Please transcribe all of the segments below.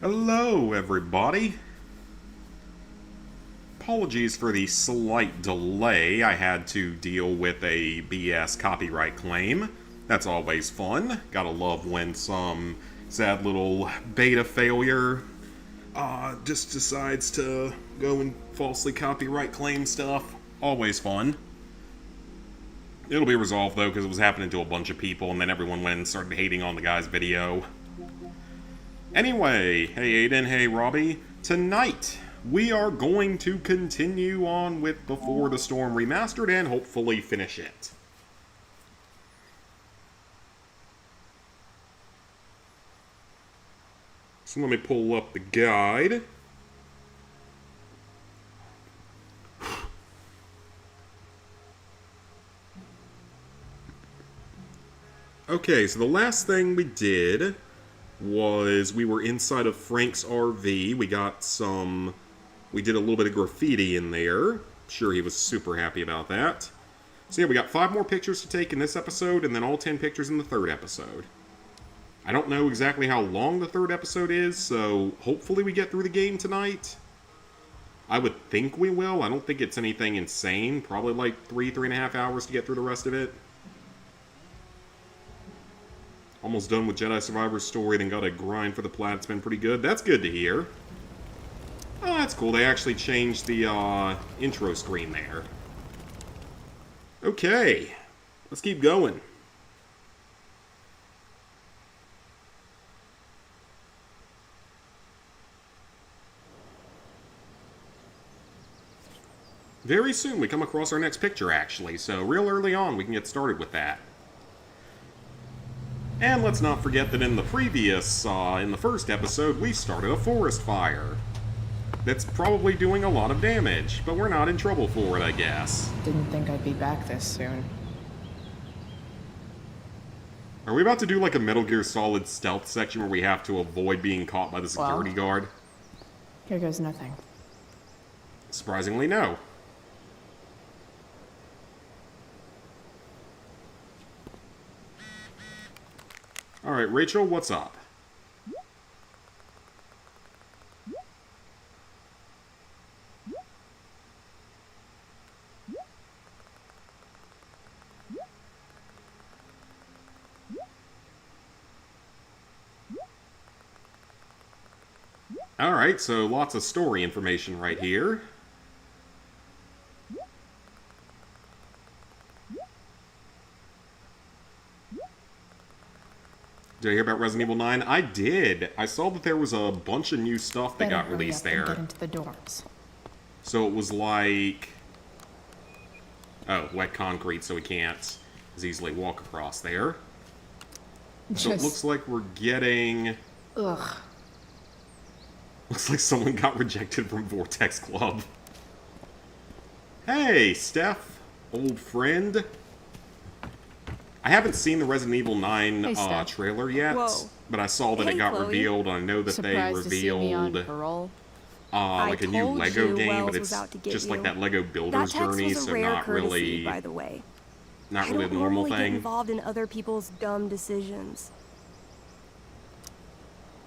Hello, everybody. Apologies for the slight delay. I had to deal with a BS copyright claim. That's always fun. Gotta love when some sad little beta failure just decides to go and falsely copyright claim stuff. Always fun. It'll be resolved though, because it was happening to a bunch of people, and then everyone went and started hating on the guy's video. Anyway, hey Aiden, hey Robbie. Tonight, we are going to continue on with Before the Storm Remastered and hopefully finish it. So let me pull up the guide. Okay, so the last thing we did was we were inside of Frank's RV. We did a little bit of graffiti in there. Sure, he was super happy about that. So yeah, we got 5 more pictures to take in this episode, and then all 10 pictures in the third episode. I don't know exactly how long the third episode is, so hopefully we get through the game tonight. I would think we will. I don't think it's anything insane. Probably like 3.5 hours to get through the rest of it. Almost done with Jedi Survivor's story, then got a grind for the plat. It's been pretty good. That's good to hear. Oh, that's cool. They actually changed the intro screen there. Okay. Let's keep going. Very soon we come across our next picture, actually, so real early on we can get started with that. And let's not forget that in the first episode, we started a forest fire. That's probably doing a lot of damage, but we're not in trouble for it, I guess. Didn't think I'd be back this soon. Are we about to do like a Metal Gear Solid stealth section where we have to avoid being caught by the security guard? Here goes nothing. Surprisingly, no. Alright, Rachel, what's up? Alright, so lots of story information right here. Did I hear about Resident Evil 9? I did. I saw that there was a bunch of new stuff that got released there. Get into the dorms. So it was like... Oh, wet concrete, so we can't as easily walk across there. So it looks like we're getting... Ugh. Looks like someone got rejected from Vortex Club. Hey, Steph, old friend. I haven't seen the Resident Evil 9 trailer yet, but I saw that it got revealed, and I know that Surprised they revealed like a new Lego game, but it's just like that Lego Builder's Journey, so not really, by the way. Not really a normal thing. I don't normally get involved in other people's dumb decisions.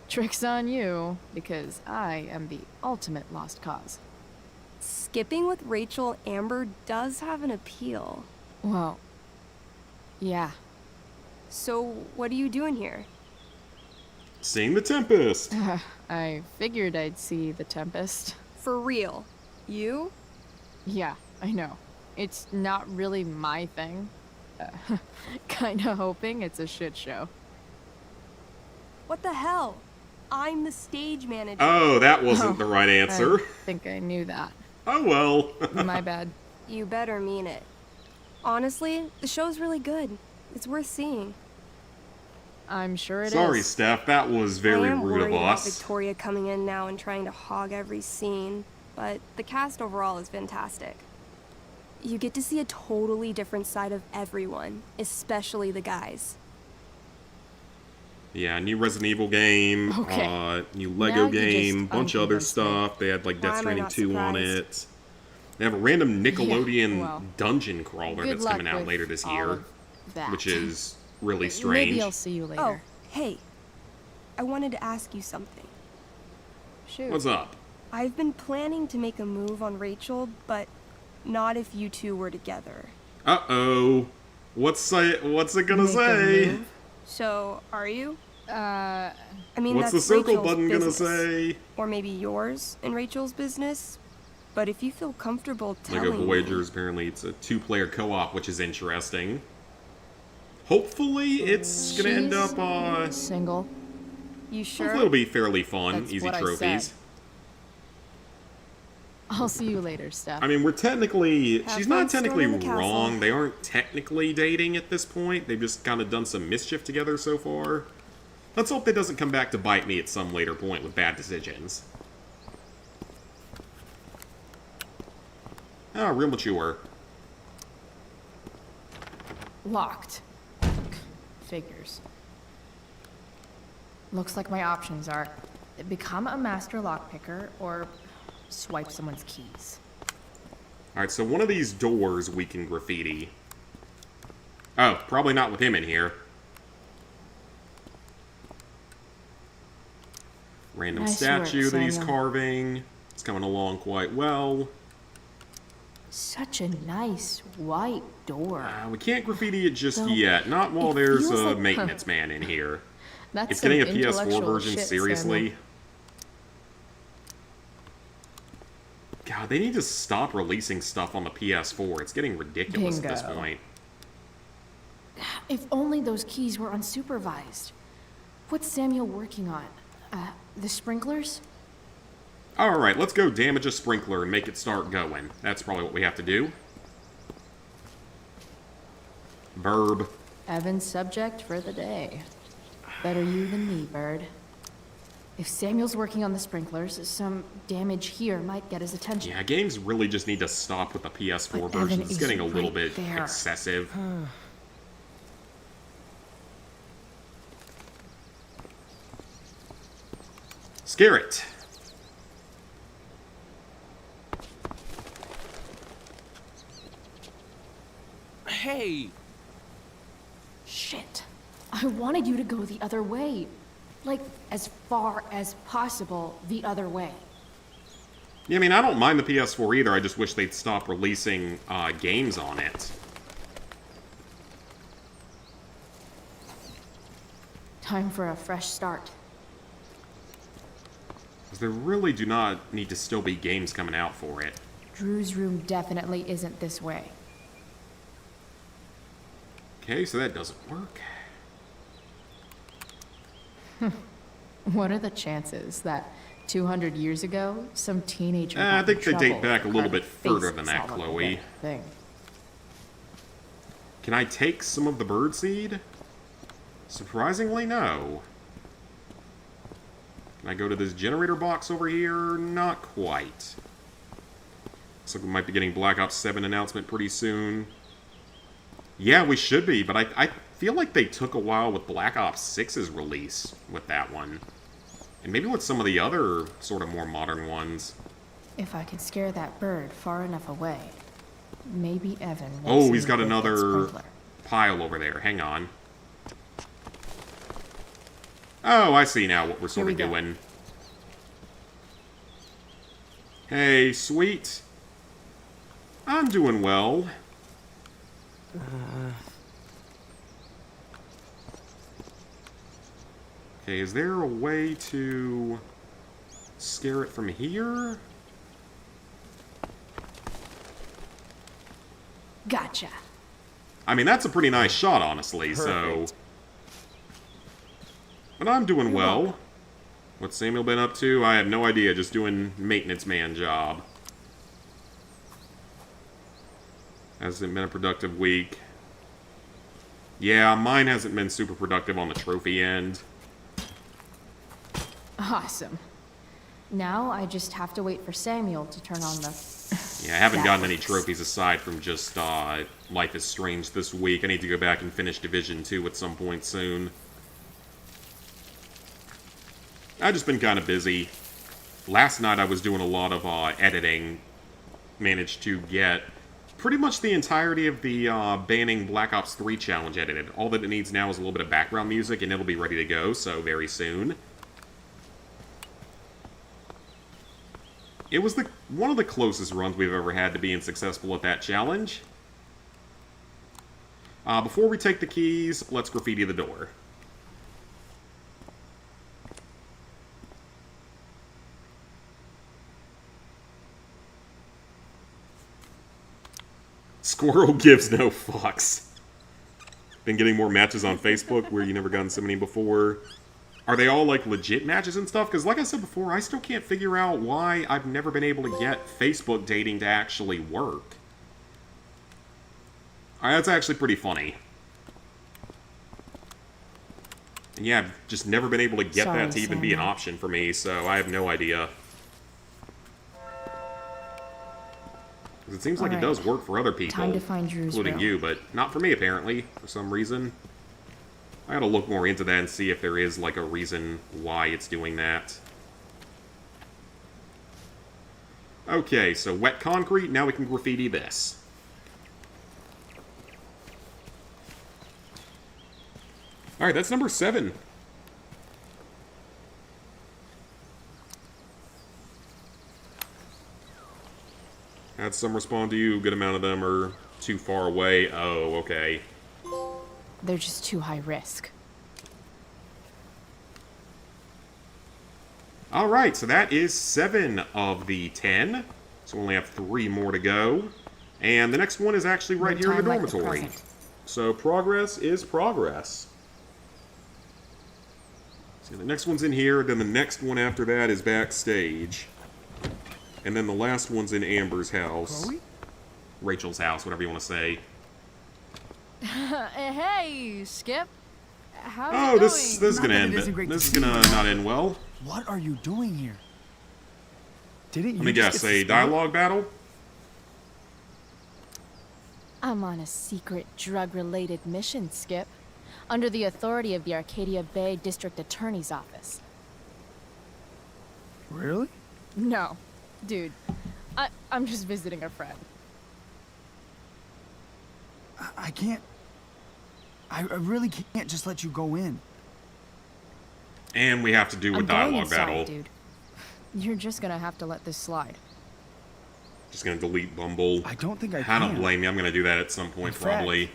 Trick's on you, because I am the ultimate lost cause. Skipping with Rachel Amber does have an appeal. Well, yeah. So, what are you doing here? Seeing the Tempest. I figured I'd see the Tempest. For real? You? Yeah, I know. It's not really my thing. Kinda hoping it's a shit show. What the hell? I'm the stage manager. Oh, that wasn't the right answer. I think I knew that. Oh well. My bad. You better mean it. Honestly, the show's really good. It's worth seeing. I'm sure it is. Sorry, Steph. That was very rude of about us. Victoria coming in now and trying to hog every scene, but the cast overall is fantastic. You get to see a totally different side of everyone, especially the guys. Yeah, new Resident Evil game, new Lego game, bunch of other stuff. They had like Death Stranding 2 on it. They have a random Nickelodeon dungeon crawler that's coming out later this year, which is really strange. Maybe I'll see you later. Oh, hey. I wanted to ask you something. Shoot. What's up? I've been planning to make a move on Rachel, but not if you two were together. Uh-oh. What's it gonna Make a say? move? So, are you? Uh, I mean, What's that's the circle Rachel's button business. gonna say? Or maybe yours and Rachel's business. But if you feel comfortable Lego telling Voyagers, apparently it's a 2-player co-op, which is interesting. Hopefully it's gonna end she's up, single. you sure? hopefully it'll be fairly fun, That's easy what I trophies. said. I'll see you later, Steph. I mean, we're technically... Have she's fun not technically storming the castle. wrong. They aren't technically dating at this point. They've just kind of done some mischief together so far. Let's hope that doesn't come back to bite me at some later point with bad decisions. Oh, real mature. Locked. Figures. Looks like my options are become a master lockpicker or swipe someone's keys. Alright, so one of these doors we can graffiti. Oh, probably not with him in here. Random Nice statue work, that he's Samuel. carving. It's coming along quite well. Such a nice white door. We can't graffiti it just Though, yet. Not while it there's feels a like- maintenance man in here. That's It's some getting a PS4 intellectual version, shit, seriously? Samuel. God, they need to stop releasing stuff on the PS4. It's getting ridiculous at this Bingo. point. If only those keys were unsupervised. What's Samuel working on? The sprinklers? Alright, let's go damage a sprinkler and make it start going. That's probably what we have to do. Verb. Evan's subject for the day. Better you than me, Bird. If Samuel's working on the sprinklers, some damage here might get his attention. Yeah, games really just need to stop with the PS4 But version. Evan It's is getting a little right bit there. excessive. Scare it. Hey! Shit. I wanted you to go the other way. Like, as far as possible the other way. Yeah, I mean, I don't mind the PS4 either. I just wish they'd stop releasing games on it. Time for a fresh start. 'Cause there really do not need to still be games coming out for it. Drew's room definitely isn't this way. Okay, so that doesn't work. What are the chances that 200 years ago, some teenager I got think in they date trouble back for a little carving bit further than faces that, all over Chloe. their thing? Can I take some of the birdseed? Surprisingly, no. Can I go to this generator box over here? Not quite. Looks like we might be getting Black Ops 7 announcement pretty soon. Yeah, we should be, but I feel like they took a while with Black Ops 6's release with that one. And maybe with some of the other sort of more modern ones. If I can scare that bird far enough away, maybe Evan won't Oh, see he's me got with that another sprinkler. pile over there. Hang on. Oh, I see now what we're sort Here of we go. doing. Hey, sweet. I'm doing well. Okay, is there a way to scare it from here? Gotcha. I mean, that's a pretty nice shot, honestly, so... Perfect. But I'm doing You're well. welcome. What's Samuel been up to? I have no idea, just doing maintenance man job. Hasn't been a productive week. Yeah, mine hasn't been super productive on the trophy end. Awesome. Now I just have to wait for Samuel to turn on the... Yeah, I haven't That gotten any works. trophies aside from just Life is Strange this week. I need to go back and finish Division 2 at some point soon. I've just been kind of busy. Last night I was doing a lot of editing. Managed to get pretty much the entirety of the banning Black Ops 3 challenge edited. All that it needs now is a little bit of background music and it'll be ready to go, so very soon. It was one of the closest runs we've ever had to being successful at that challenge. Before we take the keys, let's graffiti the door. Squirrel gives no fucks. Been getting more matches on Facebook where you never gotten so many before. Are they all, like, legit matches and stuff? Because, like I said before, I still can't figure out why I've never been able to get Facebook dating to actually work. That's actually pretty funny. And yeah, I've just never been able to get that to even be an option for me, so I have no idea. Because it seems like it does work for other people, Time to find Drew's including room. you, but not for me, apparently, for some reason. I gotta look more into that and see if there is, like, a reason why it's doing that. Okay, so wet concrete, now we can graffiti this. Alright, that's number 7. Had some respond to you, good amount of them are too far away. Oh, okay. They're just too high risk. Alright, so that is 7 of the 10. So we only have 3 more to go. And the next one is actually right here in the time like the dormitory. present. So progress is progress. So the next one's in here, then the next one after that is backstage. And then the last one's in Amber's house. Chloe? Rachel's house, whatever you want to say. Hey, Skip. How's Oh, it this going? is Not gonna that end. it isn't great This is to see gonna you. not end well. What are you doing here? Didn't you Let me just guess, get a suspended? dialogue battle? I'm on a secret drug-related mission, Skip. Under the authority of the Arcadia Bay District Attorney's Office. Really? No. Dude. I'm just visiting a friend. I can't. I really can't just let you go in. And we have to do a I'm going dialogue inside, battle. dude. You're just gonna have to let this slide. Just gonna delete Bumble. I don't think I I can. don't blame you. I'm gonna do that at some point, In fact, probably.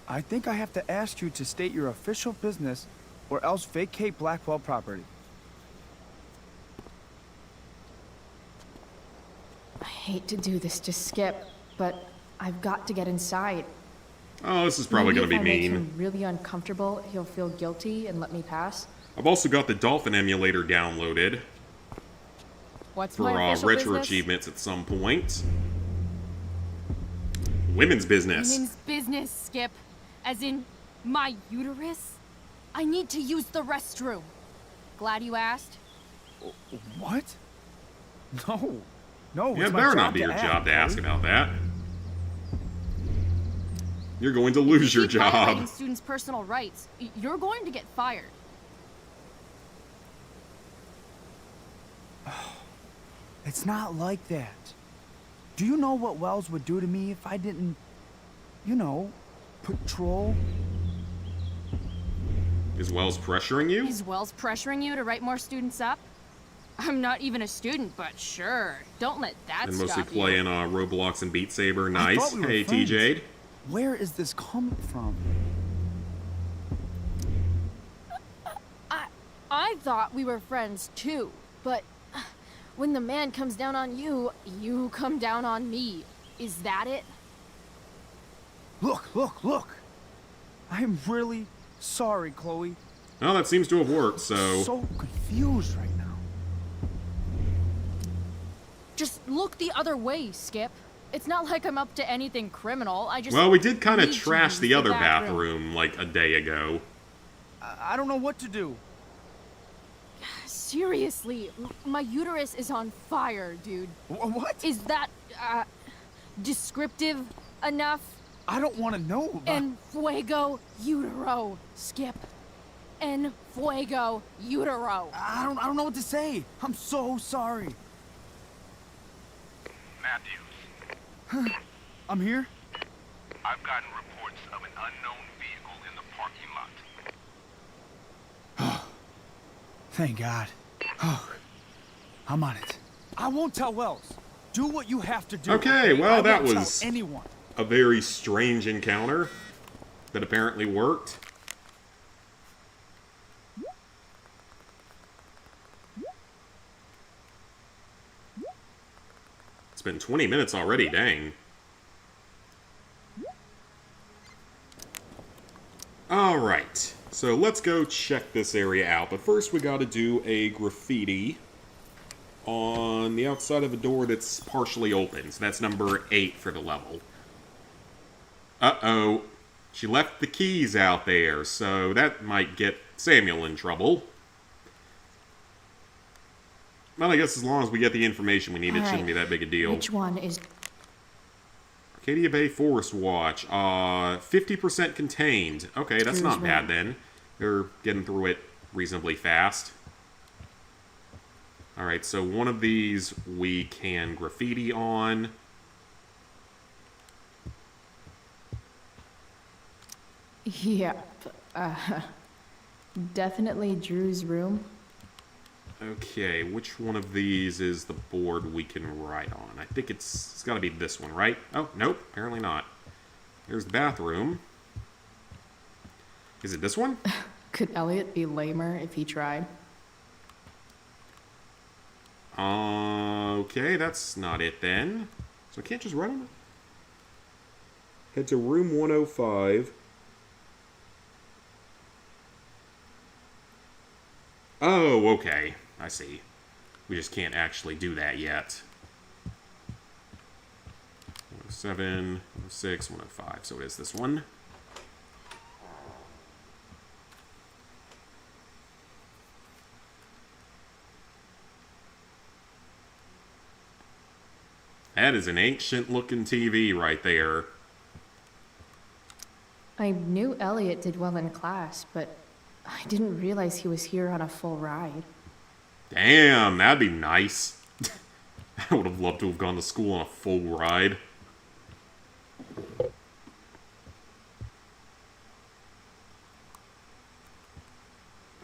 I think I have to ask you to state your official business or else vacate Blackwell property. I hate to do this to Skip, but I've got to get inside. Oh, this is probably Maybe gonna be if I make mean. him really uncomfortable, he'll feel guilty and let me pass. I've also got the Dolphin emulator downloaded What's for my official retro business? achievements at some point. Women's business. Women's business, Skip. As in, my uterus? I need to use the restroom. Glad you asked. What? No. No, Yeah, it's it my better job not be your ask, job to ask Chloe. about that. You're going to lose your Keep violating job. students' personal rights. You're going to get fired. It's not like that. Do you know what Wells would do to me if I didn't, you know, patrol? Is Wells pressuring you? Is Wells pressuring you to write more students up? I'm not even a student, but sure. Don't let that And mostly stop you. playing Roblox and Beat Saber. I Nice. thought we were Hey, friends. TJ. Where is this coming from? I thought we were friends too, but when the man comes down on you, you come down on me. Is that it? Look! I'm really sorry, Chloe. Well, that seems to have worked, so... So confused right now. Just look the other way, Skip. It's not like I'm up to anything criminal. I just Well, we did kind of need to trash use the other bathroom. bathroom, like, a day ago. I don't know what to do. Seriously, my uterus is on fire, dude. What? Is that, descriptive enough? I don't want to know about... En fuego utero, Skip. En fuego utero. I don't know what to say. I'm so sorry. Matthews, I'm here. I've gotten reports of an unknown vehicle in the parking lot. Thank God. Oh, I'm on it. I won't tell Wells. Do what you have to do. Okay, well, I that won't was tell anyone. a very strange encounter that apparently worked. It's been 20 minutes already, dang. Alright, so let's go check this area out. But first we gotta do a graffiti on the outside of a door that's partially open. So that's number 8 for the level. Uh-oh. She left the keys out there, so that might get Samuel in trouble. Well, I guess as long as we get the information we need, it shouldn't be that big a deal. Which one is... Arcadia Bay Forest Watch. 50% contained. Okay, that's not bad then. They're getting through it reasonably fast. Alright, so one of these we can graffiti on. Yep. Definitely Drew's room. Okay, which one of these is the board we can write on? I think it's got to be this one, right? Oh, nope, apparently not. There's the bathroom. Is it this one? Could Elliot be lamer if he tried? Okay, that's not it then. So I can't just write on it? Head to room 105. Oh, okay. I see. We just can't actually do that yet. 107, 106, 105. So it is this one. That is an ancient-looking TV right there. I knew Elliot did well in class, but I didn't realize he was here on a full ride. Damn, that'd be nice. I would have loved to have gone to school on a full ride.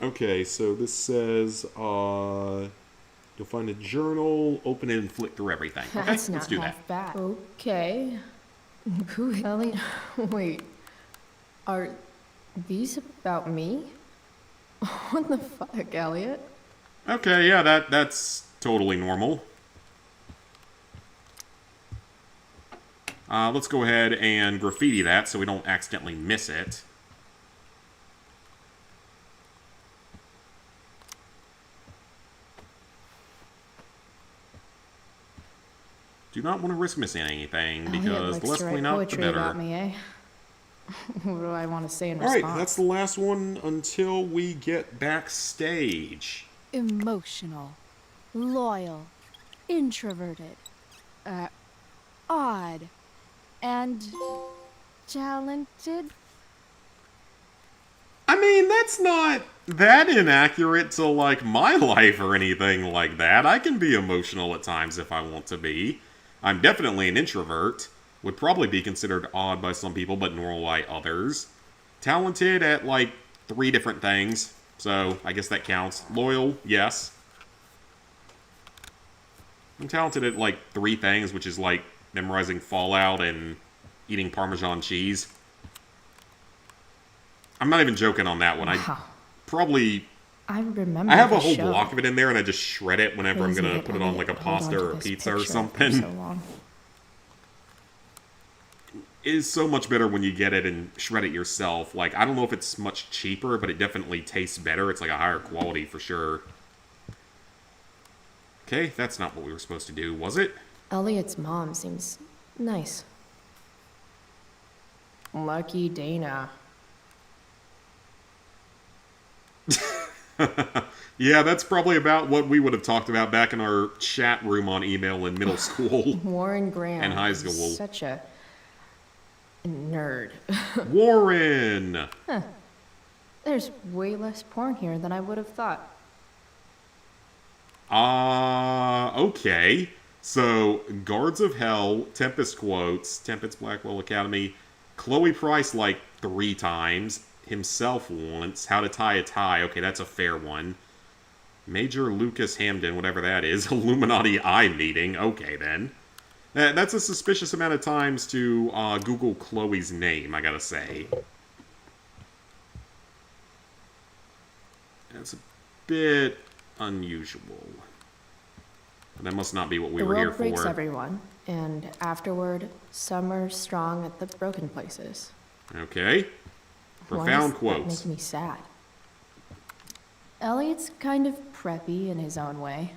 Okay, so this says, you'll find a journal, open it and flick through everything. Okay, That's let's not do that. half bad. Okay. Who, Elliot? Wait. Are these about me? What the fuck, Elliot? Okay, yeah, that's totally normal. Let's go ahead and graffiti that so we don't accidentally miss it. Do not want to risk missing anything, Elliot because likes the less to write clean up, the poetry better. about me, eh? What do I want to say in Alright, response? that's the last one until we get backstage. Emotional, loyal, introverted, odd, and talented. I mean, that's not that inaccurate to, like, my life or anything like that. I can be emotional at times if I want to be. I'm definitely an introvert. Would probably be considered odd by some people, but normal by others. Talented at, like, 3 different things. So, I guess that counts. Loyal, yes. I'm talented at, like, 3 things, which is, like, memorizing Fallout and eating Parmesan cheese. I'm not even joking on that one. Wow. I remember I have a the whole show. block of it in there, and I just shred it whenever I'm Crazy gonna that put it on, Elliot like, a held pasta onto or a this pizza or picture for something. so long. It is so much better when you get it and shred it yourself. Like, I don't know if it's much cheaper, but it definitely tastes better. It's like a higher quality for sure. Okay, that's not what we were supposed to do, was it? Elliot's mom seems nice. Lucky Dana. Yeah, that's probably about what we would have talked about back in our chat room on email in middle school. Warren Graham. And high is school. Such a nerd. Warren! There's way less porn here than I would have thought. Okay. So, Guards of Hell, Tempest quotes, Tempest Blackwell Academy, Chloe Price like 3 times, himself once, How to Tie a Tie, okay, that's a fair one. Major Lucas Hamden, whatever that is. Illuminati Eye meeting. Okay, then. That's a suspicious amount of times to Google Chloe's name, I gotta say. That's a bit unusual. That must not be what we The were here world breaks for. everyone, and afterward, some are strong at the broken places. Okay. Profound Why does that quotes. make me sad? Elliot's kind of preppy in his own way.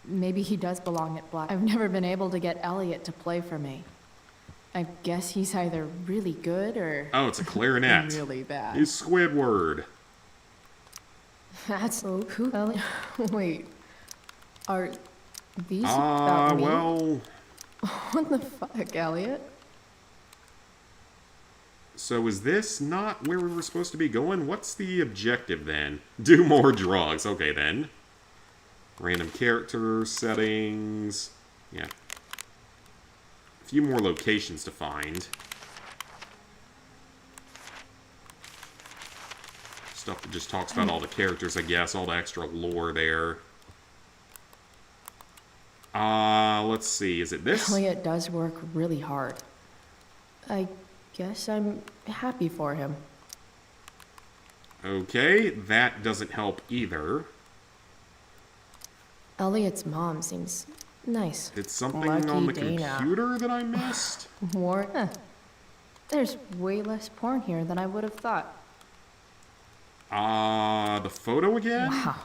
Maybe he does belong at Black. I've never been able to get Elliot to play for me. I guess he's either really good or Oh, it's a clarinet. really bad. He's Squidward. That's who? Elliot? Wait, are these about me? Well... What the fuck, Elliot? So is this not where we were supposed to be going? What's the objective, then? Do more drugs. Okay, then. Random character settings. Yeah. A few more locations to find. Stuff that just talks about all the characters, I guess. All the extra lore there. Let's see. Is it this? Elliot does work really hard. I guess I'm happy for him. Okay, that doesn't help either. Elliot's mom seems nice. It's something Lucky on the Dana. computer that I missed? War. Huh. There's way less porn here than I would have thought. The photo again? Wow.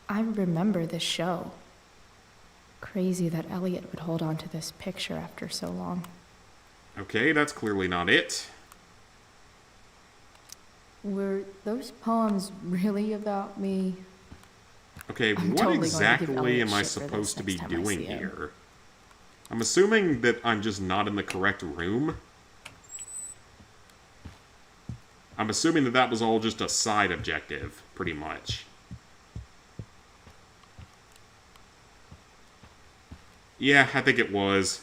I remember this show. Crazy that Elliot would hold on to this picture after so long. Okay, that's clearly not it. Were those poems really about me? Okay, I'm what totally going to give exactly Elliot am I shit for this supposed to be next time I doing see him. here? I'm assuming that I'm just not in the correct room. I'm assuming that that was all just a side objective, pretty much. Yeah, I think it was.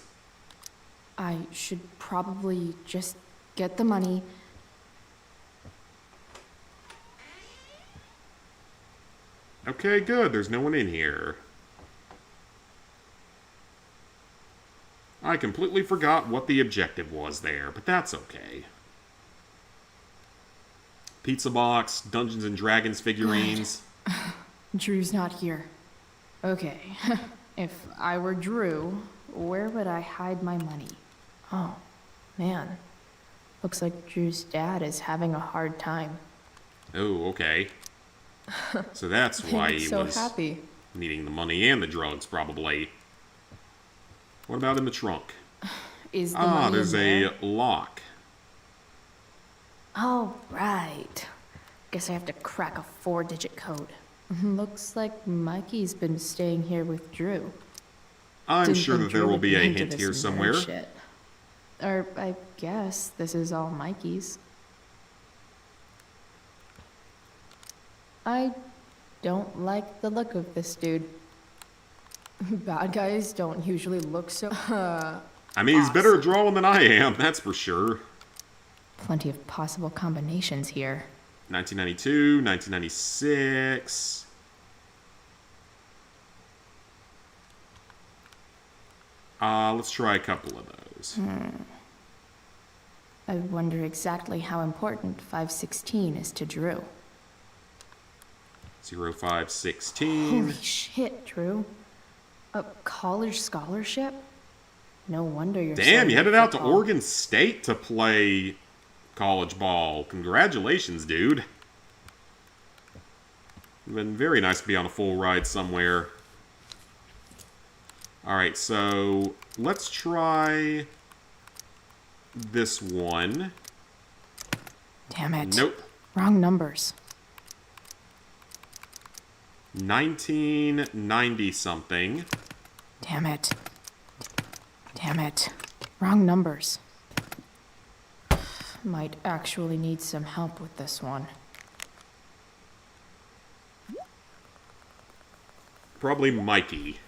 I should probably just get the money. Okay, good. There's no one in here. I completely forgot what the objective was there, but that's okay. Pizza box, Dungeons and Dragons figurines. Drew's not here. Okay. If I were Drew, where would I hide my money? Oh, man. Looks like Drew's dad is having a hard time. Oh, okay. So that's why he so was happy. needing the money and the drugs, probably. What about in the trunk? Is the money There's in a there? lock. Oh, right. Guess I have to crack a 4-digit code. Looks like Mikey's been staying here with Drew. I'm Didn't sure think that there Drew will would be a into hint this here nerd somewhere. shit. Or I guess this is all Mikey's. I don't like the look of this dude. Bad guys don't usually look so, I mean, he's better at drawing than I am, that's for sure. Plenty of possible combinations here. 1992, 1996. Let's try a couple of those. I wonder exactly how important 516 is to Drew. 0516. Holy shit, Drew. A college scholarship? No wonder you're Damn, so you headed into out to football. Oregon State to play college ball. Congratulations, dude. Been very nice to be on a full ride somewhere. Alright, so let's try this one. Damn it. Nope. Wrong numbers. 1990 something. Damn it. Damn it. Wrong numbers. Might actually need some help with this one. Probably Mikey.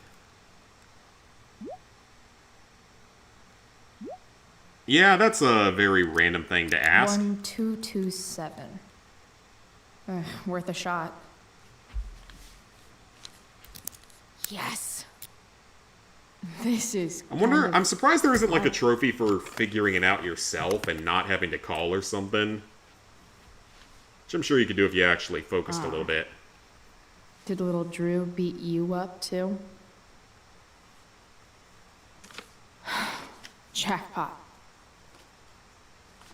Yeah, that's a very random thing to ask. 1227. Worth a shot. Yes. This is. I'm surprised there isn't like a trophy for figuring it out yourself and not having to call or something. Which I'm sure you could do if you actually focused a little bit. Did little Drew beat you up too? Jackpot.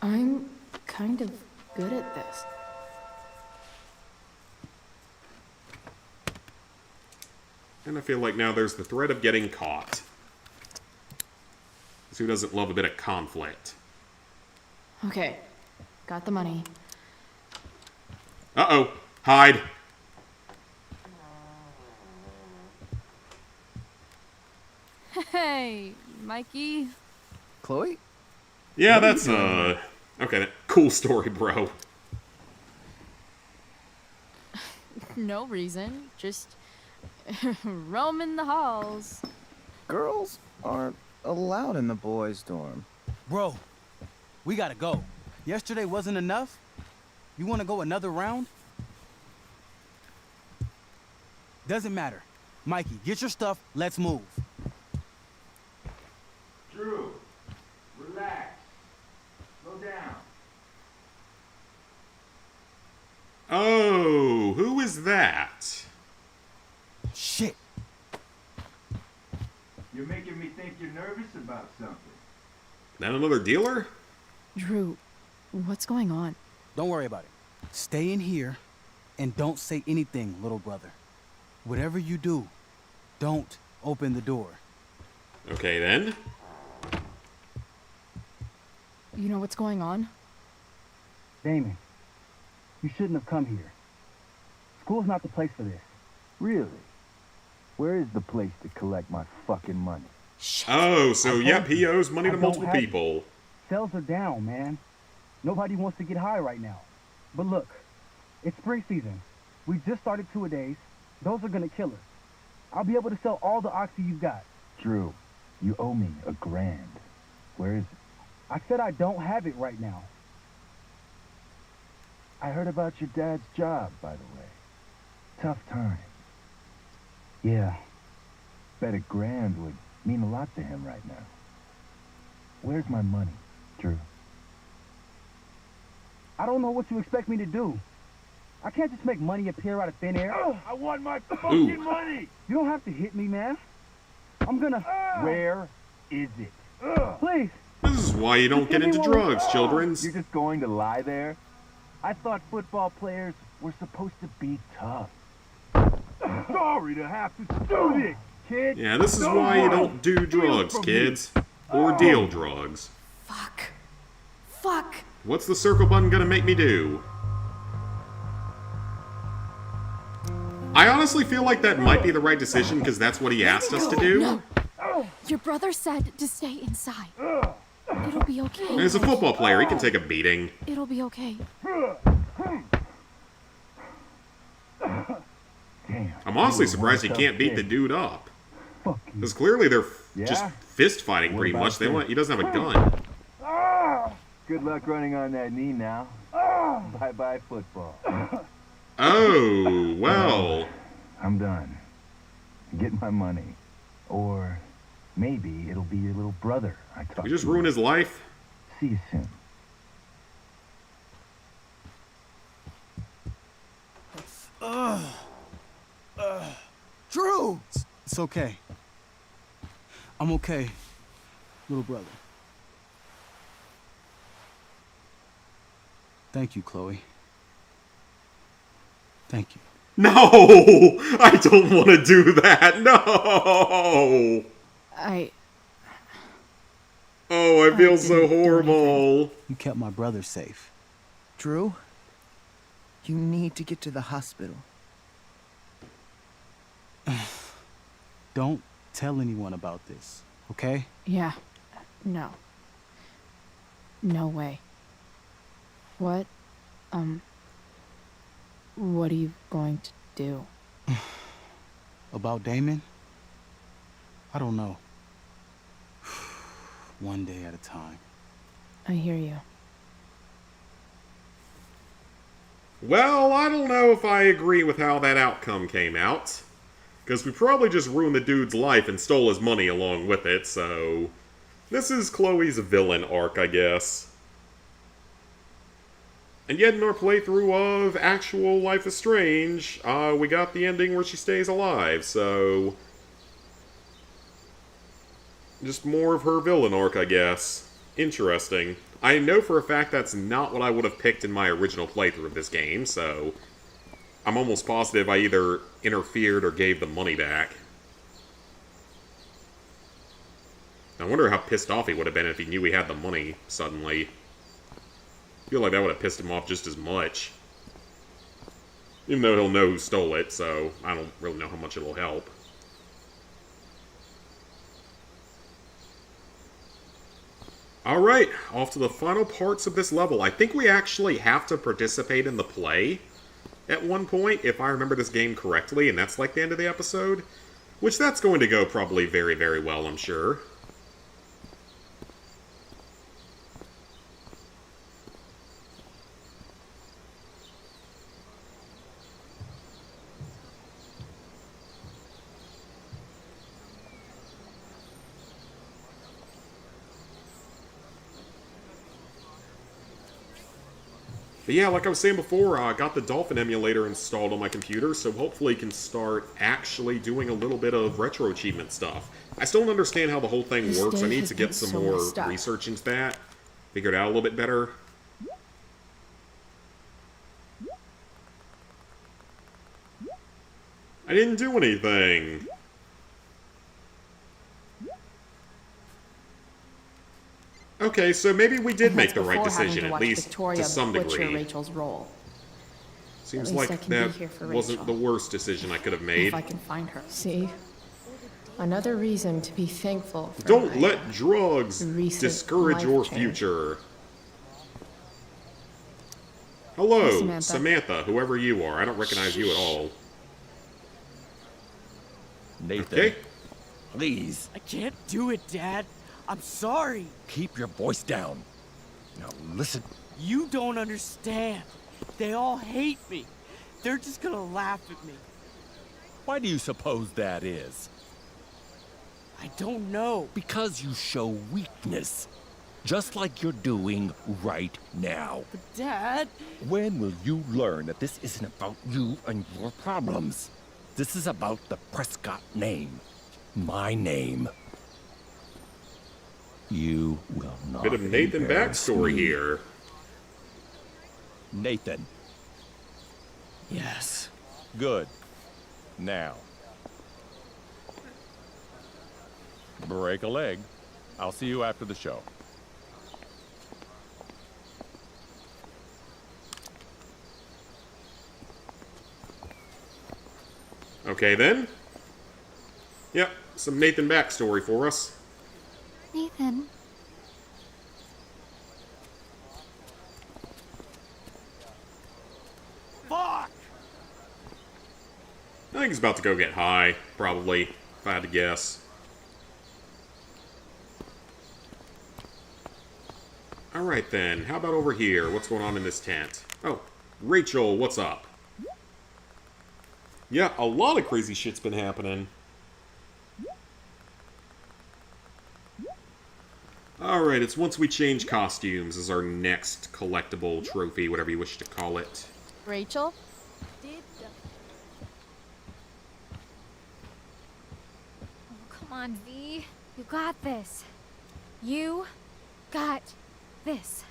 I'm kind of good at this. And I feel like now there's the threat of getting caught. 'Cause who doesn't love a bit of conflict? Okay, got the money. Uh-oh. Hide. Hey, Mikey. Chloe? Yeah, that's, okay, cool story, bro. No reason, just roaming the halls. Girls aren't allowed in the boys' dorm. Bro, we gotta go. Yesterday wasn't enough? You wanna go another round? Doesn't matter. Mikey, get your stuff, let's move. Drew, relax. Slow down. Oh, who is that? Shit. You're making me think you're nervous about something. That another dealer? Drew, what's going on? Don't worry about it. Stay in here and don't say anything, little brother. Whatever you do, don't open the door. Okay, then. You know what's going on? Damon, you shouldn't have come here. School's not the place for this. Really? Where is the place to collect my fucking money? Oh, so yep, he owes money to multiple people. Sales are down, man. Nobody wants to get high right now. But look, it's spring season. We just started two-a-days. Those are gonna kill us. I'll be able to sell all the oxy you've got. Drew, you owe me $1,000. Where is it? I said I don't have it right now. I heard about your dad's job, by the way. Tough time. Yeah, bet $1,000 would mean a lot to him right now. Where's my money, Drew? I don't know what you expect me to do. I can't just make money appear out of thin air. I want my fucking money! You don't have to hit me, man. I'm gonna... Where is it? Please. This is why you don't get into drugs, childrens. You're just going to lie there? I thought football players were supposed to be tough. Sorry to have to do this, kid! Yeah, this is why you don't do drugs, kids. Or deal drugs. Fuck. Fuck. What's the circle button gonna make me do? I honestly feel like that might be the right decision, because that's what he asked us to do. No. Your brother said to stay inside. It'll be okay. He's a football player, he can take a beating. It'll be okay. Damn. I'm honestly Drew, surprised he one can't tough beat kid. the dude up. Fuck you. Because clearly they're just Yeah? fist fighting What pretty about much. this? He doesn't have a gun. Good luck running on that knee now. Bye-bye football. Oh, well. I'm done. Get my money. Or maybe it'll be your little brother I talked We just to. ruined his life. See you soon. Drew! It's okay. I'm okay, little brother. Thank you, Chloe. Thank you. No! I don't want to do that. No! Oh, I feel so horrible. You kept my brother safe. Drew, you need to get to the hospital. Don't tell anyone about this, okay? Yeah. No. No way. What are you going to do? About Damon? I don't know. One day at a time. I hear you. Well, I don't know if I agree with how that outcome came out. Because we probably just ruined the dude's life and stole his money along with it, so... This is Chloe's villain arc, I guess. And yet in our playthrough of actual Life is Strange, we got the ending where she stays alive, so... Just more of her villain arc, I guess. Interesting. I know for a fact that's not what I would have picked in my original playthrough of this game, so... I'm almost positive I either interfered or gave the money back. I wonder how pissed off he would have been if he knew he had the money suddenly. I feel like that would have pissed him off just as much. Even though he'll know who stole it, so I don't really know how much it'll help. Alright, off to the final parts of this level. I think we actually have to participate in the play at one point, if I remember this game correctly, and that's like the end of the episode. Which that's going to go probably very, very well, I'm sure. But yeah, like I was saying before, I got the Dolphin emulator installed on my computer, so hopefully can start actually doing a little bit of retro achievement stuff. I still don't understand how the whole thing This works. day I need has to get been some so more messed up. research into that. Figure it out a little bit better. I didn't do anything. Okay, so maybe we did make the right decision, at least to some degree. Rachel's role. Seems At least like I can be that here for wasn't Rachel. the worst decision I could have If made. I can find her. See? Another reason to be thankful for Don't my let drugs recent discourage life your change. future. Hello, Hey, Samantha. Samantha, whoever you are. I don't recognize you at all. Nathan, Okay. please, I can't do it, Dad. I'm sorry. keep your voice down. Now listen, You don't understand. They all hate me. They're just gonna laugh at me. why do you suppose that is? I don't know. Because you show weakness. Just like you're doing right now. But Dad, When will you learn that this isn't about you and your problems? This is about the Prescott name. My name. You will not Bit of Nathan embarrass backstory me. here. Nathan, yes. good. Now. Break a leg. I'll see you after the show. Okay, then. Yep, some Nathan backstory for us. Nathan. Fuck! I think he's about to go get high, probably, if I had to guess. Alright then, how about over here? What's going on in this tent? Oh, Rachel, what's up? Yeah, a lot of crazy shit's been happening. Alright, it's once we change costumes as our next collectible trophy, whatever you wish to call it. Rachel? Come on, V. You got this. You got this.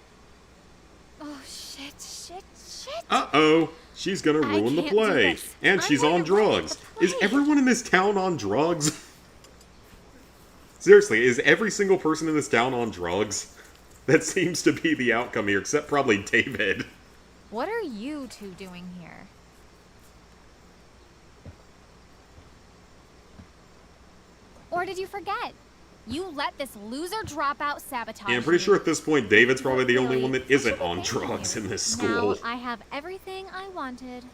Oh, shit. Uh-oh, she's gonna I ruin the can't do play. this. And I'm she's going on to ruin drugs. the Is play. everyone in this town on drugs? Seriously, is every single person in this town on drugs? That seems to be the outcome here, except probably David. What are you two doing here? Or did you forget? You let this loser dropout sabotage Yeah, I'm pretty you. sure at this point David's probably the only Really? one that isn't on drugs in this school. Now I have everything I wanted.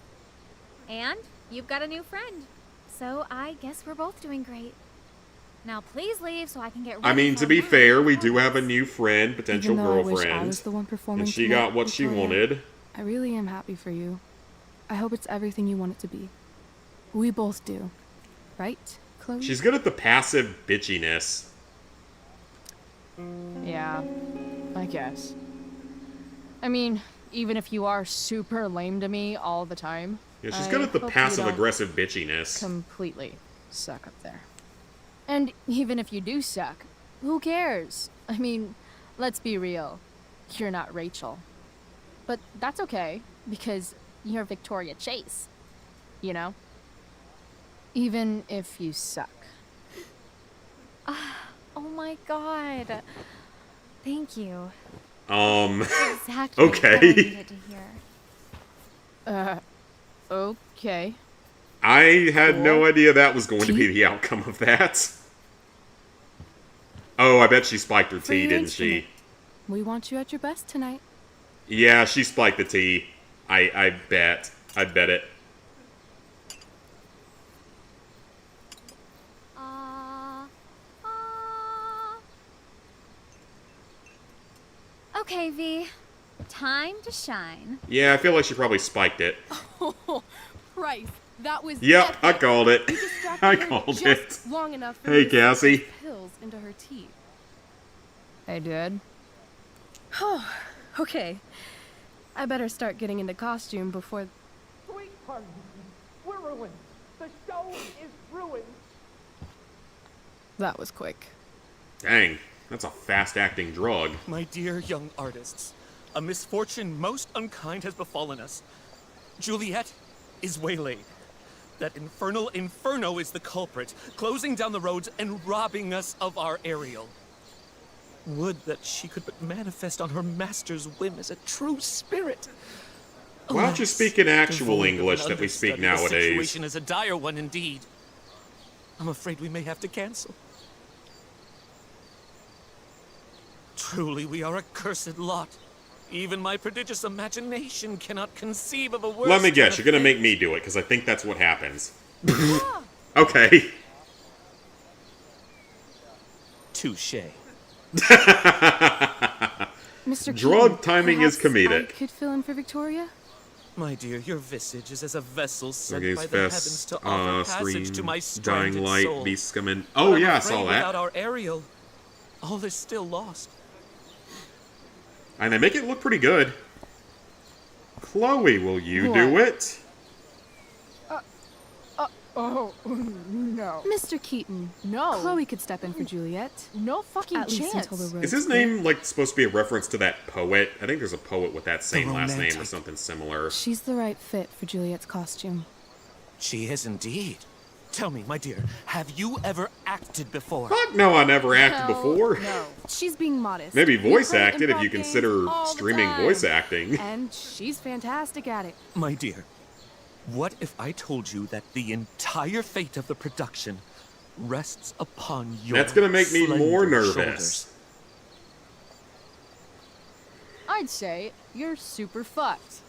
And you've got a new friend. So I guess we're both doing great. Now please leave so I can get ready I mean, for to be my fair, we do have a performance. new friend, potential Even though I wish I girlfriend. was the one performing And she tonight, got what she Victoria, wanted. I really am happy for you. I hope it's everything you want it to be. We both do. right, Chloe? She's good at the passive bitchiness. Yeah, I guess. I mean, even if you are super lame to me all the time, Yeah, she's good at the hope you passive-aggressive bitchiness. completely suck up there. And even if you do suck, who cares? I mean, let's be real. You're not Rachel. But that's okay, because you're Victoria Chase. You know? Even if you suck. Oh my god. Thank you. Exactly Okay. what I needed to hear. Okay. I had no Cool. idea that was going to be the outcome of that. Oh, I bet she spiked her For tea, your didn't she? instrument. We want you at your best tonight. Yeah, she spiked the tea. I bet. I'd bet it. Okay, V. Time to shine. Yeah, I feel like she probably spiked it. Oh, Price, that was Yep, I epic. called it. You distracted I her called just it. long enough for Hey, me to slip Cassie. those pills into her tea. I did. Oh, okay. I better start getting into costume before. Sweetheart, we're ruined. The show is ruined. That was quick. Dang, that's a fast-acting drug. My dear young artists, a misfortune most unkind has befallen us. Juliet is waylaid. That infernal inferno is the culprit, closing down the roads and robbing us of our Ariel. Would that she could but manifest on her master's whim as a true spirit. Why don't you speak in actual Devoid of an English that we speak understudy, The nowadays? situation is a dire one indeed. I'm afraid we may have to cancel. Truly, we are a cursed lot. Even my prodigious imagination cannot conceive of a worse. Let me guess, turn you're of gonna make fate. me do it, because I think that's what happens. Okay. Touche. Mr. Drug Keaton, timing is perhaps comedic. I could fill in for Victoria? My dear, your visage is as a vessel sent Sergei's by the heavens Fest, to offer passage stream, to my Dying stranded Light, soul. Beast coming. But Oh I'm yeah, I afraid saw without that. our Ariel, all is still lost. And they make it look pretty good. Chloe, will you do What? it? Oh, no. Mr. Keaton, No. Chloe could step in for Juliet. No fucking At least chance. until the road. Is his name like supposed to be a reference to that poet? I think there's a poet with that same last name or romantic. something similar. She's the right fit for Juliet's costume. She is indeed. Tell me, my dear, have you ever acted before? Fuck no, I never acted Hell before. No. She's being modest. Maybe We voice play acted if improv you games consider all the streaming time. voice acting. And she's fantastic at it. My dear, what if I told you that the entire fate of the production rests upon your That's gonna make me more slender nervous. shoulders? I'd say you're super fucked.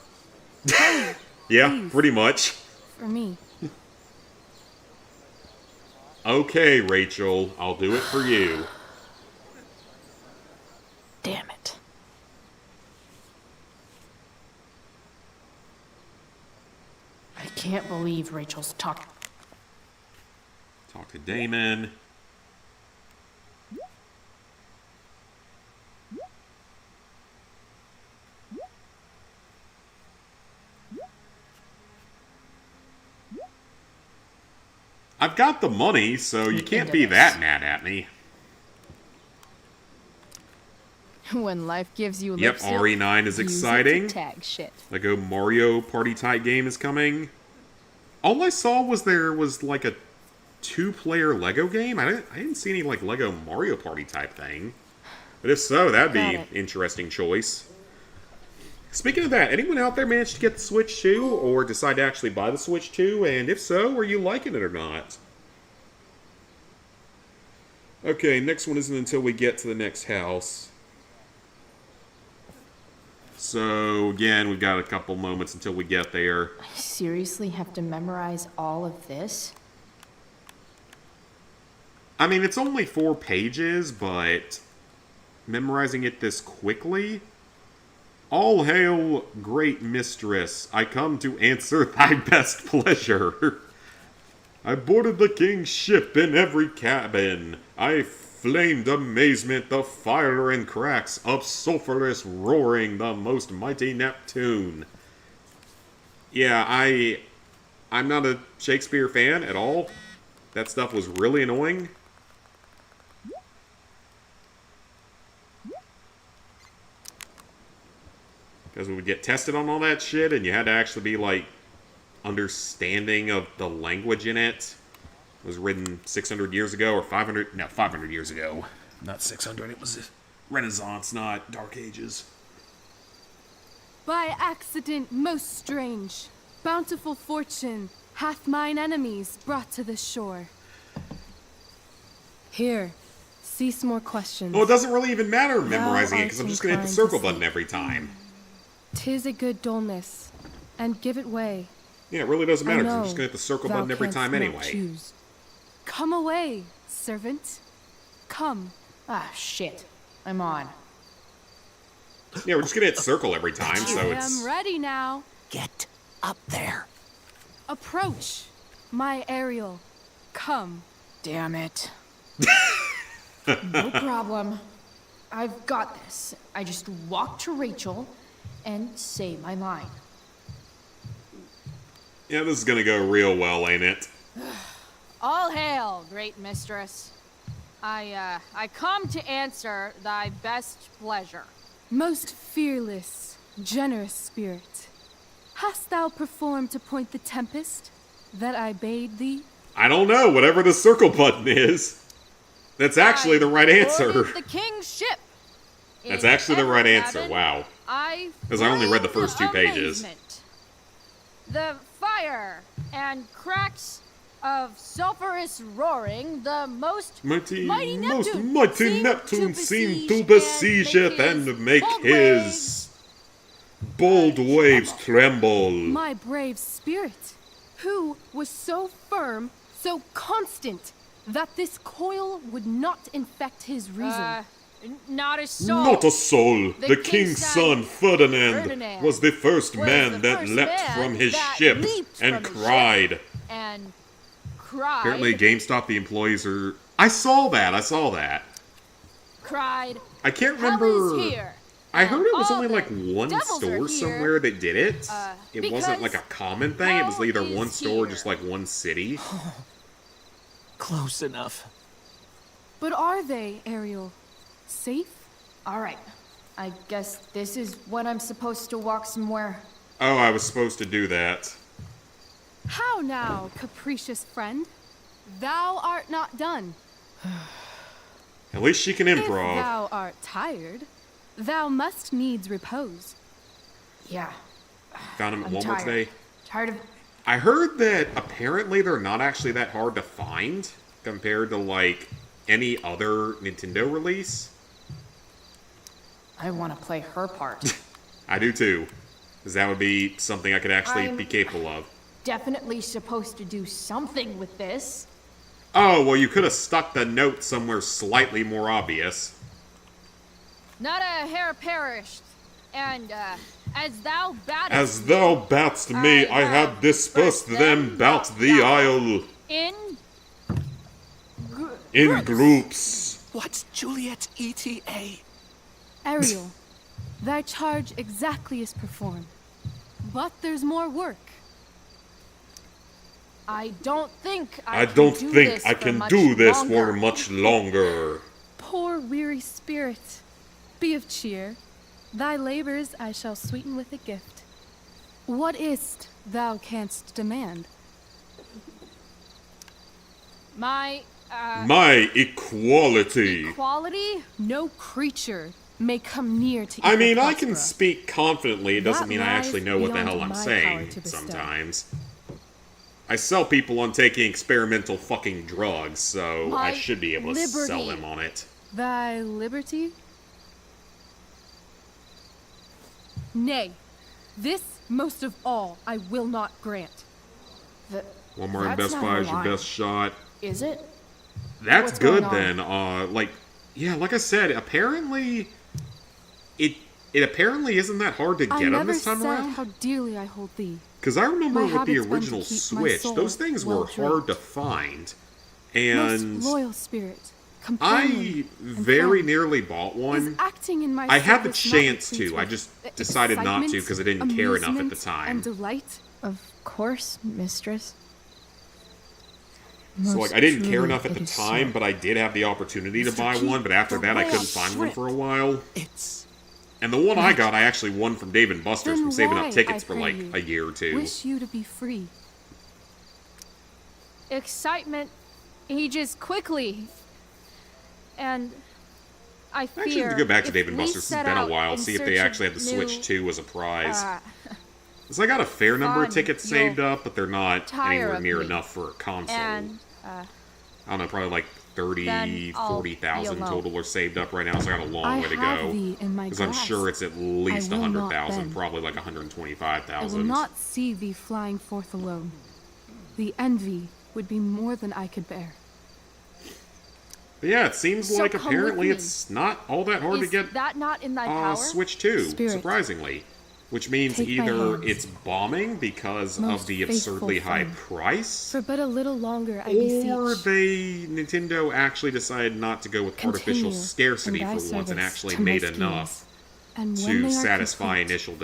Yeah, Please. pretty much. For me. Okay, Rachel, I'll do it for you. Damn it. I can't believe Rachel's talking. Talk to Damon. I've got the money, so you can't be that mad at me. When life gives you Yep, lipstick, RE9 is use it to exciting. tag shit. Lego Mario Party type game is coming. All I saw was there was like a 2-player Lego game. I didn't see any like Lego Mario Party type thing. But if so, that'd be Got an it. interesting choice. Speaking of that, anyone out there managed to get the Switch 2 or decide to actually buy the Switch 2? And if so, are you liking it or not? Okay, next one isn't until we get to the next house. So, again, we've got a couple moments until we get there. I seriously have to memorize all of this? I mean, it's only 4 pages, but memorizing it this quickly? All hail, great mistress. I come to answer thy best pleasure. I boarded the king's ship in every cabin. I flamed amazement the fire and cracks of sulphurous roaring the most mighty Neptune. Yeah, I'm not a Shakespeare fan at all. That stuff was really annoying. Because we would get tested on all that shit, and you had to actually be, like, understanding of the language in it. It was written 600 years ago, or 500... No, 500 years ago. Not 600, it was Renaissance, not Dark Ages. By accident most strange, bountiful fortune hath mine enemies brought to this shore. Here, cease more questions. Well, it doesn't really even matter memorizing it, because I'm just going to hit the circle button every time. 'Tis a good dullness, and give it way. Yeah, it really doesn't matter, because I'm know just going to hit the circle thou button every canst time not anyway. choose. Come away, servant. Come. Ah, shit. I'm on. Yeah, we're just going to hit circle every time, so I it's... am ready now. Get up there. Approach, my Ariel. Come. Damn it. No problem. I've got this. I just walk to Rachel and say my line. Yeah, this is going to go real well, ain't it? All hail, great mistress. I come to answer thy best pleasure. Most fearless, generous spirit, hast thou performed to point the tempest that I bade thee? I don't know, whatever the circle button is. That's actually the right answer. boarded the king's ship. That's In actually the right every answer, cabin, wow. I Because I only read the flamed first 2 pages. amazement. The fire and cracks of sulphurous roaring, the most Mighty Neptune Neptune seemed to besiege it and make his bold waves tremble. My brave spirit, who was so firm, so constant, that this coil would not infect his reason. Not a soul. Not a soul. The The king's son, Ferdinand, was the first man that leapt from his ship and cried. And cried. Apparently, GameStop, the employees are... I saw that. Cried. I can't Hell remember... is here. I heard it was All only the like one devils are store here. somewhere that did it. It wasn't like a because common thing. It was hell either one is store or here. just like one city. Close enough. But are they, Ariel? Safe? Alright. I guess this is when I'm supposed to walk somewhere. Oh, I was supposed to do that. How now, capricious friend? Thou art not done. At least she can If improv. thou art tired, thou must needs repose. Yeah. Found him at I'm Walmart tired. today. Tired of... I heard that apparently they're not actually that hard to find compared to like any other Nintendo release. I want to play her part. I do too. Because that would be something I could actually I'm- be capable of. Definitely supposed to do something with this. Oh, well, you could have stuck the note somewhere slightly more obvious. Not a hair perished. And, as thou battest As thou batst me, I have dispersed them bout the isle in in groups. What's Juliet ETA? Ariel, thy charge exactly is performed. But there's more work. I don't think I can don't do think this I for can much do this longer. for much longer. Poor weary spirit, be of cheer. Thy labors I shall sweeten with a gift. What is't thou canst demand? my, My equality. quality? No creature may come near to I equal mean, I can Prospera. speak confidently. It doesn't That mean I actually lies know what the beyond hell I'm my power saying to bestow. sometimes. I sell people on taking experimental fucking drugs, so I My should be able to sell liberty. them on it. Thy liberty? Nay, this most of all I will not grant. Walmart and That's Best not Buy a is your lie. best shot. Is it? That's What's good going on? then. Yeah, like I said, apparently it apparently isn't that hard to I get them never this time said around. how dearly I hold thee. Because I remember My with the habit's been to original keep my Switch, soul those things were well hard to draped. find. Most And loyal spirit, I companion, very and nearly bought friend, one. is acting in my I had the service not chance replete to, I with just decided not to excitement, because I didn't care enough at the amusement, time. and delight. Of course, mistress. So, like, Most I didn't care truly enough at it the is time, so. but I did have the opportunity to Mr. buy Keith, one, but after the that I raw couldn't find one shrimp. for a while. It's And the one I got, I actually won from Dave & Buster's Then from saving why, up tickets I for, pray like, you, a year or two. Wish you to be free. Excitement ages quickly. And I fear Actually, to go back to if Dave & we Buster's, it's set been a out while, in see if search they of actually had the Switch new, 2 as a prize. uh, Because I got a fair number of fun, tickets saved you'll up, but they're not tire anywhere of near me. enough for a console. And, I don't know, probably like 30, Then I'll 40,000 be alone. total are saved up right now, so I got a long I way to have go. thee in my Because I'm grasp. sure it's at least I will not 100,000, bend. probably like I will 125,000. not see thee flying forth alone. The envy would be more than I could bear. But yeah, it seems So like come apparently with me. it's not all that hard to is get that not in thy power? Switch 2, Spirit, surprisingly. Which means take my either hands. it's bombing because of Most the absurdly faithful high friend. price, For but a little longer I or beseech. Nintendo actually decided not to go with artificial Continue scarcity in thy for once and service actually to my made schemes. enough And when to they are satisfy complete, initial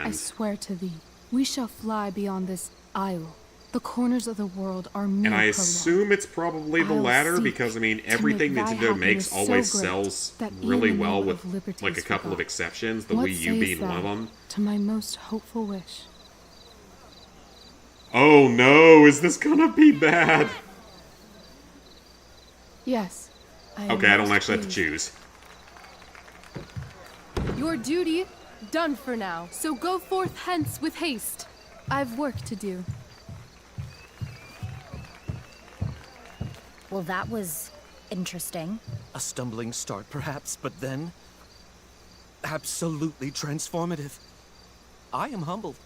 I demands. swear to thee, we shall fly beyond this isle. The corners of the world are mere And I prologue. assume it's probably the I'll latter seek because, I mean, to everything make thy Nintendo makes happiness always so great sells that really even the well love with of liberty like a is couple of forgot. exceptions, the What Wii U sayest being one thou of them. to my most hopeful wish? Oh no, is this gonna be bad? Yes. Okay, I don't most actually have to pleased. choose. Your duty done for now, so go forth hence with haste. I've work to do. Well, that was interesting. A stumbling start, perhaps, but then absolutely transformative. I am humbled.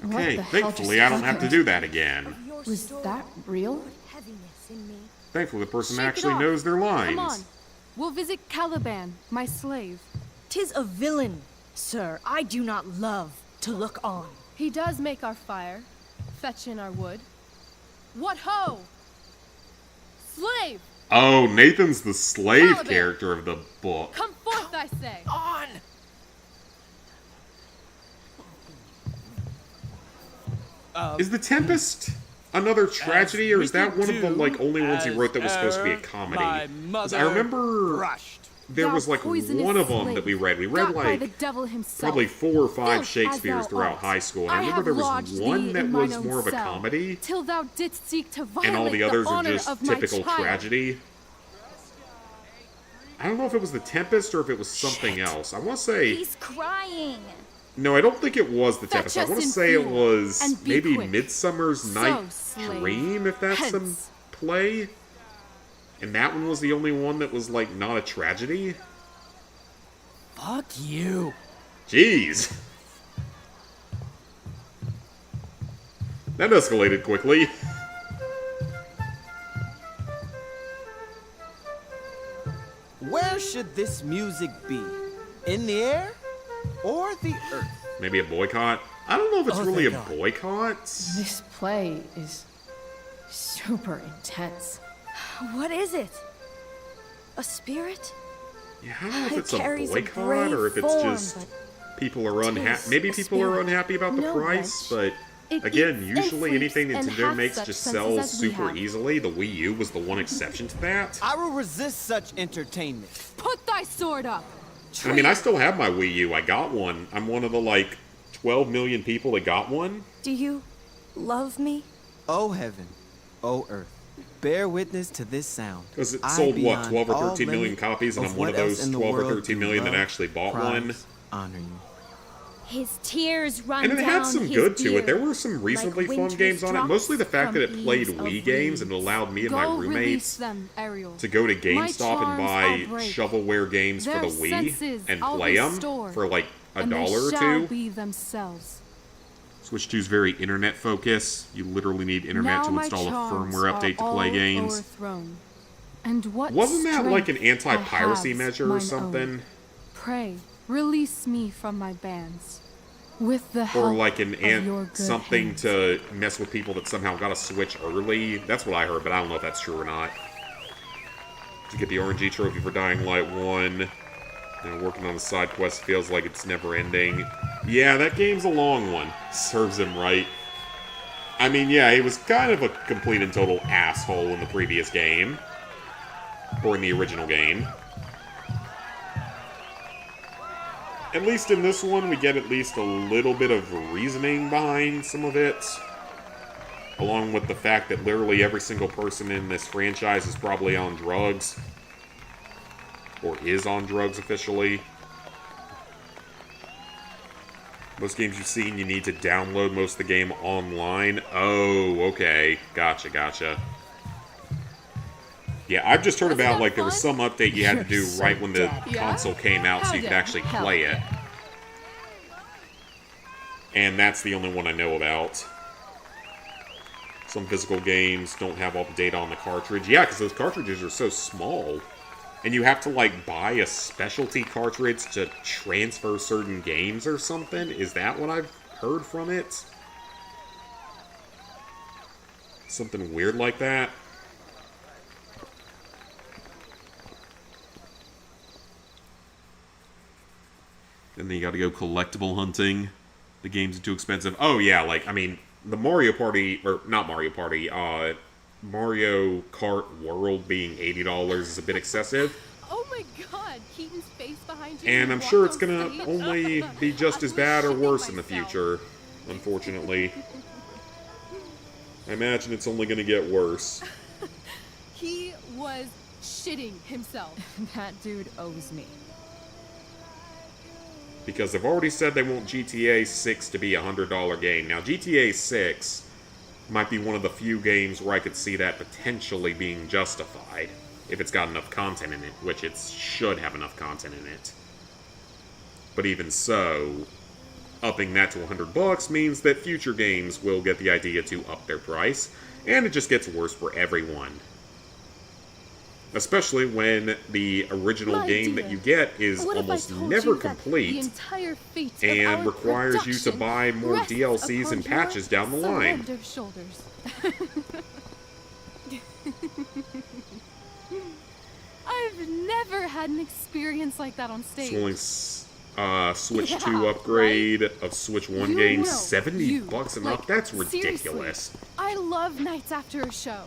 What Okay, the hell thankfully just I don't have to happened? do that again. Was that real? Thankfully the person Shake it actually off. knows their lines. Come on. We'll visit Caliban, my slave. 'Tis a villain, sir. I do not love to look on. He does make our fire, fetch in our wood. What ho! Slave! Oh, Nathan's the slave Caliban. character of the book. Come forth, I say! On! Is the Tempest another tragedy, or is that one of the like only ones he as wrote that was supposed to be a e'er comedy? my 'Cause I mother remember brushed. there Thou was like poisonous one of them slave, that we read. We read got by the like devil himself. probably 4 or 5 Filth Shakespeare's as thou throughout art. high school, and I I remember have there was lodged one thee that in was mine own more of a cell, comedy, till thou didst seek to violate and all the others are honor just of my typical child. tragedy. I don't know if it was the Tempest or if it was something else. I want to say He's crying. no. I don't think it was the Fetch Tempest. I us want to in say it fuel, was and be maybe quick. Midsummer's Night slave, Dream, if that's some hence. play. And that one was the only one that was like not a tragedy. Fuck you. Jeez. That escalated quickly. Where should this music be? In the air or the earth? Maybe a boycott? I don't know if it's Oh, really a thank God. boycott. This play is super intense. What is it? A spirit? Yeah, I don't know if It it's a carries a boycott brave or if it's form, just but people are unhappy. tis Maybe a people are spirit. unhappy about the No, price, wench. but It again, eats and usually sleeps anything and Nintendo hath makes such just senses sells as we super have. easily. The Wii U was the one exception to that. I will resist such entertainment. Put thy sword up! I mean, I still have my Wii U. I got one. I'm one of the like 12 million people that got one. do you love me? O heaven, O earth, bear witness to this sound. Because it I sold, what, beyond 12 or all 13 million limit copies, and I'm one of what else those in the 12 or world 13 do million that love, actually bought prize, one. honor you. His tears run And it down had some his good to it. There beard, were some reasonably like fun winter's games on it. Mostly the fact that it drops played from Wii eaves games of and allowed me and Go my release roommates them, Ariel. to go to My GameStop and charms buy I'll break. shovelware games for Their the Wii senses and I'll play them restore, for like and they $1 or shall $2. be themselves. Switch 2's very internet focused. You literally need internet Now to my install a charms firmware are update to play all games. overthrown. And what Wasn't that like an strength anti-piracy I have measure or mine something? own. Pray, release me from my bands. With the help Or like of your good something hands. to mess with people that somehow got a Switch early. That's what I heard, but I don't know if that's true or not. To get the RNG trophy for Dying Light 1. Working on the side quest feels like it's never ending. Yeah, that game's a long one. Serves him right. I mean, yeah, he was kind of a complete and total asshole in the previous game. Or in the original game. At least in this one, we get at least a little bit of reasoning behind some of it. Along with the fact that literally every single person in this franchise is probably on drugs. Or is on drugs officially. Most games you've seen, you need to download most of the game online. Oh, okay. Gotcha. Yeah, I've just heard about, like, there was some update you had to do right when the console came out so you could actually play it. And that's the only one I know about. Some physical games don't have all the data on the cartridge. Yeah, because those cartridges are so small. And you have to, like, buy a specialty cartridge to transfer certain games or something? Is that what I've heard from it? Something weird like that? And then you gotta go collectible hunting. The games are too expensive. Oh, yeah, like, I mean, the Mario Party, or not Mario Party, Mario Kart World being $80 is a bit excessive. Oh my god, Keaton's face behind you. And I'm sure it's gonna only be just as bad or worse in the future, unfortunately. I imagine it's only gonna get worse. He was shitting himself. That dude owes me. Because they've already said they want GTA 6 to be a $100 game. Now, GTA 6 might be one of the few games where I could see that potentially being justified. If it's got enough content in it, which it should have enough content in it. But even so, upping that to $100 means that future games will get the idea to up their price, and it just gets worse for everyone. Especially when the original game that you get is almost never complete and requires you to buy more DLCs and patches down the line. I've never had an experience like that on stage. Switch 2 upgrade of Switch 1 games, $70 and up? That's ridiculous. Seriously, I love nights after a show.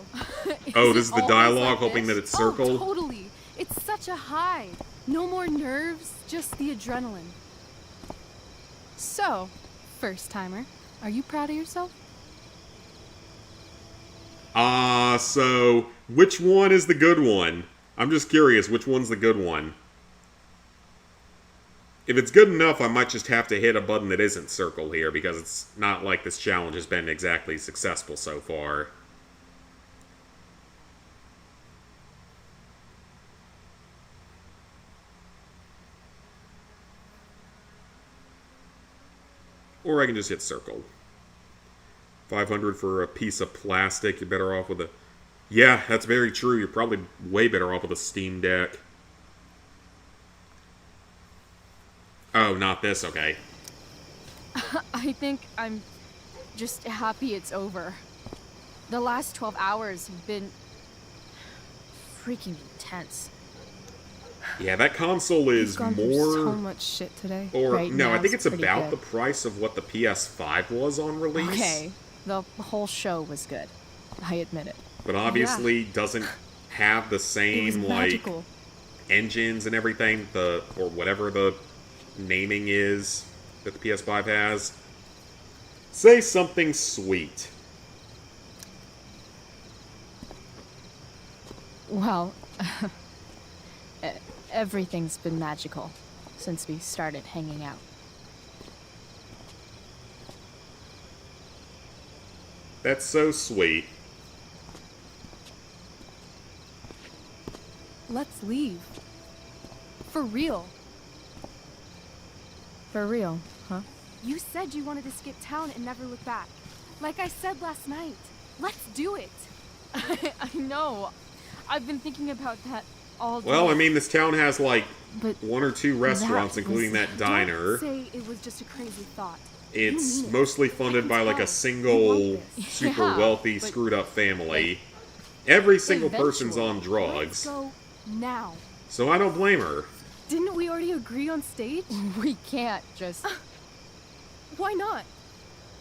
Oh, this is the dialogue, hoping that it's circle? Oh, totally. It's such a high. No more nerves, just the adrenaline. So, first timer, are you proud of yourself? So, which one is the good one? I'm just curious, which one's the good one? If it's good enough, I might just have to hit a button that isn't circle here, because it's not like this challenge has been exactly successful so far. Or I can just hit circle. 500 for a piece of plastic, you're better off with a... Yeah, that's very true, you're probably way better off with a Steam Deck. Oh, not this, okay. I think I'm just happy it's over. The last 12 hours have been freaking intense. Yeah, that console is Gone more... through so much shit today. Or, Right no, now I think it's it's pretty about good. the price of what the PS5 was on release. Okay, the whole show was good. I admit it. But obviously doesn't have the It was same, like, magical. engines and everything, or whatever the naming is that the PS5 has. Say something sweet. Well, everything's been magical since we started hanging out. That's so sweet. Let's leave. For real. For real, huh? You said you wanted to skip town and never look back. Like I said last night. Let's do it. I know. I've been thinking about that all day. Well, I mean, this town has like But one or two restaurants, including that diner. Don't say it was just a crazy thought. It's You mean it. mostly funded by like a tell. single, You want this. super Yeah, wealthy, but, screwed up family. Every single person's Eventually. on drugs, Let's go now. so I don't blame her. Didn't we already agree on stage? We can't just. Why not?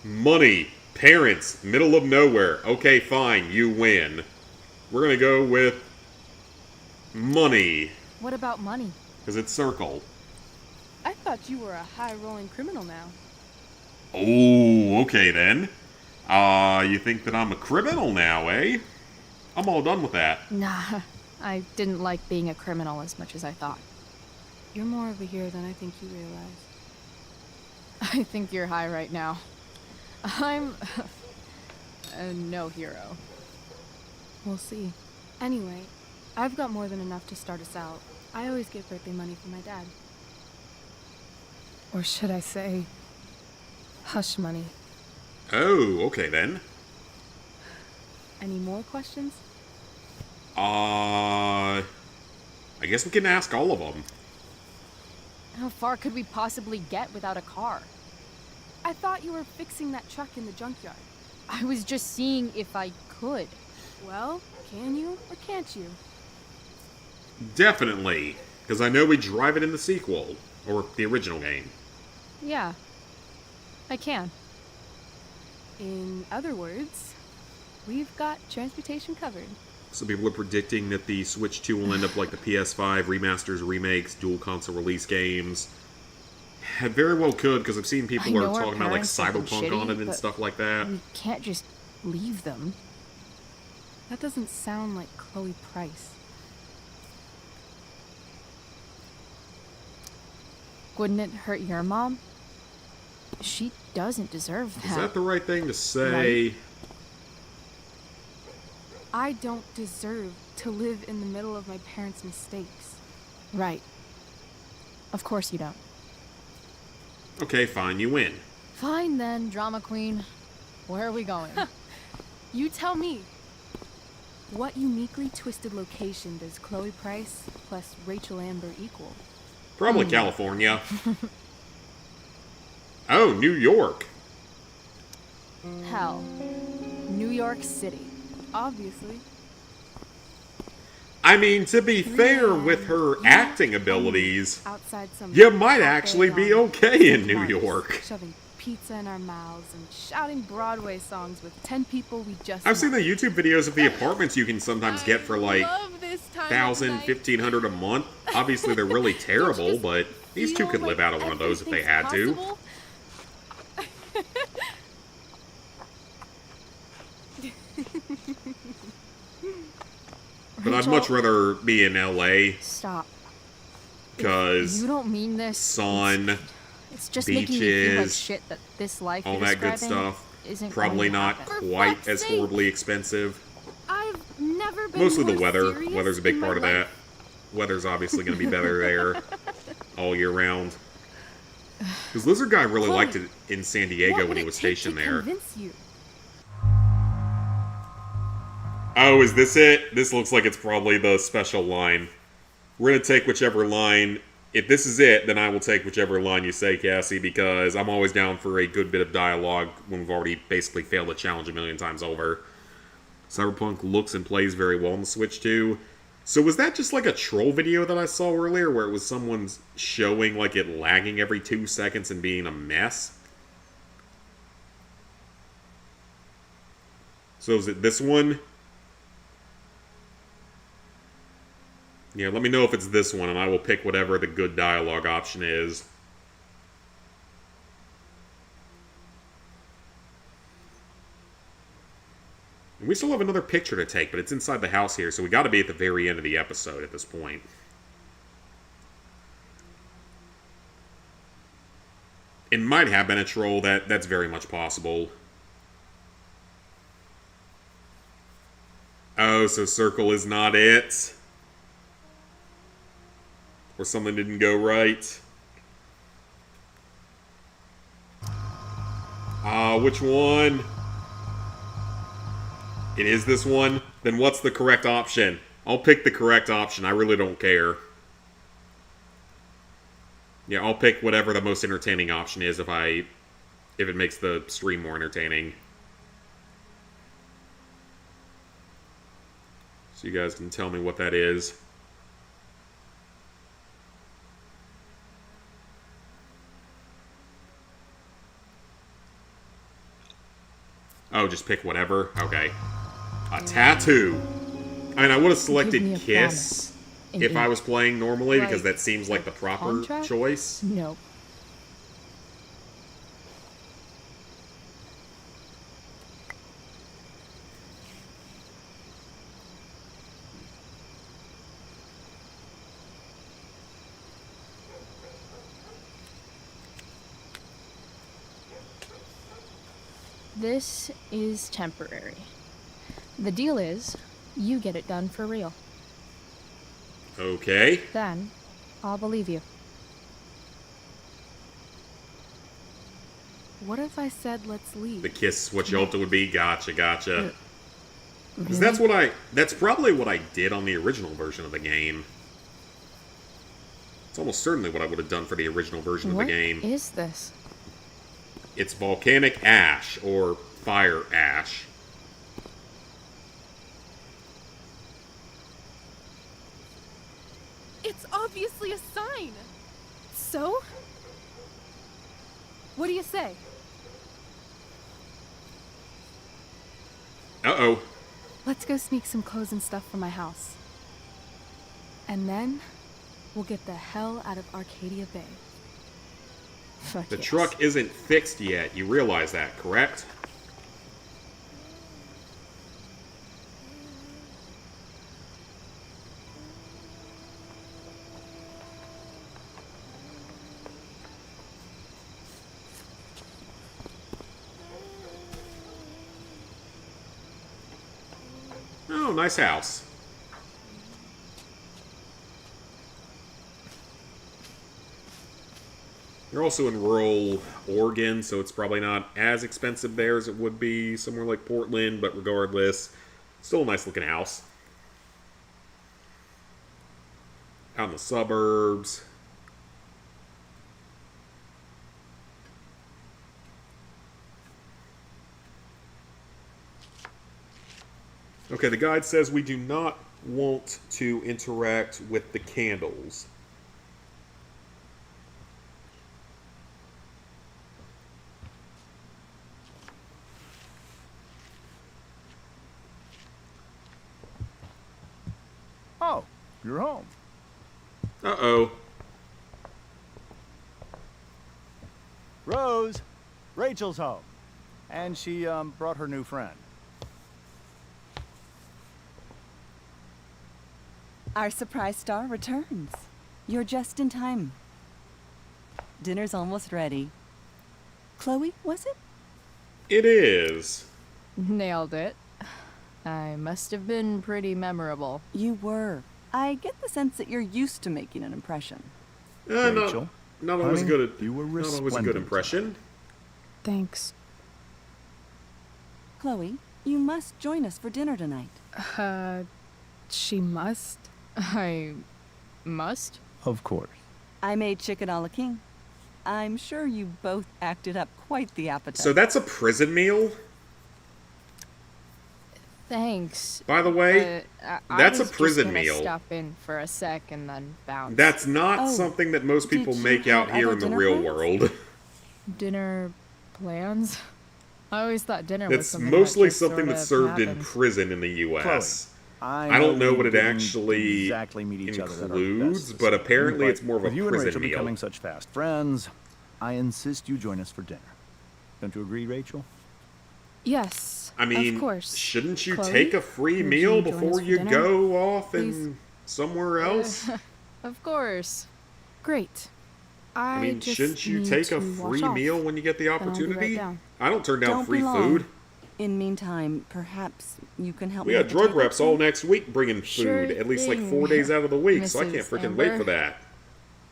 Money, parents, middle of nowhere. Okay, fine, you win. We're gonna go with money, What about money? because it's circle. I thought you were a high-rolling criminal now. Oh, okay then. You think that I'm a criminal now, eh? I'm all done with that. Nah, I didn't like being a criminal as much as I thought. You're more of a hero than I think you realize. I think you're high right now. I'm no hero. We'll see. Anyway, I've got more than enough to start us out. I always get birthday money from my dad. Or should I say, hush money. Oh, okay then. Any more questions? I guess we can ask all of them. How far could we possibly get without a car? I thought you were fixing that truck in the junkyard. I was just seeing if I could. Well, can you or can't you? Definitely, because I know we drive it in the sequel, or the original game. Yeah, I can. In other words, we've got transportation covered. Some people are predicting that the Switch 2 will end up like the PS5 remasters, remakes, dual console release games. It very well could, because I've seen people I are know our talking about like parents have been Cyberpunk on shitty, it and but stuff like that. We can't just leave them. That doesn't sound like Chloe Price. Wouldn't it hurt your mom? She doesn't deserve that. Is that the right thing to say? Right. I don't deserve to live in the middle of my parents' mistakes. Right. Of course you don't. Okay, fine, you win. Fine then, drama queen. Where are we going? You tell me. What uniquely twisted location does Chloe Price plus Rachel Amber equal? Probably California. Oh, New York. Hell. New York City. Obviously. I mean, to be fair, with her acting abilities, Outside some you might cafe actually be on okay in New Marks, York. Shoving pizza in our mouths and shouting Broadway songs with 10 people we just I've seen met. the YouTube videos of the apartments you can sometimes get for like Love this time of 1,000, night. 1,500 a month. Obviously, they're really terrible, but these two could live out of one of those if they had to. Possible? But I'd much rather be in LA Stop. because You don't mean this. sun, It's just making me feel like beaches, shit that this life all you're that good describing stuff. isn't Probably going to not happen. quite fuck's as sake. horribly expensive. I've never been Mostly the more weather. serious Weather's a big in my part of life. that. Weather's obviously going to be better there all year round. Because Lizard Guy really Chloe, liked it in San Diego What when would he it was take stationed to there. convince you? Oh, is this it? This looks like it's probably the special line. We're going to take whichever line. If this is it, then I will take whichever line you say, Cassie, because I'm always down for a good bit of dialogue when we've already basically failed the challenge a million times over. Cyberpunk looks and plays very well on the Switch 2. So was that just like a troll video that I saw earlier where it was someone showing like it lagging every 2 seconds and being a mess? So is it this one? Yeah, let me know if it's this one, and I will pick whatever the good dialogue option is. And we still have another picture to take, but it's inside the house here, so we gotta be at the very end of the episode at this point. It might have been a troll, that's very much possible. Oh, so circle is not it? Or something didn't go right. Which one? It is this one? Then what's the correct option? I'll pick the correct option. I really don't care. Yeah, I'll pick whatever the most entertaining option is if it makes the stream more entertaining. So you guys can tell me what that is. Oh, just pick whatever? Okay. A tattoo. I mean, I would have selected Kiss if I was playing normally, because that seems like the proper choice. Nope. This is temporary. The deal is, you get it done for real. Okay. Then, I'll believe you. What if I said let's leave? The Kiss is what you hoped it would be? Gotcha. Because Really? that's probably what I did on the original version of the game. It's almost certainly what I would have done for the original version of the game. What is this? It's volcanic ash, or fire ash. It's obviously a sign. So? What do you say? Uh-oh. Let's go sneak some clothes and stuff from my house. And then, we'll get the hell out of Arcadia Bay. Fuck The yes. truck isn't fixed yet. You realize that, correct? Oh, nice house. You're also in rural Oregon, so it's probably not as expensive there as it would be somewhere like Portland, but regardless, still a nice looking house. Out in the suburbs. Okay, the guide says we do not want to interact with the candles. Oh, you're home. Uh-oh. Rose, Rachel's home. And she, brought her new friend. Our surprise star returns. You're just in time. Dinner's almost ready. Chloe, was it? It is. Nailed it. I must have been pretty memorable. You were. I get the sense that you're used to making an impression. Rachel, not always honey, good at, you were not always a good resplendent. impression. Thanks. Chloe, you must join us for dinner tonight. She must? I must? Of course. I made chicken a la king. I'm sure you both acted up quite the appetite. So that's a prison meal? Thanks. By the way, that's a prison I was just meal. gonna stop in for a sec and then bounce. That's not something that most people make out here in the real world. Dinner plans? I always thought dinner was It's something mostly that just something sort that's of served in happened. prison in the U.S. I don't know we what it didn't actually exactly meet each other at our includes, best but apparently but it's more of a with you and prison Rachel meal. becoming such fast friends, I insist you join us for dinner. Don't you agree, Rachel? Yes. I mean, of course. shouldn't you Chloe, take a free would meal you join us before for you dinner? go off Please? and somewhere else? Of course. Great. I mean, just shouldn't you need take a to wash free off. meal when you get the Then I'll be right opportunity? down. I don't turn down Don't free be long. food. In meantime, perhaps you can help We me got with the drug table reps all too? next week bringing food, Sure at least like thing, 4 days out of the week, so I can't Mrs. freaking wait for Amber. that.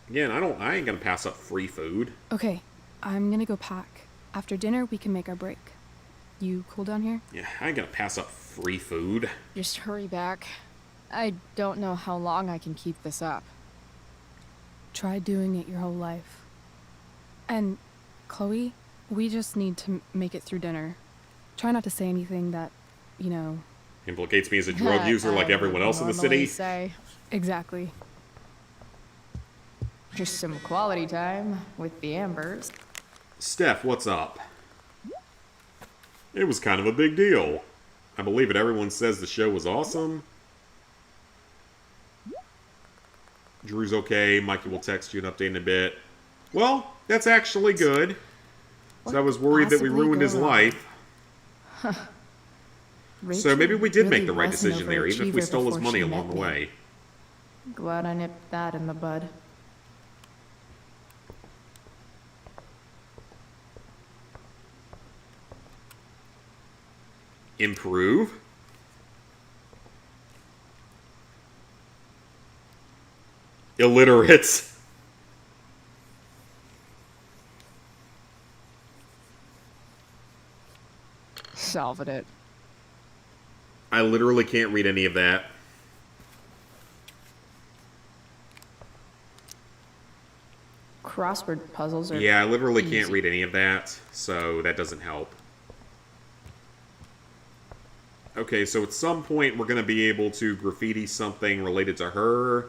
Again, I ain't gonna pass up free food. Okay, I'm gonna go pack. After dinner, we can make our break. You cool down here? Yeah, I ain't gonna pass up free food. Just hurry back. I don't know how long I can keep this up. Try doing it your whole life. And, Chloe, we just need to make it through dinner. Try not to say anything that, you know... Implicates me as a drug user like everyone else in the city. Say. Exactly. Just some quality time with the Ambers. Steph, what's up? It was kind of a big deal. I believe it. Everyone says the show was awesome. Drew's okay. Mikey will text you an update in a bit. Well, that's actually good. So I was worried that we ruined his life. So maybe we did make the right decision there, even if we stole his money along the way. Glad I nipped that in the bud. Improve? Illiterates. Solved it. I literally can't read any of that. Crossword puzzles are Yeah, I literally easy. can't read any of that, so that doesn't help. Okay, so at some point we're going to be able to graffiti something related to her.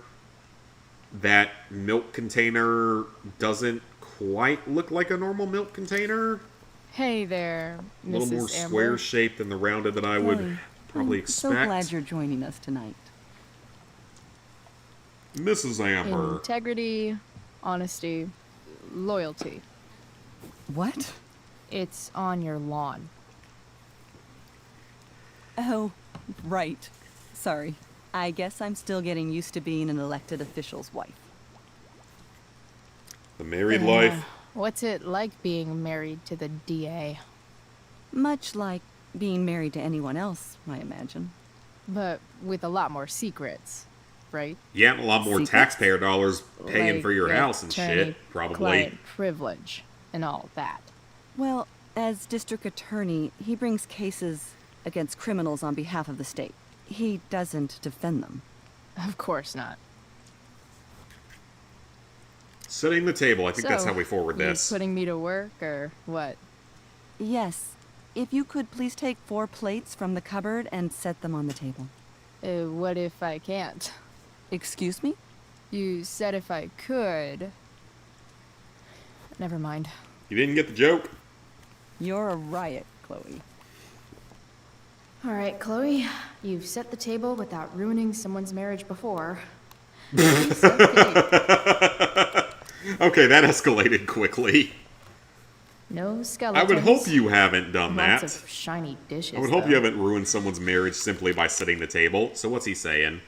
That milk container doesn't quite look like a normal milk container. Hey there, A little Mrs. more Amber. square-shaped than the rounded that I would Chloe, probably I'm expect. so glad you're joining us tonight. Mrs. Amber. Integrity, honesty, loyalty. What? It's on your lawn. Oh, right. Sorry. I guess I'm still getting used to being an elected official's wife. The married life. What's it like being married to the DA? Much like being married to anyone else, I imagine. But with a lot more secrets, right? Yeah, and a lot more Secrets? taxpayer dollars paying Like for your house and shit, probably. attorney-client privilege and all that. Well, as district attorney, he brings cases against criminals on behalf of the state. He doesn't defend them. Of course not. Setting the table. I think that's how we forward you this. putting me to work or what? Yes. If you could please take 4 plates from the cupboard and set them on the table. What if I can't? Excuse me? You said if I could. Never mind. You didn't get the joke? You're a riot, Chloe. All right, Chloe. You've set the table without ruining someone's marriage before. Okay, that escalated quickly. No I skeletons. would hope you haven't done Lots that. of shiny dishes. I would hope though. you haven't ruined someone's marriage simply by setting the table. So what's he saying?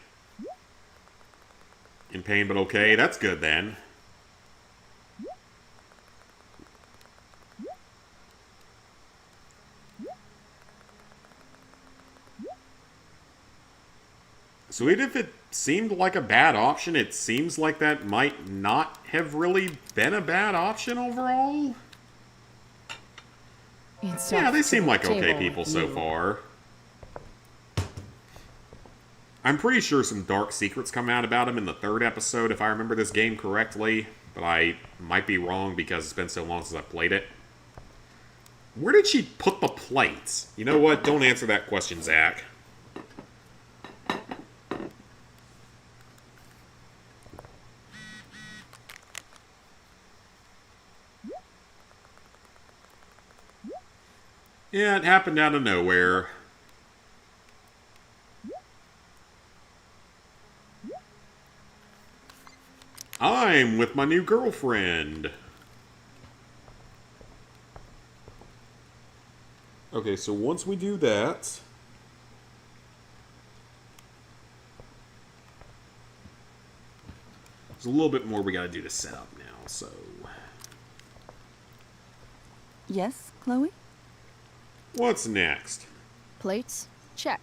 In pain but okay? That's good then. So even if it seemed like a bad option, it seems like that might not have really been a bad option overall. It's Yeah, off they to seem the like okay table people with so you. far. I'm pretty sure some dark secrets come out about him in the 3rd episode, if I remember this game correctly. But I might be wrong because it's been so long since I've played it. Where did she put the plates? You know what? Don't answer that question, Zach. Yeah, it happened out of nowhere. I'm with my new girlfriend. Okay, so once we do that... there's a little bit more we gotta do to set up now, so... Yes, Chloe? What's next? Plates? Check.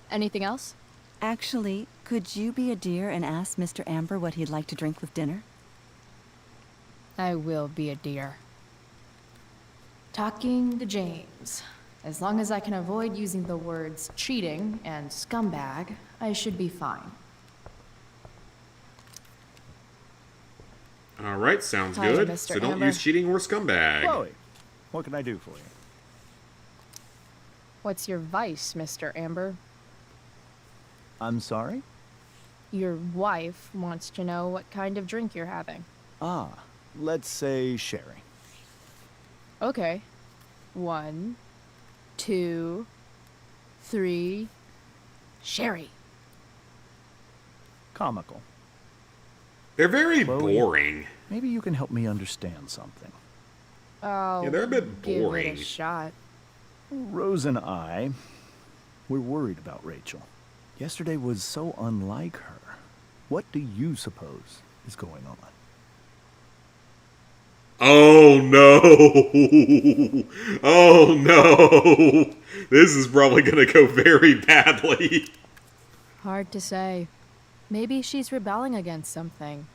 Anything else? Actually, could you be a dear and ask Mr. Amber what he'd like to drink with dinner? I will be a dear. Talking to James. As long as I can avoid using the words cheating and scumbag, I should be fine. Alright, sounds Hi, good. Mr. So don't Amber. use cheating or scumbag. Chloe, what can I do for you? What's your vice, Mr. Amber? I'm sorry? Your wife wants to know what kind of drink you're having. Ah, let's say sherry. Okay. 1, 2, 3. Sherry. Comical. They're very Chloe, boring. Maybe you can help me understand something. Oh, Yeah, they're a bit give boring. it a shot. Rose and I, we're worried about Rachel. Yesterday was so unlike her. What do you suppose is going on? Oh no! Oh no! This is probably gonna go very badly. Hard to say. Maybe she's rebelling against something.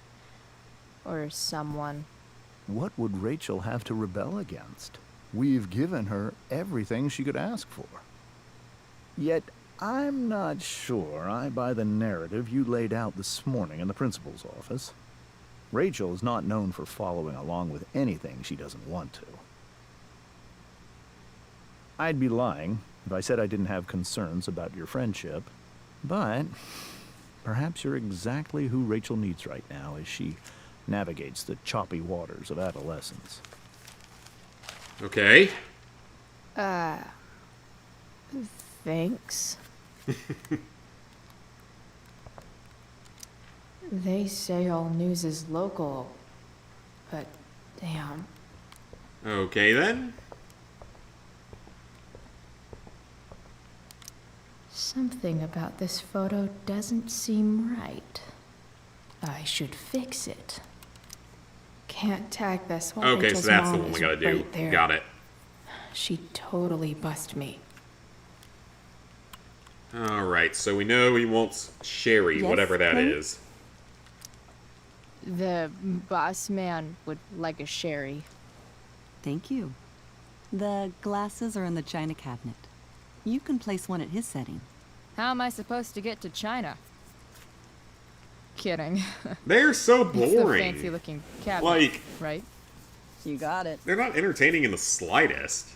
Or someone. What would Rachel have to rebel against? We've given her everything she could ask for. Yet, I'm not sure I buy the narrative you laid out this morning in the principal's office. Rachel is not known for following along with anything she doesn't want to. I'd be lying if I said I didn't have concerns about your friendship, but perhaps you're exactly who Rachel needs right now as she navigates the choppy waters of adolescence. Okay. Thanks. They say all news is local, but damn. Okay then. Something about this photo doesn't seem right. I should fix it. Can't tag this while Okay, Rachel's so that's the mom one we is gotta do. right there. Got it. She totally bust me. Alright, so we know he wants sherry, Yes, whatever that Chloe? is. The boss man would like a sherry. Thank you. The glasses are in the china cabinet. You can place one at his setting. How am I supposed to get to China? Kidding. They're so It's the boring. fancy-looking cabinet, Like, right? You got it. they're not entertaining in the slightest.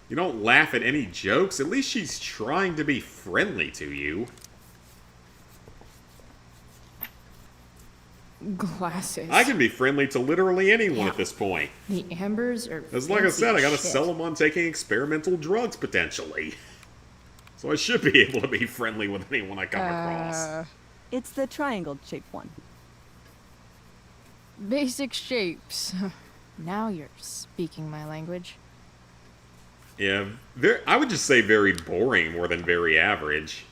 You don't laugh at any jokes. At least she's trying to be friendly to you. Glasses. I can be friendly to literally anyone at this point. The Ambers are As like I fancy said, I gotta as shit. sell them on taking experimental drugs, potentially. So I should be able to be friendly with anyone I come across. It's the triangle-shaped one. Basic shapes. Now you're speaking my language. Yeah, I would just say very boring more than very average.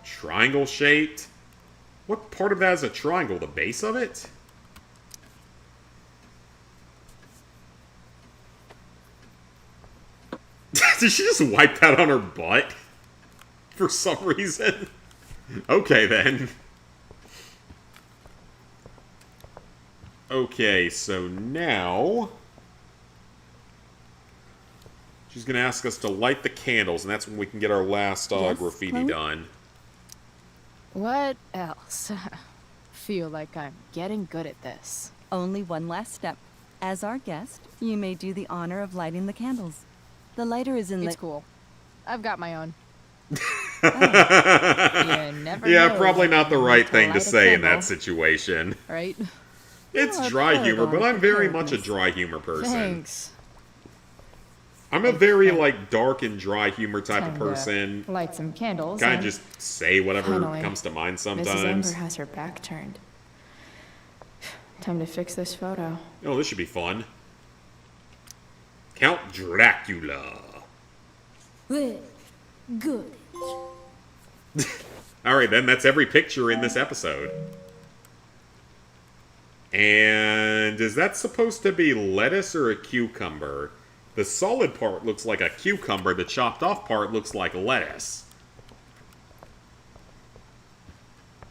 Triangle shaped? What part of that is a triangle? The base of it? Did she just wipe that on her butt? For some reason? Okay, then. Okay, so now... she's gonna ask us to light the candles, and that's when we can get our last Yes, graffiti Chloe? done. What else? Feel like I'm getting good at this. Only one last step. As our guest, you may do the honor of lighting the candles. The lighter is in It's the... cool. I've got my own. Yeah, know probably not the when right to thing to light a say in candle. that situation. Right? It's You're dry good humor, on but I'm very much a preparedness. dry humor person. Thanks. I'm a very, like, dark and dry humor type of Time person. to light some candles. Kind of and just say whatever finally, comes to mind Mrs. sometimes. Amber has her back turned. Time to fix this photo. Oh, this should be fun. Count Dracula. Good. Alright then, that's every picture in this episode. And is that supposed to be lettuce or a cucumber? The solid part looks like a cucumber, the chopped off part looks like lettuce.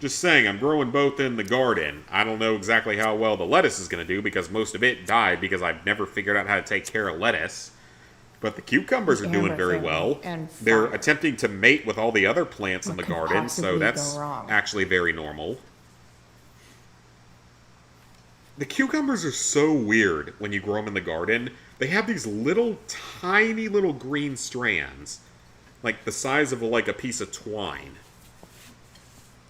Just saying, I'm growing both in the garden. I don't know exactly how well the lettuce is going to do because most of it died because I've never figured out how to take care of lettuce. But the cucumbers are doing very well. They're attempting to mate with all the other plants in the garden, so that's actually very normal. The cucumbers are so weird when you grow them in the garden. They have these little, tiny little green strands, like the size of like a piece of twine.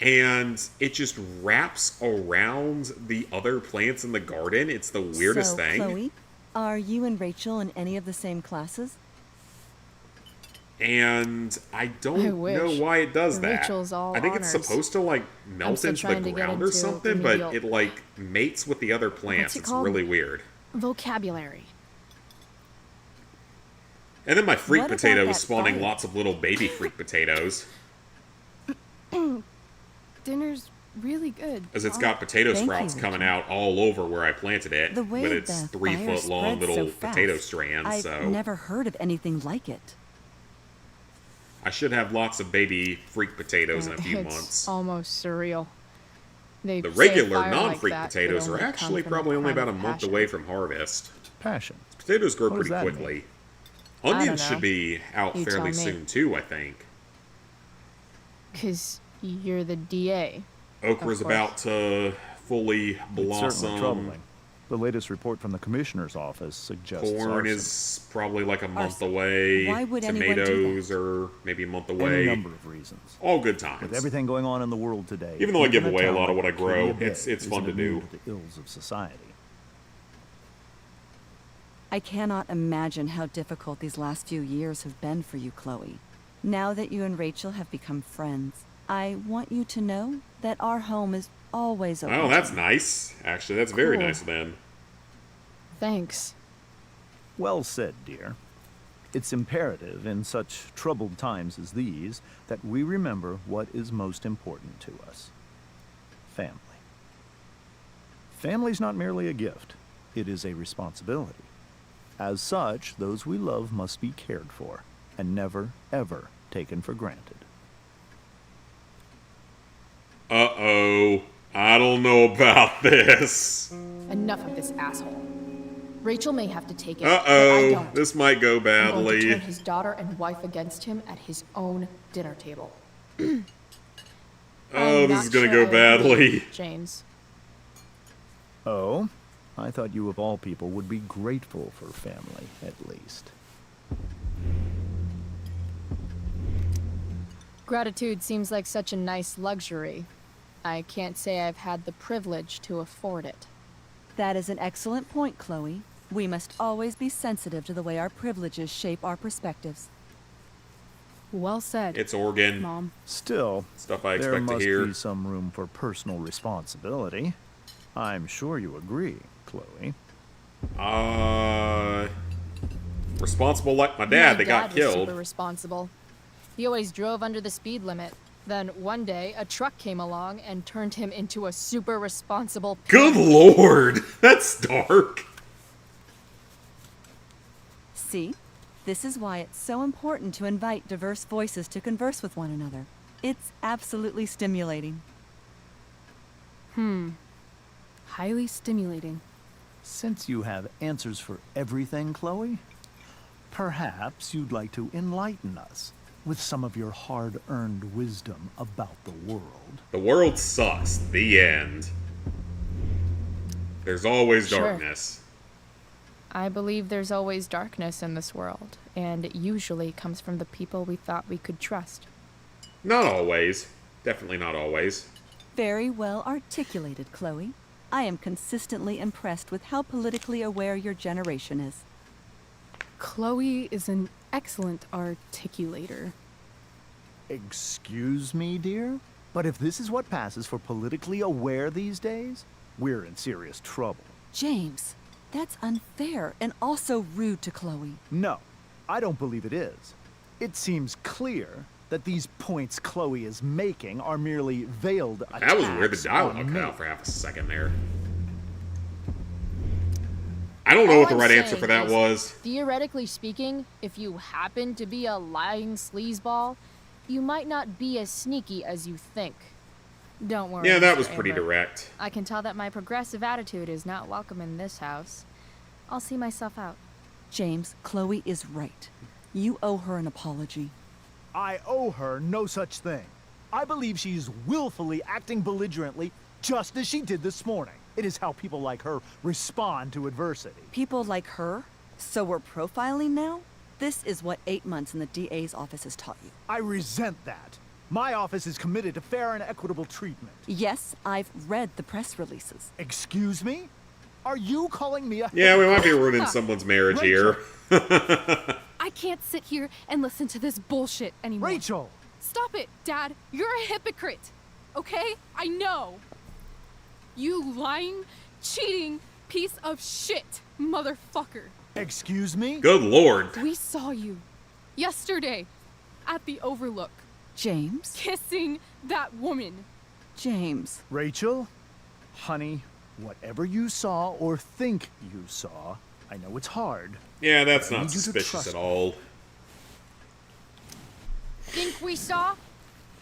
And it just wraps around the other plants in the garden. It's the weirdest thing. Chloe, are you and Rachel in any of the same classes? And I don't know why it does that. Rachel's all I think it's honors. supposed to like melt into the ground or something, but it like mates with the other plants. It's really weird. Vocabulary. And then my freak potato is spawning lots of little baby freak potatoes. Dinner's really good. As it's got potato sprouts coming out all over where I planted it with its 3-foot long little potato strands. I've never heard of anything like it. I should have lots of baby freak potatoes in a few months. It's almost surreal. The regular non-freak potatoes are actually probably only about a month away from harvest. Passion. Potatoes grow What does pretty that quickly. I don't Onions should know. be out You fairly tell me. soon too, I think. Because you're the DA. Okra's about to fully It's blossom. certainly troubling. The latest report from the commissioner's office suggests Corn arson. is probably like a month away. Why would anyone do Tomatoes are maybe a month away. Any number of reasons. All good times. With everything going on in the world today, Even though I give even away a town lot of like what I grow, Arcadia it's Bay fun to isn't do. immune to the ills of society. I cannot imagine how difficult these last few years have been for you, Chloe. Now that you and Rachel have become friends, I want you to know that our home is always open. Oh, that's nice. Actually, that's very Cool. nice of them. Thanks. Well said, dear. It's imperative in such troubled times as these that we remember what is most important to us. Family. Family's not merely a gift. It is a responsibility. As such, those we love must be cared for and never, ever taken for granted. Uh-oh. I don't know about this. Enough of this asshole. Rachel may have to take it, but I Uh-oh. don't. This might go I'm going to badly. turn his daughter and wife against him at his own dinner table. Oh, I'm this not is gonna sure go I agree, badly. James. Oh? I thought you of all people would be grateful for family, at least. Gratitude seems like such a nice luxury. I can't say I've had the privilege to afford it. That is an excellent point, Chloe. We must always be sensitive to the way our privileges shape our perspectives. Well said. It's Oregon. Mom. Still, Stuff I there expect to must hear. be some room for personal responsibility. I'm sure you agree, Chloe. Responsible like my dad that got was killed. super responsible. He always drove under the speed limit. Then one day, a truck came along and turned him into a super responsible Good lord! That's dark. See? This is why it's so important to invite diverse voices to converse with one another. It's absolutely stimulating. Highly stimulating. Since you have answers for everything, Chloe, perhaps you'd like to enlighten us with some of your hard-earned wisdom about the world. The world sucks. The end. There's always Sure. darkness. I believe there's always darkness in this world, and it usually comes from the people we thought we could trust. Not always. Definitely not always. Very well articulated, Chloe. I am consistently impressed with how politically aware your generation is. Chloe is an excellent articulator. Excuse me, dear? But if this is what passes for politically aware these days, we're in serious trouble. James, that's unfair and also rude to Chloe. No, I don't believe it is. It seems clear that these points Chloe is making are merely veiled attacks That was weird. The dialogue on cut me. out for half a second there. I don't know what the All right I'm answer for saying that was. Theoretically speaking, if you happen to be a lying sleazeball, you might not be as sneaky as you think. Don't worry. Yeah, that Mr. was pretty Amber. direct. I can tell that my progressive attitude is not welcome in this house. I'll see myself out. James, Chloe is right. You owe her an apology. I owe her no such thing. I believe she's willfully acting belligerently, just as she did this morning. It is how people like her respond to adversity. People like her? So we're profiling now? This is what 8 months in the DA's office has taught you. I resent that. My office is committed to fair and equitable treatment. Yes, I've read the press releases. Excuse me? Are you calling me a... Yeah, we might be ruining someone's marriage here. I can't sit here and listen to this bullshit anymore. Rachel! Stop it, Dad. You're a hypocrite. Okay? I know. You lying, cheating piece of shit, motherfucker. Excuse me? Good lord. We saw you yesterday at the Overlook. James? Kissing that woman. James. Rachel? Honey, whatever you saw or think you saw, I know it's hard. Yeah, that's I not need you to suspicious trust at me. all. Think we saw?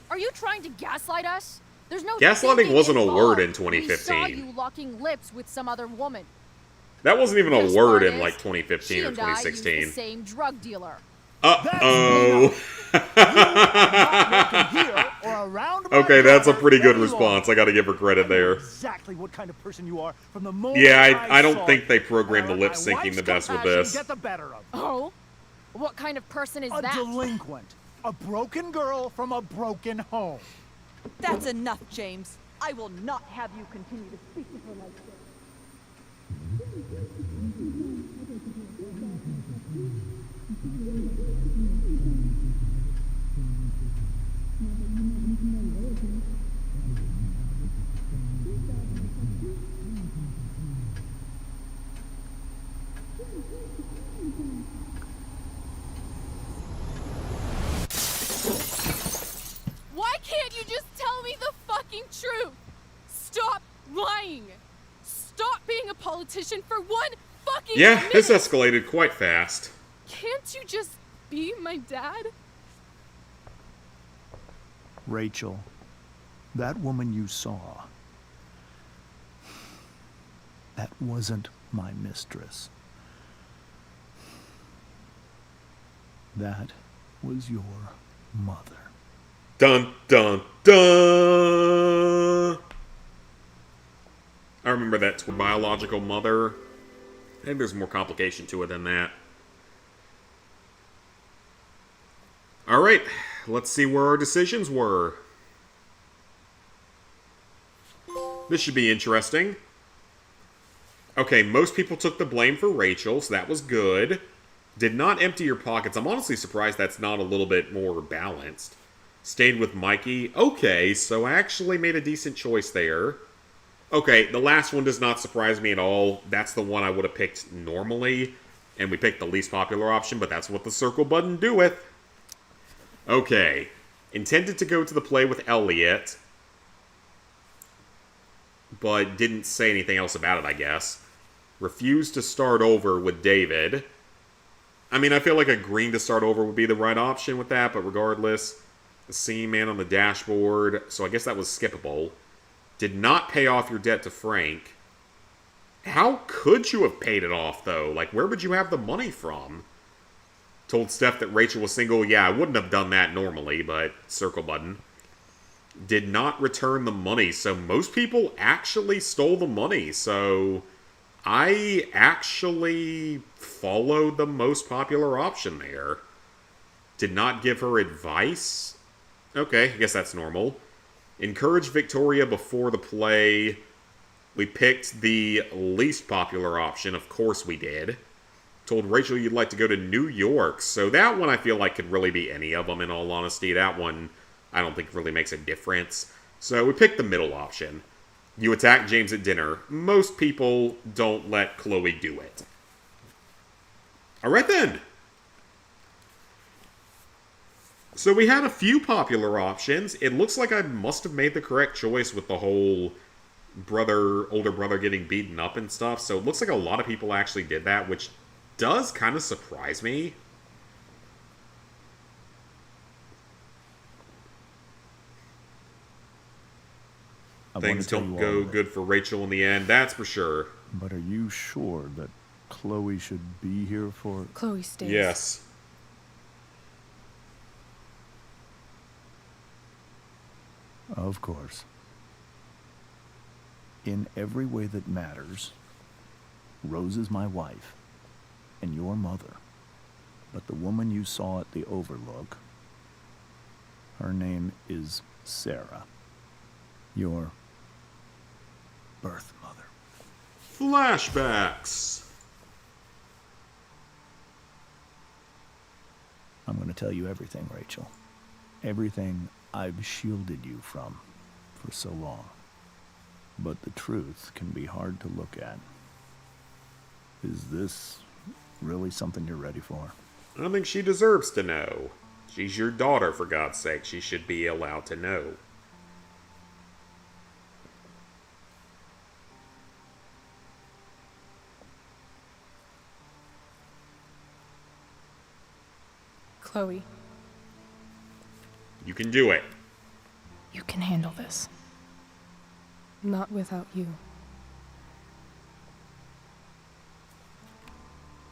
Are you trying to gaslight us? There's no Gaslighting thinking wasn't a word in involved. We saw 2015. you locking lips with some other woman. That wasn't even a Best word part in is, like 2015 she or and I used 2016. the same drug dealer. Uh-oh. Or around my Okay, that's a daughter pretty good any longer. response. I gotta give her credit there. Exactly what kind of person you are from the moment Yeah, I saw don't think they it. programmed the I lip let my syncing the wife's best with compassion this. Get the better of me. Oh? What kind of person is A that? delinquent. A broken girl from a broken home. That's enough, James. I will not have you continue to speak to her like this. Why can't you just tell me the fucking truth? Stop lying. Stop being a politician for one fucking Yeah, minute. this escalated quite fast. Can't you just be my dad? Rachel, that woman you saw, that wasn't my mistress. That was your mother. Dun, dun, dun! I remember that biological mother. I think there's more complication to it than that. Alright, let's see where our decisions were. This should be interesting. Okay, most people took the blame for Rachel, so that was good. Did not empty your pockets. I'm honestly surprised that's not a little bit more balanced. Stayed with Mikey. Okay, so I actually made a decent choice there. Okay, the last one does not surprise me at all. That's the one I would have picked normally, and we picked the least popular option, but that's what the circle button doeth. Okay, intended to go to the play with Elliot, but didn't say anything else about it, I guess. Refused to start over with David. I mean, I feel like agreeing to start over would be the right option with that, but regardless, the scene man on the dashboard, so I guess that was skippable. Did not pay off your debt to Frank. How could you have paid it off, though? Like, where would you have the money from? Told Steph that Rachel was single. Yeah, I wouldn't have done that normally, but circle button. Did not return the money, so most people actually stole the money, so I actually followed the most popular option there. Did not give her advice. Okay, I guess that's normal. Encouraged Victoria before the play. We picked the least popular option. Of course we did. Told Rachel you'd like to go to New York. So that one I feel like could really be any of them, in all honesty. That one I don't think really makes a difference. So we picked the middle option. You attack James at dinner. Most people don't let Chloe do it. Alright then. So we had a few popular options. It looks like I must have made the correct choice with the whole older brother getting beaten up and stuff. So it looks like a lot of people actually did that, which does kind of surprise me. Things don't go good for Rachel in the end, that's for sure. But are you sure that Chloe should be here for... Chloe stays. Yes. Of course. In every way that matters, Rose is my wife and your mother. But the woman you saw at the Overlook, her name is Sarah. Your birth mother. Flashbacks. I'm going to tell you everything, Rachel. Everything I've shielded you from for so long. But the truth can be hard to look at. Is this really something you're ready for? I think she deserves to know. She's your daughter, for God's sake. She should be allowed to know. Chloe, You can do it. you can handle this. Not without you.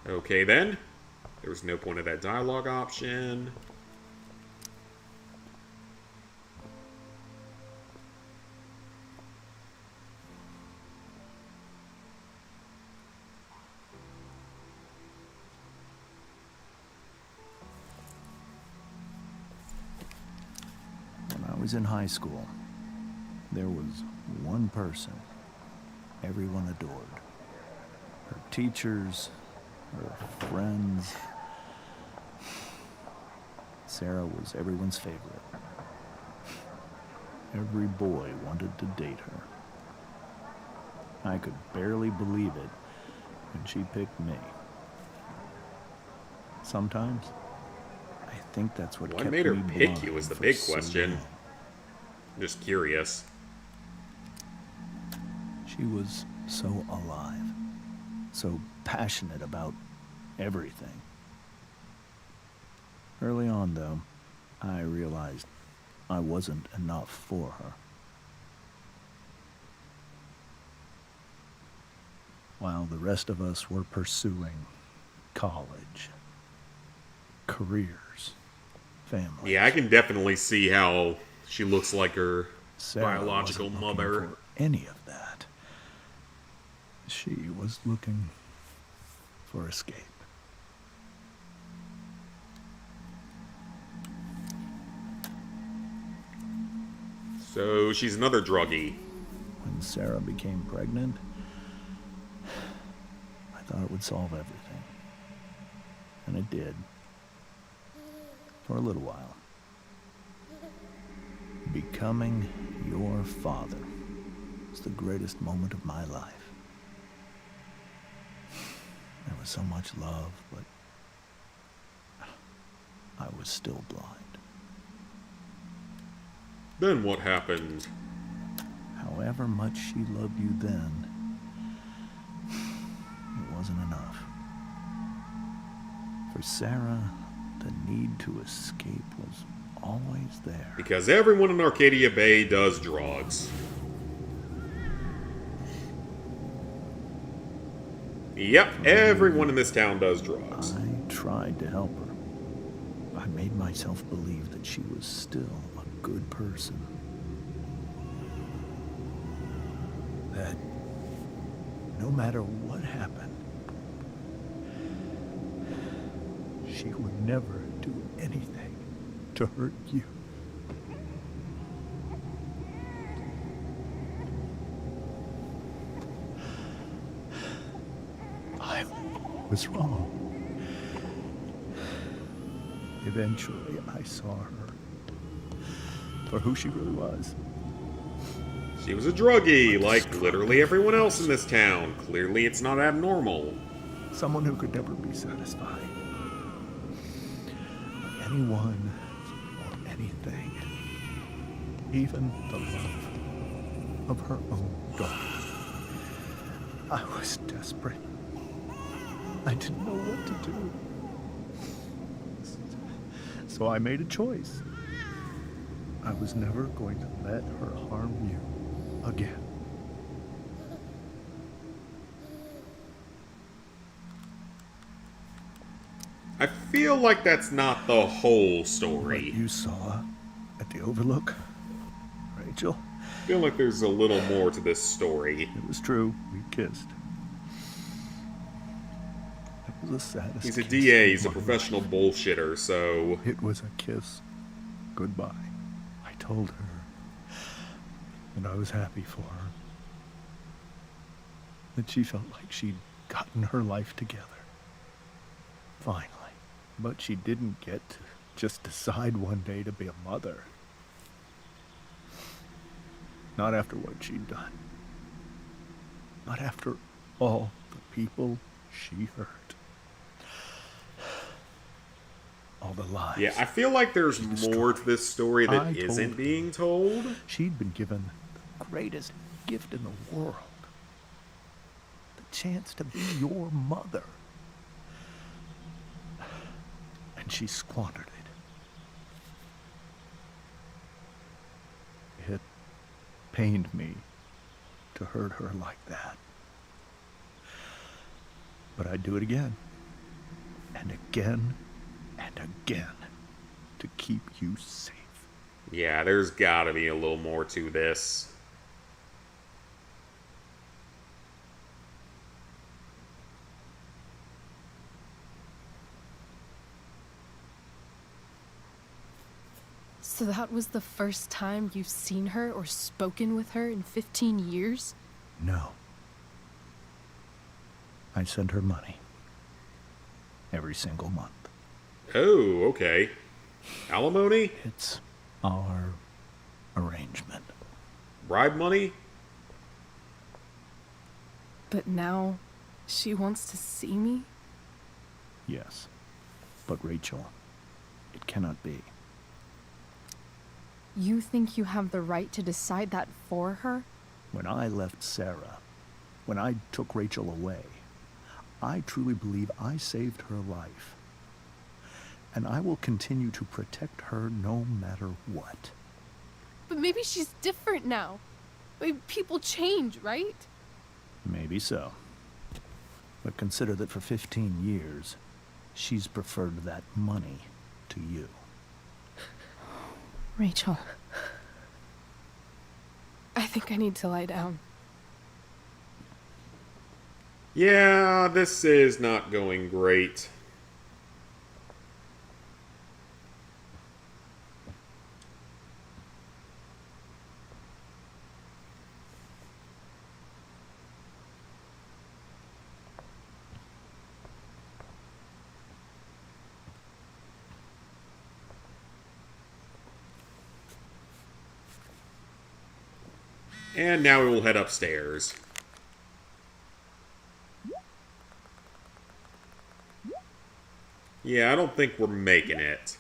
Okay, then. There was no point of that dialogue option. When I was in high school, there was one person everyone adored. Her teachers, her friends. Sarah was everyone's favorite. Every boy wanted to date her. I could barely believe it when she picked me. Sometimes, I think that's what What kept made her me pick blind you is the for big so question. long. I'm just curious. She was so alive, so passionate about everything. Early on, though, I realized I wasn't enough for her. While the rest of us were pursuing college, careers, family. Yeah, I can definitely see how she looks like her Sarah biological wasn't looking mother. for any of that. She was looking for escape. So she's another druggie. When Sarah became pregnant, I thought it would solve everything. And it did. For a little while. Becoming your father was the greatest moment of my life. There was so much love, but I was still blind. Then what happened? However much she loved you then, it wasn't enough. For Sarah, the need to escape was always there. Because everyone in Arcadia Bay does drugs. Yep, everyone in this town does drugs. I tried to help her. I made myself believe that she was still a good person. That no matter what happened, she would never do anything to hurt you. I was wrong. Eventually, I saw her for who she really was. She was a druggie, like literally everyone else in this town. Clearly it's not abnormal. Someone who could never be satisfied. Anyone or anything. Even the love of her own daughter. I was desperate. I didn't know what to do. So I made a choice. I was never going to let her harm you again. I feel like that's not the whole story. What you saw at the Overlook, Rachel? I feel like there's a little more to this story. It was true. We kissed. It was the saddest He's a kiss DA, of he's a my professional life. bullshitter, so... It was a kiss. Goodbye. I told her that I was happy for her. That she felt like she'd gotten her life together. Finally. But she didn't get to just decide one day to be a mother. Not after what she'd done. Not after all the people she hurt. All the lies. Yeah, I feel like there's more to this story that I isn't told being told. She'd been given the greatest gift in the world. The chance to be your mother. And she squandered it. It pained me to hurt her like that. But I'd do it again. And again. And again. To keep you safe. Yeah, there's gotta be a little more to this. So that was the first time you've seen her or spoken with her in 15 years? No. I send her money. Every single month. Oh, okay. Alimony? It's our arrangement. Bribe money? But now she wants to see me? Yes. But Rachel, it cannot be. You think you have the right to decide that for her? When I left Sarah, when I took Rachel away, I truly believe I saved her life. And I will continue to protect her no matter what. But maybe she's different now. Maybe people change, right? Maybe so. But consider that for 15 years, she's preferred that money to you. Rachel. I think I need to lie down. Yeah, this is not going great. And now we will head upstairs. Yeah, I don't think we're making it.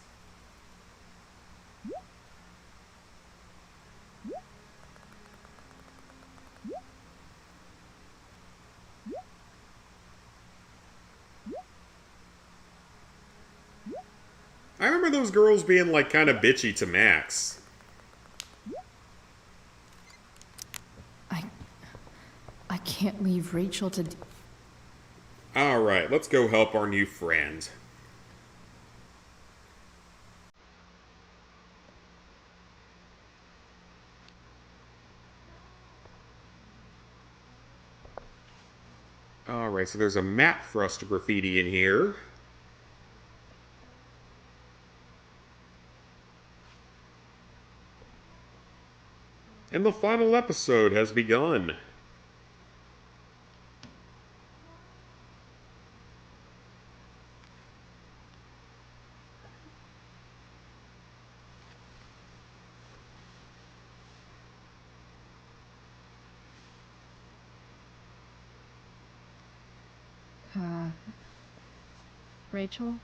I remember those girls being, like, kind of bitchy to Max. I can't leave Rachel to... Alright, let's go help our new friend. Alright, so there's a map for us to graffiti in here. And the final episode has begun. Rachel?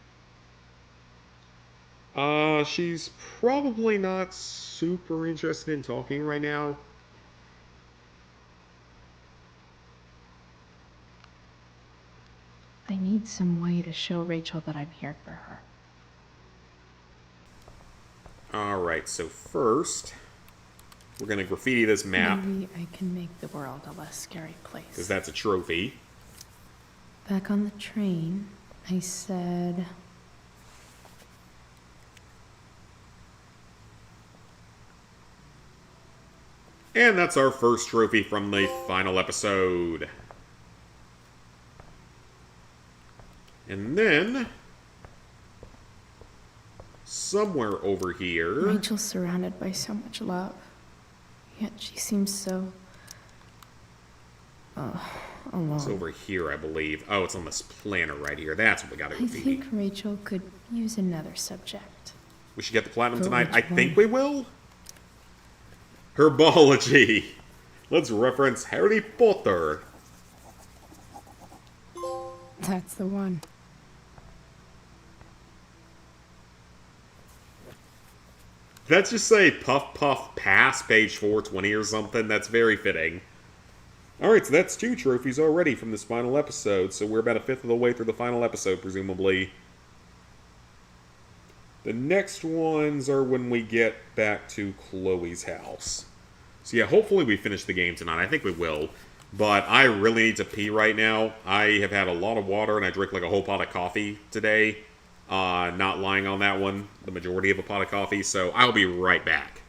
She's probably not super interested in talking right now. I need some way to show Rachel that I'm here for her. Alright, so first, We're going to graffiti this map. Maybe I can make the world a less scary place. Because that's a trophy. Back on the train, I said... And that's our first trophy from the final episode. And then... somewhere over here... Rachel's surrounded by so much love. Yet she seems so... alone. It's over here, I believe. Oh, it's on this planner right here. That's what we got to I graffiti. think Rachel could use another subject. We should get the platinum But tonight. I which think one? we will. Herbology. Let's reference Harry Potter. That's the one. Let's just say Puff Puff Pass, page 420 or something. That's very fitting. Alright, so that's 2 trophies already from this final episode. So we're about a fifth of the way through the final episode, presumably. The next ones are when we get back to Chloe's house. So yeah, hopefully we finish the game tonight. I think we will. But I really need to pee right now. I have had a lot of water and I drank like a whole pot of coffee today. Not lying on that one. The majority of a pot of coffee. So I'll be right back.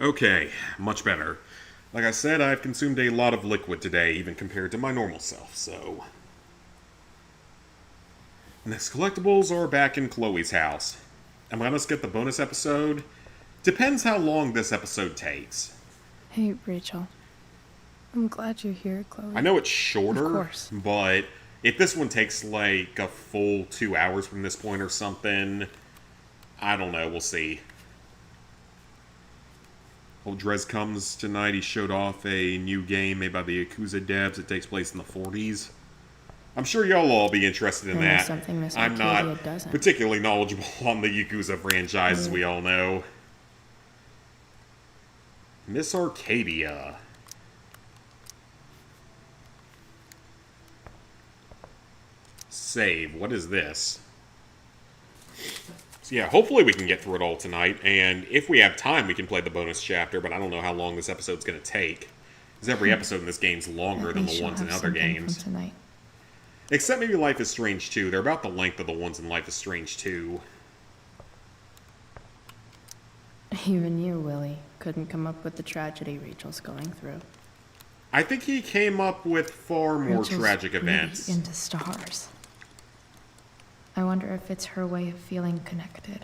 Okay, much better. Like I said, I've consumed a lot of liquid today, even compared to my normal self, so... Next collectibles are back in Chloe's house. Am I gonna skip the bonus episode? Depends how long this episode takes. Hey, Rachel. I'm glad you're here, Chloe. I know it's shorter, Of course. but if this one takes like a full 2 hours from this point or something, I don't know, we'll see. Old Drez comes tonight. He showed off a new game made by the Yakuza devs. It takes place in the 40s. I'm sure y'all will all be interested in There's that. something Miss I'm Arcadia not doesn't. particularly knowledgeable on the Yakuza franchise, as we all know. Miss Arcadia. Save. What is this? So yeah, hopefully we can get through it all tonight, and if we have time, we can play the bonus chapter, but I don't know how long this episode's going to take. Because every episode in this game's longer than the ones in other games. Except maybe Life is Strange 2. They're about the length of the ones in Life is Strange 2. Even you, Willie, couldn't come up with the tragedy Rachel's going through. I think he came up with far more Rachel's tragic really events. into stars. I wonder if it's her way of feeling connected.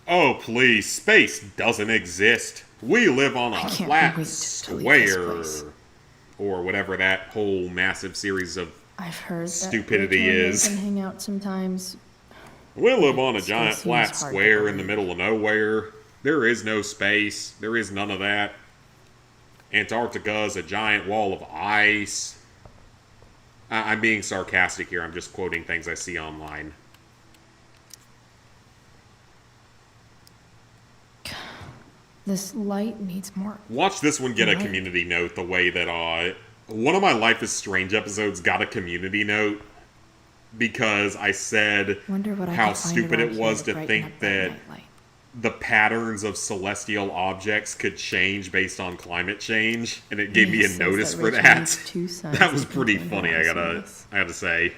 Oh, please. Space doesn't exist. We live on a flat square. Or whatever that whole massive series of I've heard stupidity that Rachel is. and hang out sometimes. We live on a giant seems flat hard to square in the middle of nowhere. There is no space. There is none of that. Antarctica is a giant wall of ice. I'm being sarcastic here. I'm just quoting things I see online. This light needs more. Watch this one get a Right. community note the way that one of my Life is Strange episodes got a community note because I said Wonder what I how could find stupid around it here was to to brighten think up that that nightlight. the patterns of celestial objects could change based on climate change, and it gave me a Says notice that for Rachel that. needs 2 sons That was to pretty continue funny, raising I us. gotta say.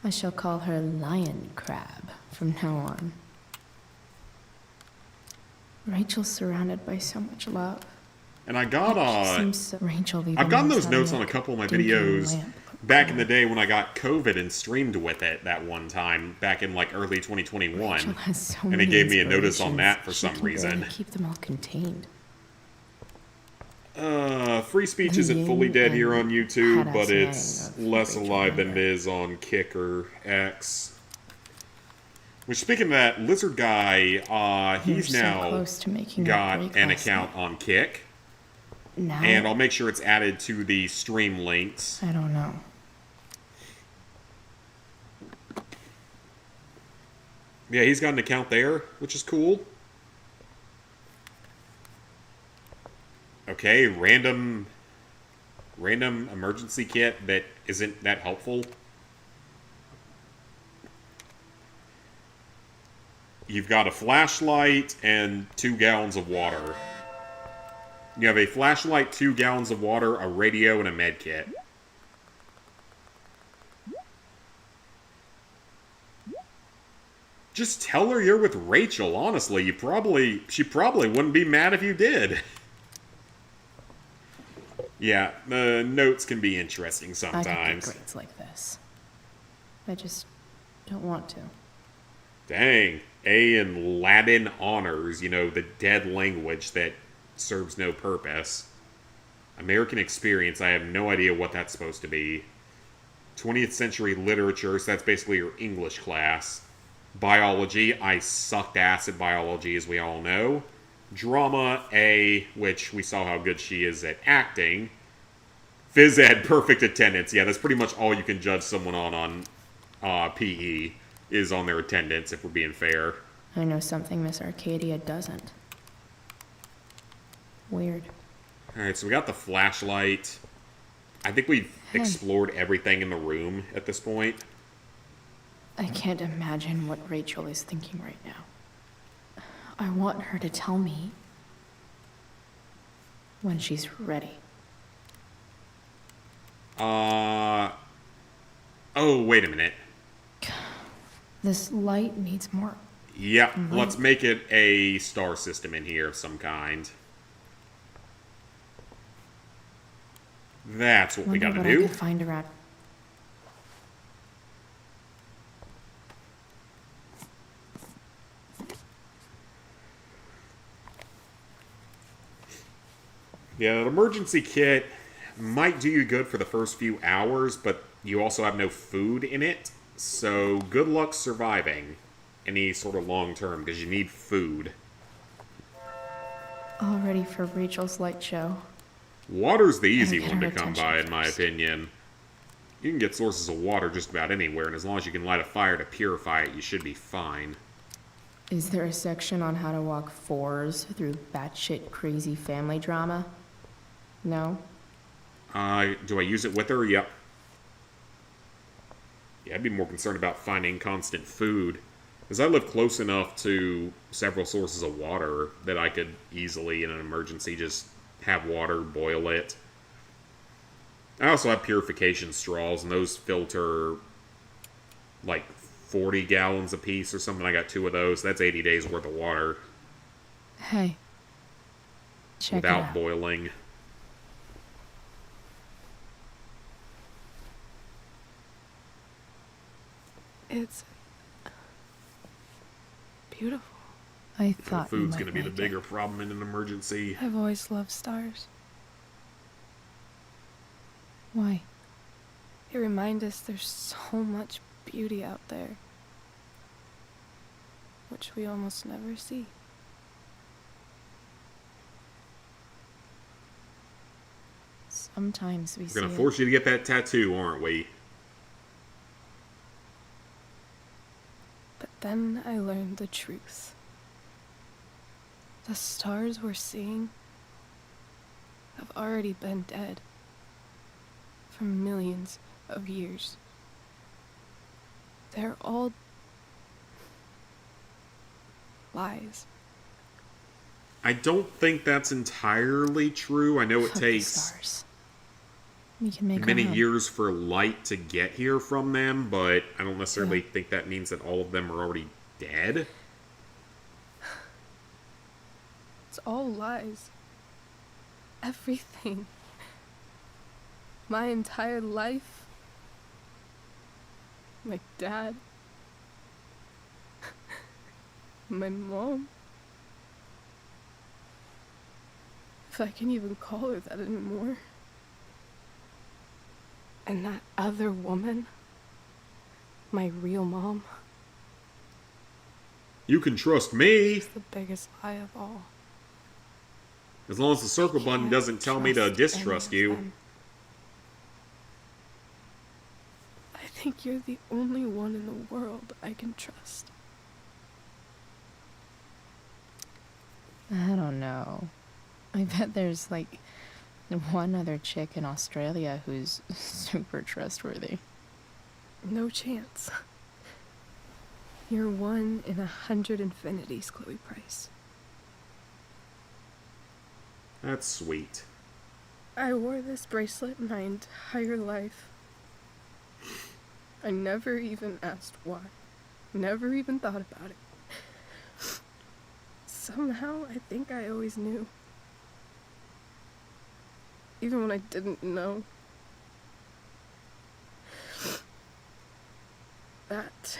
I shall call her Lion Crab from now on. Rachel's surrounded by so much love. And I got Rachel I've gotten those leaving notes that on a couple of my dinky videos lamp. back in the day when I got COVID and streamed with it that one time, back in like early 2021. Rachel has so And many it gave me a notice on inspirations. that for She some can reason. barely keep them all contained. Free speech The isn't fully yin dead here and on YouTube, badass but yang it's of less Rachel alive than it Amber. is on Kick or X. Which, speaking of that, Lizard Guy, We were he's so now close to making that got break an last account on Kick. Now, And I'll make sure it's added to the stream links. I don't know. Yeah, he's got an account there, which is cool. Okay, random emergency kit that isn't that helpful. You've got a flashlight and 2 gallons of water. You have a flashlight, 2 gallons of water, a radio, and a med kit. Just tell her you're with Rachel, honestly. She probably wouldn't be mad if you did. Yeah, the notes can be interesting I sometimes. could get grades like this. I just don't want to. Dang. A in Latin honors, the dead language that serves no purpose. American experience, I have no idea what that's supposed to be. 20th century literature, so that's basically your English class. Biology, I sucked ass at biology, as we all know. Drama, A, which we saw how good she is at acting. Phys ed, perfect attendance. Yeah, that's pretty much all you can judge someone on PE, is on their attendance, if we're being fair. I know something Miss Arcadia doesn't. Weird. Alright, so we got the flashlight. I think we've explored everything in the room at this point. I can't imagine what Rachel is thinking right now. I want her to tell me when she's ready. Oh, wait a minute. This light needs more. Yep, light. let's make it a star system in here of some kind. That's what we Wonder gotta what do. I could find around. Yeah, an emergency kit might do you good for the first few hours, but you also have no food in it, so good luck surviving any sort of long term, because you need food. All ready for Rachel's light show. Water's the easy Gotta one get to her come attention by, in my opinion. You can get sources of water just about anywhere, and as long as you can light a fire to purify it, you should be fine. Is there a section on how to walk fours through batshit crazy family drama? No? Do I use it with her? Yep. Yeah, I'd be more concerned about finding constant food. Because I live close enough to several sources of water that I could easily, in an emergency, just have water, boil it. I also have purification straws, and those filter like 40 gallons a piece or something. I got 2 of those. That's 80 days worth of water. Hey. Check it without out. boiling. It's beautiful. I The thought food's going to be the bigger problem in an emergency. I've always loved stars. Why? They remind us there's so much beauty out there, which we almost never see. Sometimes we We're see going to force you to get that tattoo, aren't we? But then I learned the truth. The stars we're seeing have already been dead for millions of years. They're all lies. I don't think that's entirely true. I know it Fuck the takes stars. We can make many our own. years for light to get here from them, but I don't necessarily think that means that all of them are already dead. It's all lies. Everything. My entire life. My dad. My mom. If I can even call her that anymore. And that other woman. My real mom. You can trust me. It's the biggest lie of all. As long as the circle button doesn't tell me to trust distrust any of you. them. I think you're the only one in the world I can trust. I don't know. I bet there's like one other chick in Australia who's super trustworthy. No chance. You're 1 in 100 infinities, Chloe Price. That's sweet. I wore this bracelet my entire life. I never even asked why. Never even thought about it. Somehow, I think I always knew. Even when I didn't know. That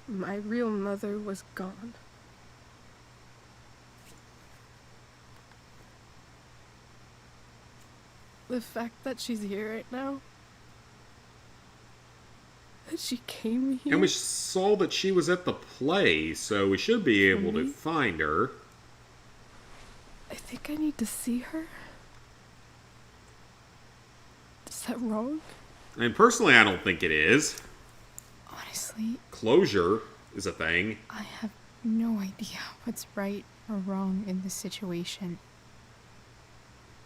my real mother was gone. The fact that she's here right now, that she came here. And we saw that she was at the play, so we should be able to me? find her. I think I need to see her. Is that wrong? And personally, I don't think it is. Honestly, Closure is a thing. I have no idea what's right or wrong in this situation.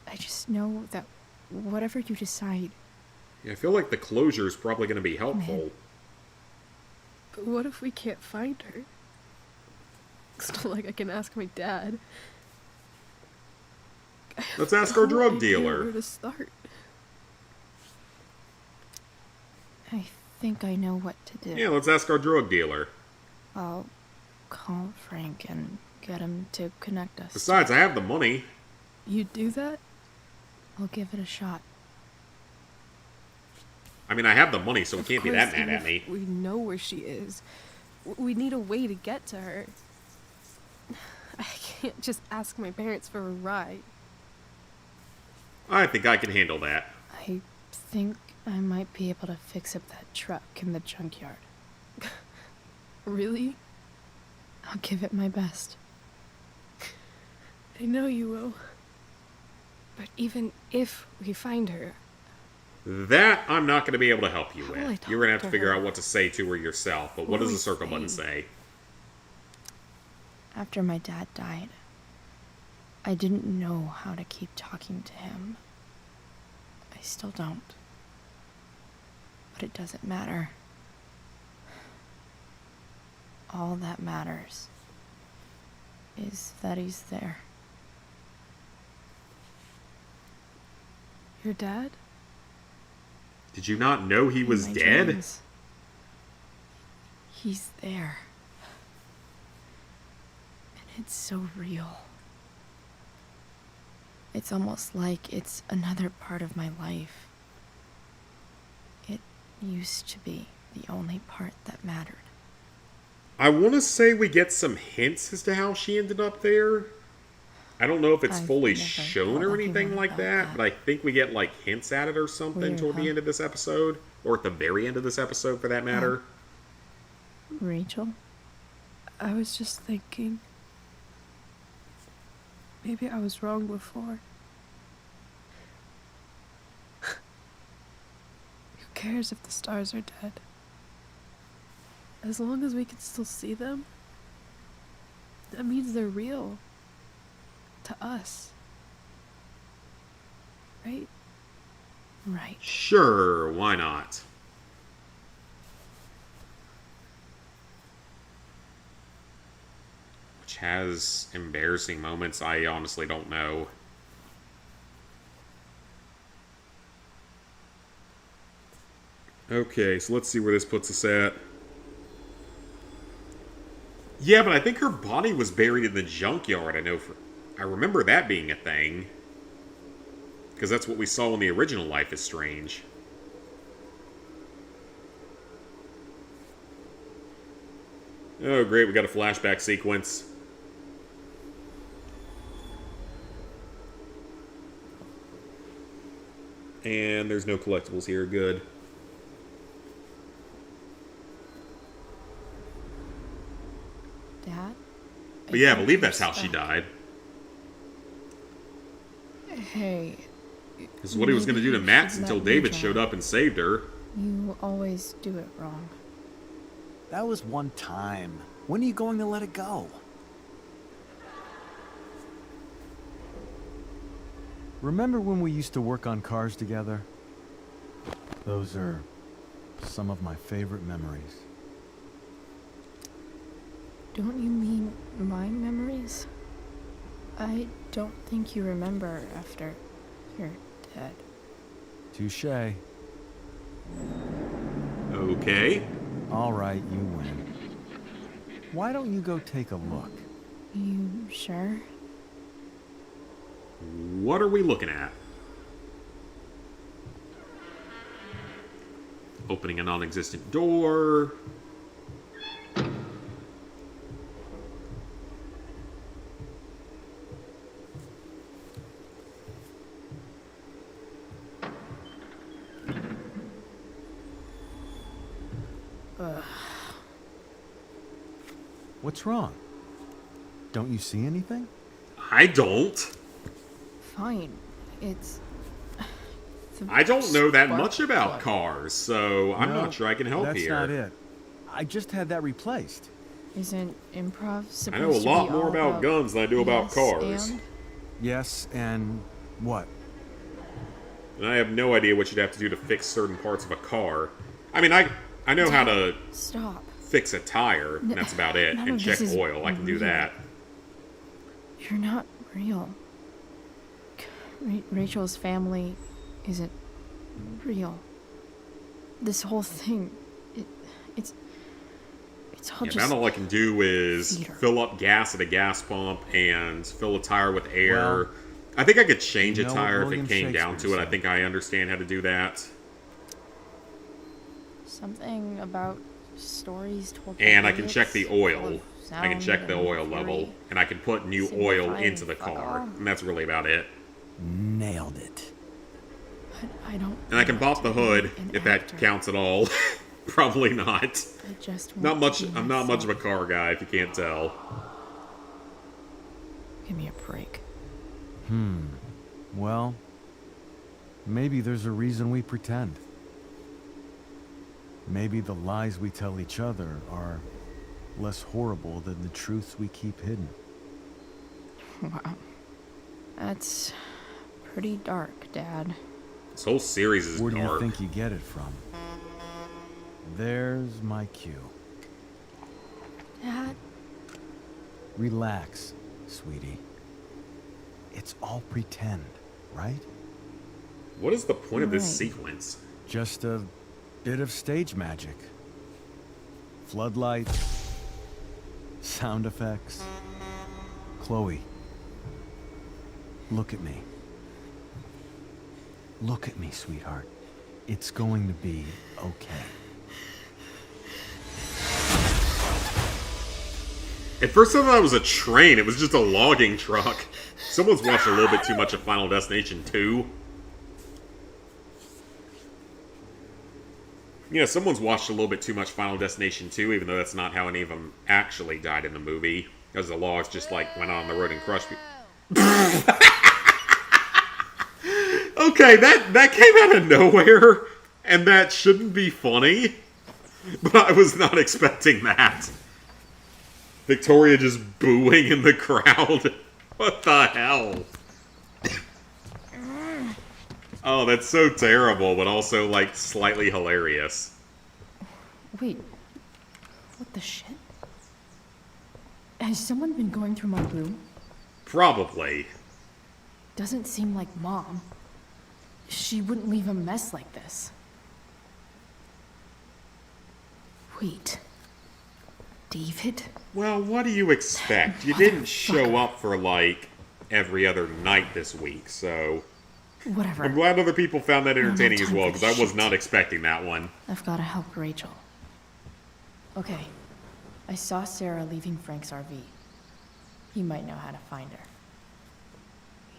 I just know that whatever you decide, Yeah, I feel like the closure is probably going to be helpful. Man. But what if we can't find her? It's not like I can ask my dad. I have Let's ask our no drug idea dealer. Where to start? I think I know what to do. Yeah, let's ask our drug dealer. I'll call Frank and get him to connect us. Besides, I have the money. You do that? I'll give it a shot. I mean, I have the money, so he Of can't be course, that mad even at me. if we know where she is. We need a way to get to her. I can't just ask my parents for a ride. I think I can handle that. I think I might be able to fix up that truck in the junkyard. Really? I'll give it my best. I know you will. But even if we find her, That I'm not going to be able to help you How will I with. talk You're going to have to to figure her? out what to say to her yourself. But what What does do the we circle button say? say? After my dad died, I didn't know how to keep talking to him. I still don't. But it doesn't matter. All that matters is that he's there. Your dad? Did you not know he was In my dead? dreams, he's there. And it's so real. It's almost like it's another part of my life. It used to be the only part that mattered. I want to say we get some hints as to how she ended up there. I don't know if it's I've fully never shown thought or like anything anyone like about that, but I think we get like hints at it or something Weird, toward the huh? end of this episode, or at the very end of this episode for that matter. Rachel? I was just thinking. Maybe I was wrong before. Who cares if the stars are dead? As long as we can still see them, that means they're real. To us. Right? Right. Sure, why not? Which has embarrassing moments, I honestly don't know. Okay, so let's see where this puts us at. Yeah, but I think her body was buried in the junkyard. I remember that being a thing. Because that's what we saw in the original Life is Strange. Oh, great, we got a flashback sequence. And there's no collectibles here, good. Dad? But yeah, I believe that's how she died. Hey. This is what he was going to do to maybe Max you should until let me David drive. showed up and saved her. You always do it wrong. That was one time. When are you going to let it go? Remember when we used to work on cars together? Those are some of my favorite memories. Don't you mean my memories? I don't think you remember after you're dead. Touché. Okay. All right, you win. Why don't you go take a look? You sure? What are we looking at? Opening a non-existent door. What's wrong? Don't you see anything? I don't. Fine. It's I don't know that spark much about plug. cars, so I'm No, not sure I can help that's here. not it. I just had that replaced. Isn't improv supposed I know a to be lot more all about guns than I do about yes cars. and? Yes, and what? And I have no idea what you'd have to do to fix certain parts of a car. I mean, I know how to Stop. fix a tire, and that's about it. None And of check this is oil, I can do real. that. You're not real. Rachel's family isn't real. This whole thing, it's all Yeah, just about all I can do is theater. fill up gas at a gas pump and fill a tire with air. Well, I think I could change you a know tire what if it William came down to Shakespeare it. I said. think I understand how to do that. something about stories told by And I can check idiots, the oil. full of I can sound check the and oil level. fury. And I can put new oil Signifying into the fuck car. all. And that's really about it. Nailed it. But I don't. And I can want pop the to be hood, an if that actor. counts at all. Probably not. I just want Not to much. be I'm not much of a myself. car guy, if you can't tell. Give me a break. Well, maybe there's a reason we pretend. Maybe the lies we tell each other are less horrible than the truths we keep hidden. Wow. That's pretty dark, Dad. This whole series is Where dark. do you think you get it from? There's my cue. Dad? Relax, sweetie. It's all pretend, right? What is the point of this sequence? Just a bit of stage magic. Floodlights, sound effects. Chloe, look at me. Look at me, sweetheart. It's going to be okay. At first I thought it was a train. It was just a logging truck. Someone's watched a little bit too much of Final Destination 2. Yeah, someone's watched a little bit too much Final Destination 2, even though that's not how any of them actually died in the movie. Because the logs just, like, went on the road and crushed people. Okay, that came out of nowhere, and that shouldn't be funny. But I was not expecting that. Victoria just booing in the crowd. What the hell? Oh, that's so terrible, but also, like, slightly hilarious. Wait. What the shit? Has someone been going through my room? Probably. Doesn't seem like Mom. She wouldn't leave a mess like this. Wait. David? Well, what do you expect? You didn't show up for, like, every other night this week, so... Whatever. I'm glad other people found that entertaining as well, for because I was not expecting that one. I've got to help Rachel. Okay. I saw Sarah leaving Frank's RV. He might know how to find her.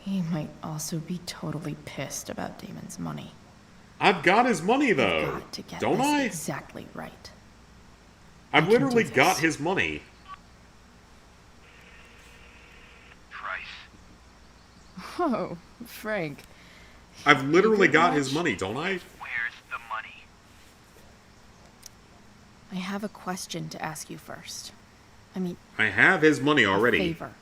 He might also be totally pissed about Damon's money. I've got his money, though. I've got to get Don't this I? exactly right. I've can literally do this. got his money. Oh, Frank. I've literally could got his watch- money, don't I? I have a question to ask you first. I mean, I have his money already. a favor.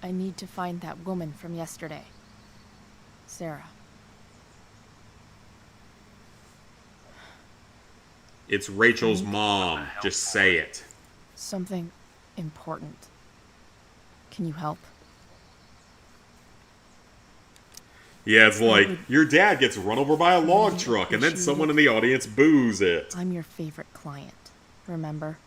I need to find that woman from yesterday. Sarah. It's Rachel's mom. Just say it. Something important. Can you help? Yeah, it's like, your dad gets run over by a log truck, and then appreciate someone it. in the audience boos it. I'm your favorite client. Remember?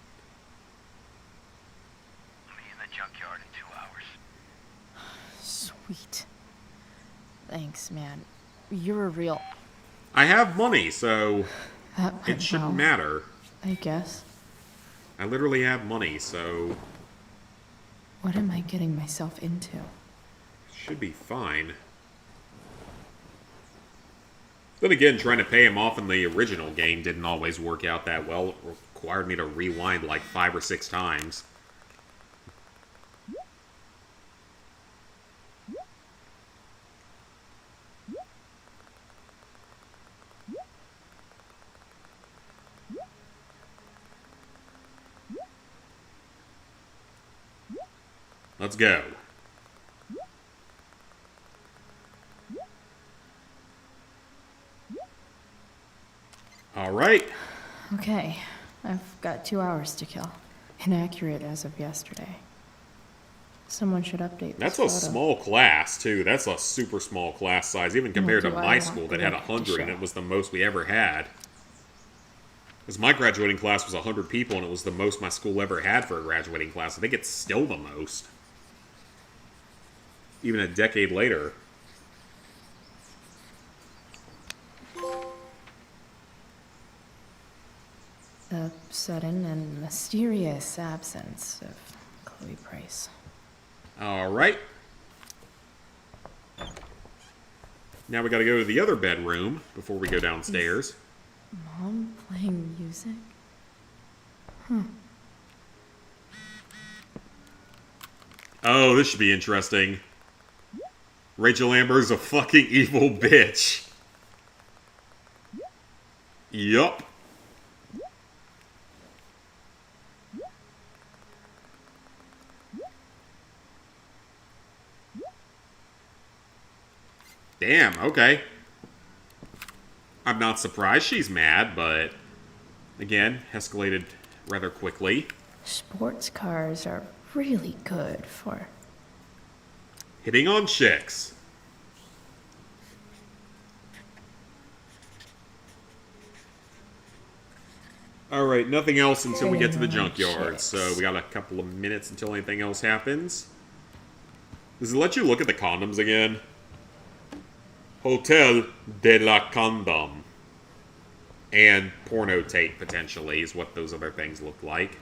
Sweet. Thanks, man. You're a real... I have money, so That it went shouldn't well, matter. I guess. I literally have money, so What am I getting myself into? should be fine. Then again, trying to pay him off in the original game didn't always work out that well. It required me to rewind like 5 or 6 times. Let's go. All right. Okay, I've got 2 hours to kill. Inaccurate as of yesterday. Someone should update That's this a photo. small class, too. That's a super small class size, even compared to do I my want school the that had record to 100, and show? it was the most we ever had. Because my graduating class was 100 people, and it was the most my school ever had for a graduating class. I think it's still the most. Even a decade later. The sudden and mysterious absence of Chloe Price. All right. Now we gotta go to the other bedroom before we go downstairs. Mom playing music? Huh. Oh, this should be interesting. Rachel Amber's a fucking evil bitch. Yup. Damn, okay. I'm not surprised she's mad, but again, escalated rather quickly. Sports cars are really good for hitting on chicks. Alright, nothing else until we get to the junkyard, so we got a couple of minutes until anything else happens. Does it let you look at the condoms again? Hotel de la Condom. And porno tape, potentially, is what those other things look like.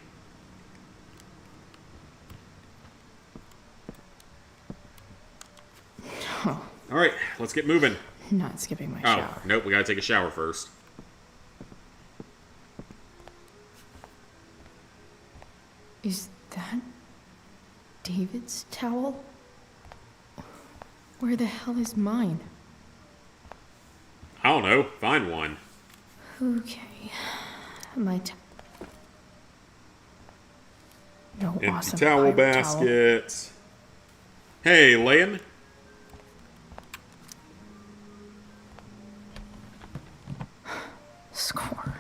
Oh. Alright, let's get moving. Not skipping my shower. Oh, nope, we gotta take a shower first. Is that David's towel? Where the hell is mine? I don't know. Find one. Okay. My no empty awesome towel basket. Hey, Lan. Score.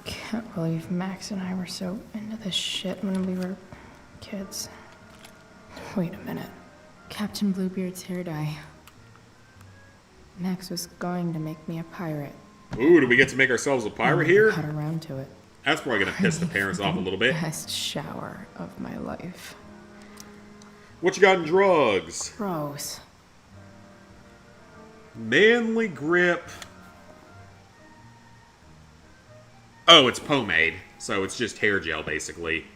Can't believe Max and I were so into this shit when we were kids. Wait a minute. Captain Bluebeard's hair dye. Max was going to make me a pirate. Ooh, do we get to make ourselves a pirate here? Cut around to it. That's probably gonna piss the parents off a little bit. Best shower of my life. What you got in drugs? Gross. Manly grip. Oh, it's pomade. So it's just hair gel, basically.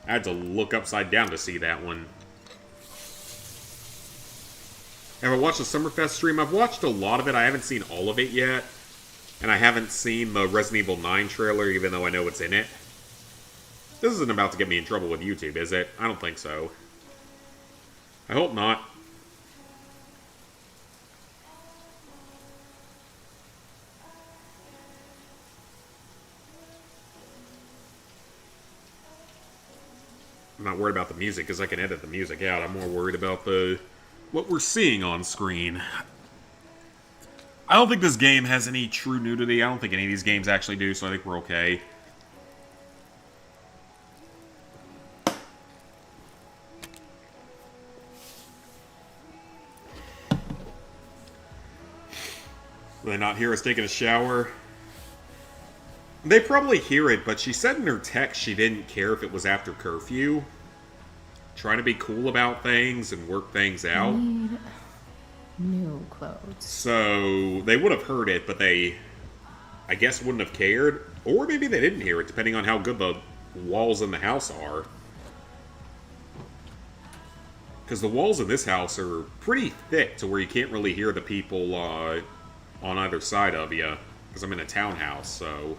I had to look upside down to see that one. Have I watched the Summerfest stream? I've watched a lot of it. I haven't seen all of it yet. And I haven't seen the Resident Evil 9 trailer, even though I know what's in it. This isn't about to get me in trouble with YouTube, is it? I don't think so. I hope not. I'm not worried about the music, because I can edit the music out. I'm more worried about what we're seeing on screen. I don't think this game has any true nudity. I don't think any of these games actually do, so I think we're okay. Will they not hear us taking a shower? They probably hear it, but she said in her text she didn't care if it was after curfew. Trying to be cool about things and work things out. Need new clothes. So they would have heard it, but they, I guess, wouldn't have cared. Or maybe they didn't hear it, depending on how good the walls in the house are. Because the walls in this house are pretty thick to where you can't really hear the people on either side of you. Because I'm in a townhouse, so...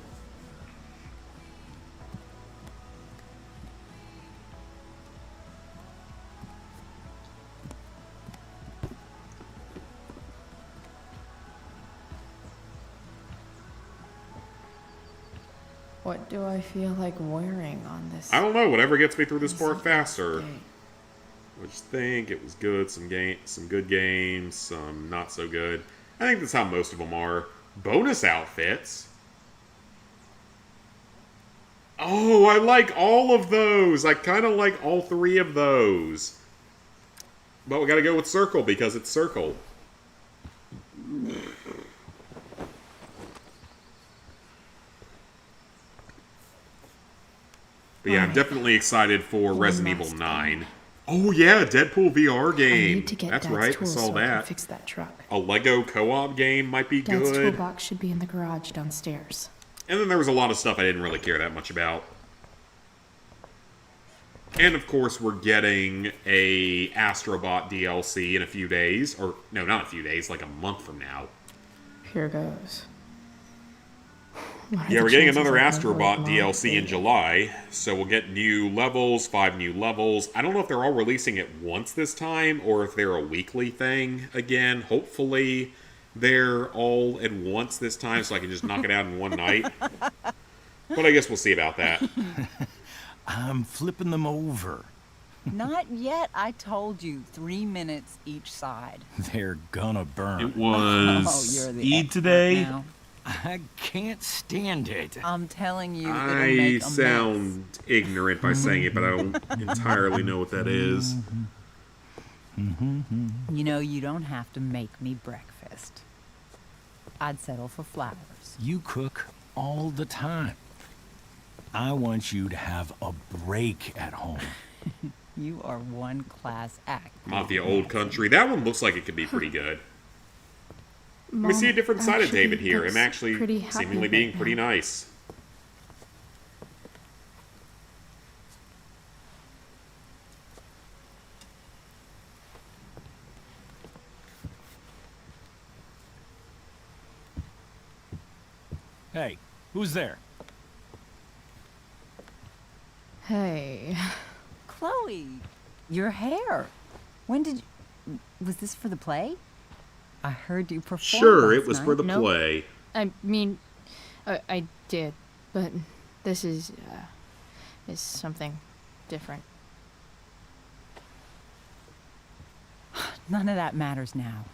What do I feel like wearing on this? I don't know. Whatever gets me through this part faster. What you think? It was good. Some good games. Some not so good. I think that's how most of them are. Bonus outfits. Oh, I like all of those. I kind of like all three of those. But we gotta go with Circle because it's Circle. But yeah, I'm definitely excited for Resident Evil 9. Oh yeah, Deadpool VR game. I need to get That's Dad's right, I tools saw so I can that. fix that truck. A Lego co-op game might be Dad's good. toolbox should be in the garage downstairs. And then there was a lot of stuff I didn't really care that much about. And of course, we're getting a Astrobot DLC in a few days. Or, no, not a few days, like a month from now. Here goes. Yeah, we're getting another Astrobot DLC in July, so we'll get new levels, 5 new levels. I don't know if they're all releasing it once this time, or if they're a weekly thing again. Hopefully, they're all at once this time, so I can just knock it out in one night. But I guess we'll see about that. I'm flipping them over. Not yet. I told you, 3 minutes each side. They're gonna burn. It was you're the Eid expert today. now. I can't stand it. I'm telling you, it'll I make a sound ignorant by saying it, but I don't entirely know what that is. You know, you don't have to make me breakfast. I'd settle for flowers. You cook all the time. I want you to have a break at home. You are one class act. Mafia Old Country. That one looks like it could be pretty good. Mom, We see a different side of actually David here. looks Him actually pretty happy seemingly right being now. pretty nice. Hey, who's there? Hey. Chloe, your hair. When did you... Was this for the play? I heard you perform Sure, last it was for night. the Nope. play. I mean, I did, but this is something different. None of that matters now.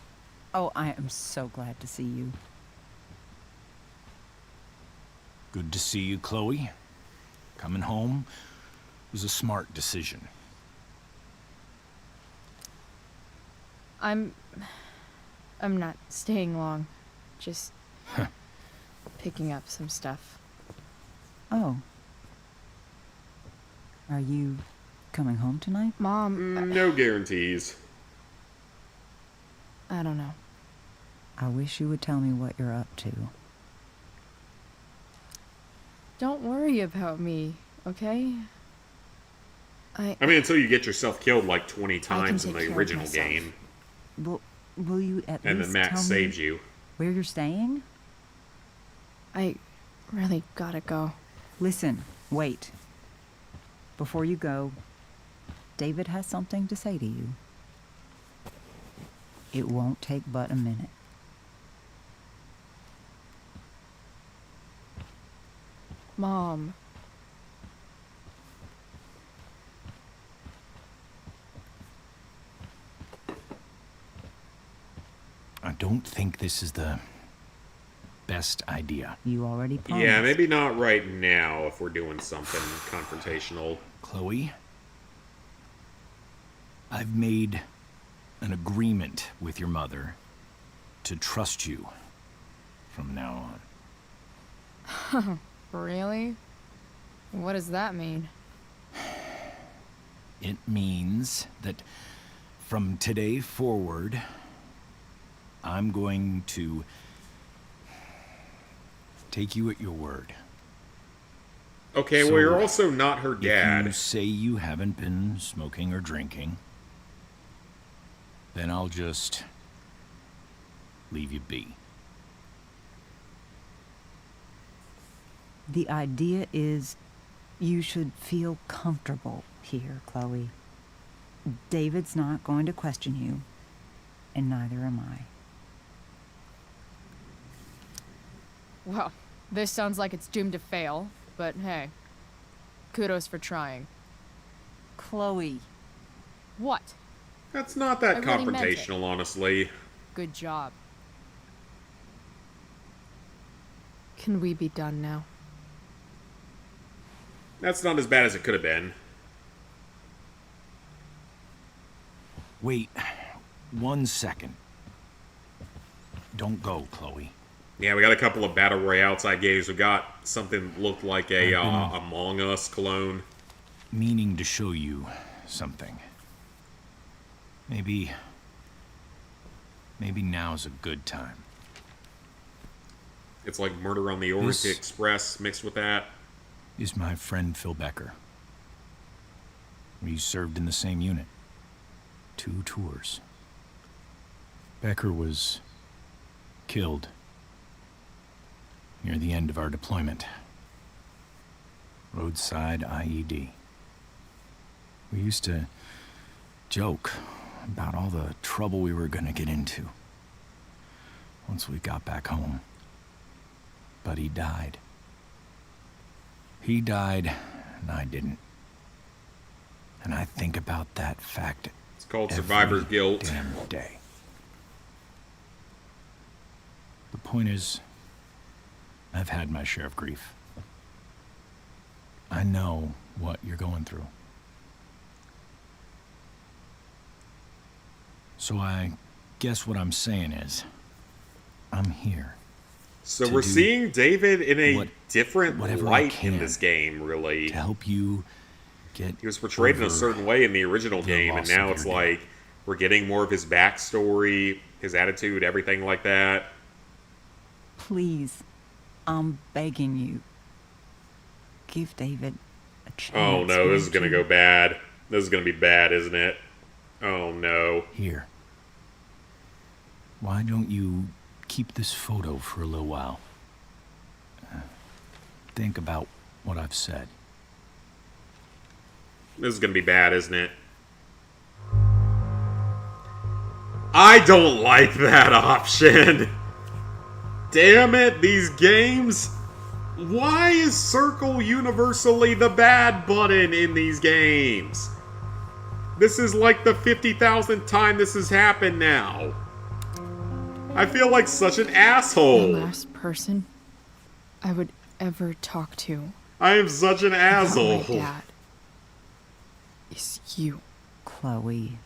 Oh, I am so glad to see you. Good to see you, Chloe. Coming home was a smart decision. I'm not staying long. Just picking up some stuff. Oh. Are you coming home tonight? Mom, No guarantees. I don't know. I wish you would tell me what you're up to. Don't worry about me, okay? I mean, until you get yourself killed like 20 can times in take the care of original myself. game. Will you at And least then Max tell saves me you. where you're staying? I really gotta go. Listen, wait. Before you go, David has something to say to you. It won't take but a minute. Mom. I don't think this is the best idea. You already promised. Yeah, maybe not right now if we're doing something confrontational. Chloe, I've made an agreement with your mother to trust you from now on. Really? What does that mean? It means that from today forward, I'm going to take you at your word. Okay, So, well, you're also not her If dad. you say you haven't been smoking or drinking, then I'll just leave you be. The idea is you should feel comfortable here, Chloe. David's not going to question you, and neither am I. Well, this sounds like it's doomed to fail, but hey, kudos for trying. Chloe. What? That's not that I really meant it. confrontational, honestly. Good job. Can we be done now? That's not as bad as it could have been. Wait 1 second. Don't go, Chloe. Yeah, we got a couple of Battle Royale type games. We got something that looked like a I've been- Among Us clone. Meaning to show you something. Maybe now's a good time. It's like Murder on the Orient This- Express mixed with that. Is my friend Phil Becker. We served in the same unit. 2 tours. Becker was killed near the end of our deployment. Roadside IED. We used to joke about all the trouble we were gonna get into once we got back home. But he died. He died, and I didn't. And I think about that fact. It's called survivor's guilt. Damn day. The point is, I've had my share of grief. I know what you're going through. So I guess what I'm saying is, I'm here. So we're seeing David in a different light in this can game, really. To help you get He was portrayed in a certain way in the original game, and now it's like we're getting more of his backstory, his attitude, everything like that. Please, I'm begging you. Give David a chance. Oh no, this is gonna go bad. This is gonna be bad, isn't it? Oh no. Here. Why don't you keep this photo for a little while? Think about what I've said. This is gonna be bad, isn't it? I don't like that option. Damn it, these games. Why is circle universally the bad button in these games? This is like the 50,000th time this has happened now. I feel like such an asshole. The last person I would ever talk to. I am such an asshole. My dad is you. Chloe.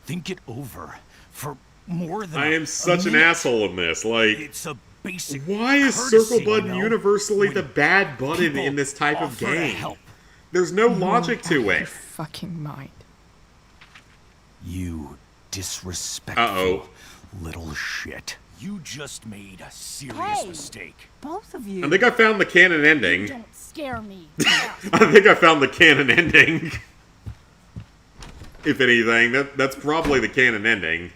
Think it over for more than I am such an asshole in this. Like, it's a basic why is circle button universally the bad button in this type of game? There's no logic to it. Fucking mind. You disrespectful little shit. You just made a serious mistake. Both of you. I think I found the canon ending. Don't scare me. I think I found the canon ending. If anything, that's probably the canon ending.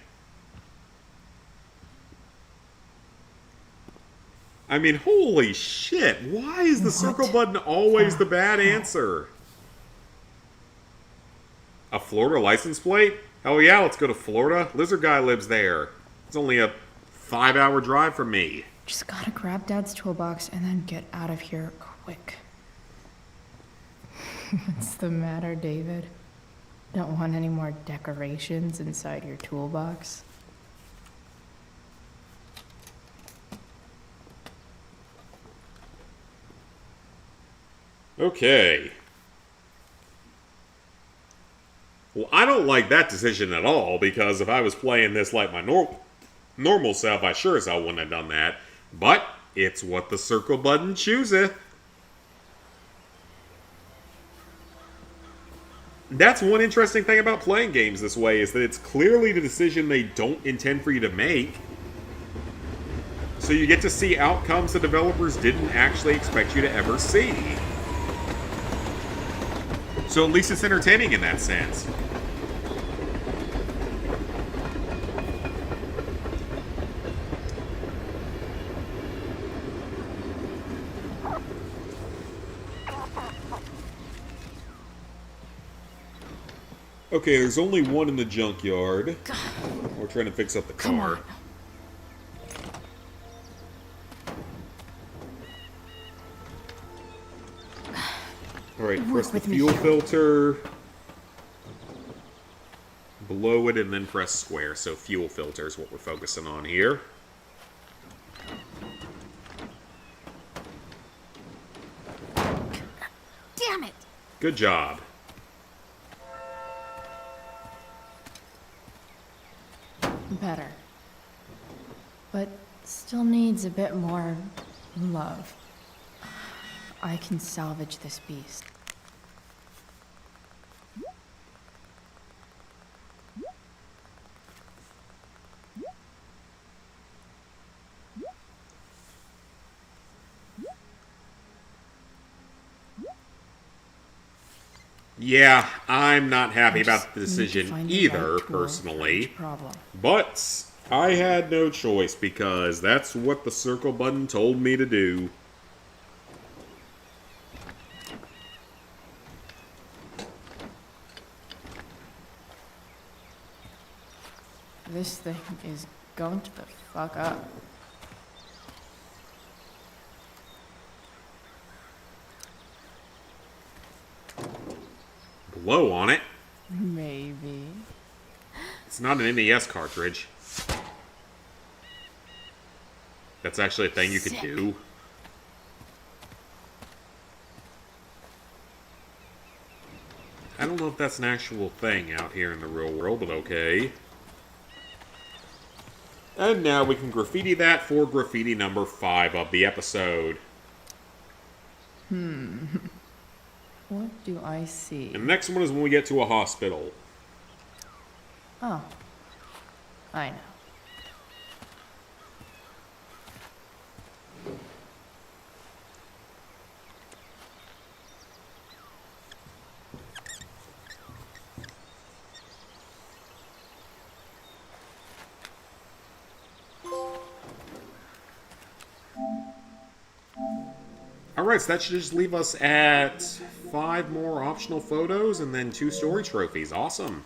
I mean, holy shit. Why is the circle button always the bad answer? A Florida license plate? Hell yeah, let's go to Florida. Lizard guy lives there. It's only a 5-hour drive from me. Just gotta grab Dad's toolbox and then get out of here quick. What's the matter, David? Don't want any more decorations inside your toolbox? Okay. Well, I don't like that decision at all, because if I was playing this like my normal self, I sure as hell wouldn't have done that. But it's what the circle button chooseth. That's one interesting thing about playing games this way, is that it's clearly the decision they don't intend for you to make. So you get to see outcomes the developers didn't actually expect you to ever see. So at least it's entertaining in that sense. Okay, there's only one in the junkyard. We're trying to fix up the car. Alright, press the fuel filter. Below it, and then press square. So fuel filter is what we're focusing on here. Damn it! Good job. Better. But still needs a bit more love. I can salvage this beast. Yeah, I'm not happy about the decision either, personally. But I had no choice, because that's what the circle button told me to do. This thing is going to the fuck up. glow on it. Maybe. It's not an NES cartridge. That's actually a thing you could do. I don't know if that's an actual thing out here in the real world, but okay. And now we can graffiti that for graffiti number 5 of the episode. What do I see? And the next one is when we get to a hospital. Oh. I know. Alright, so that should just leave us at 5 more optional photos and then 2 story trophies. Awesome.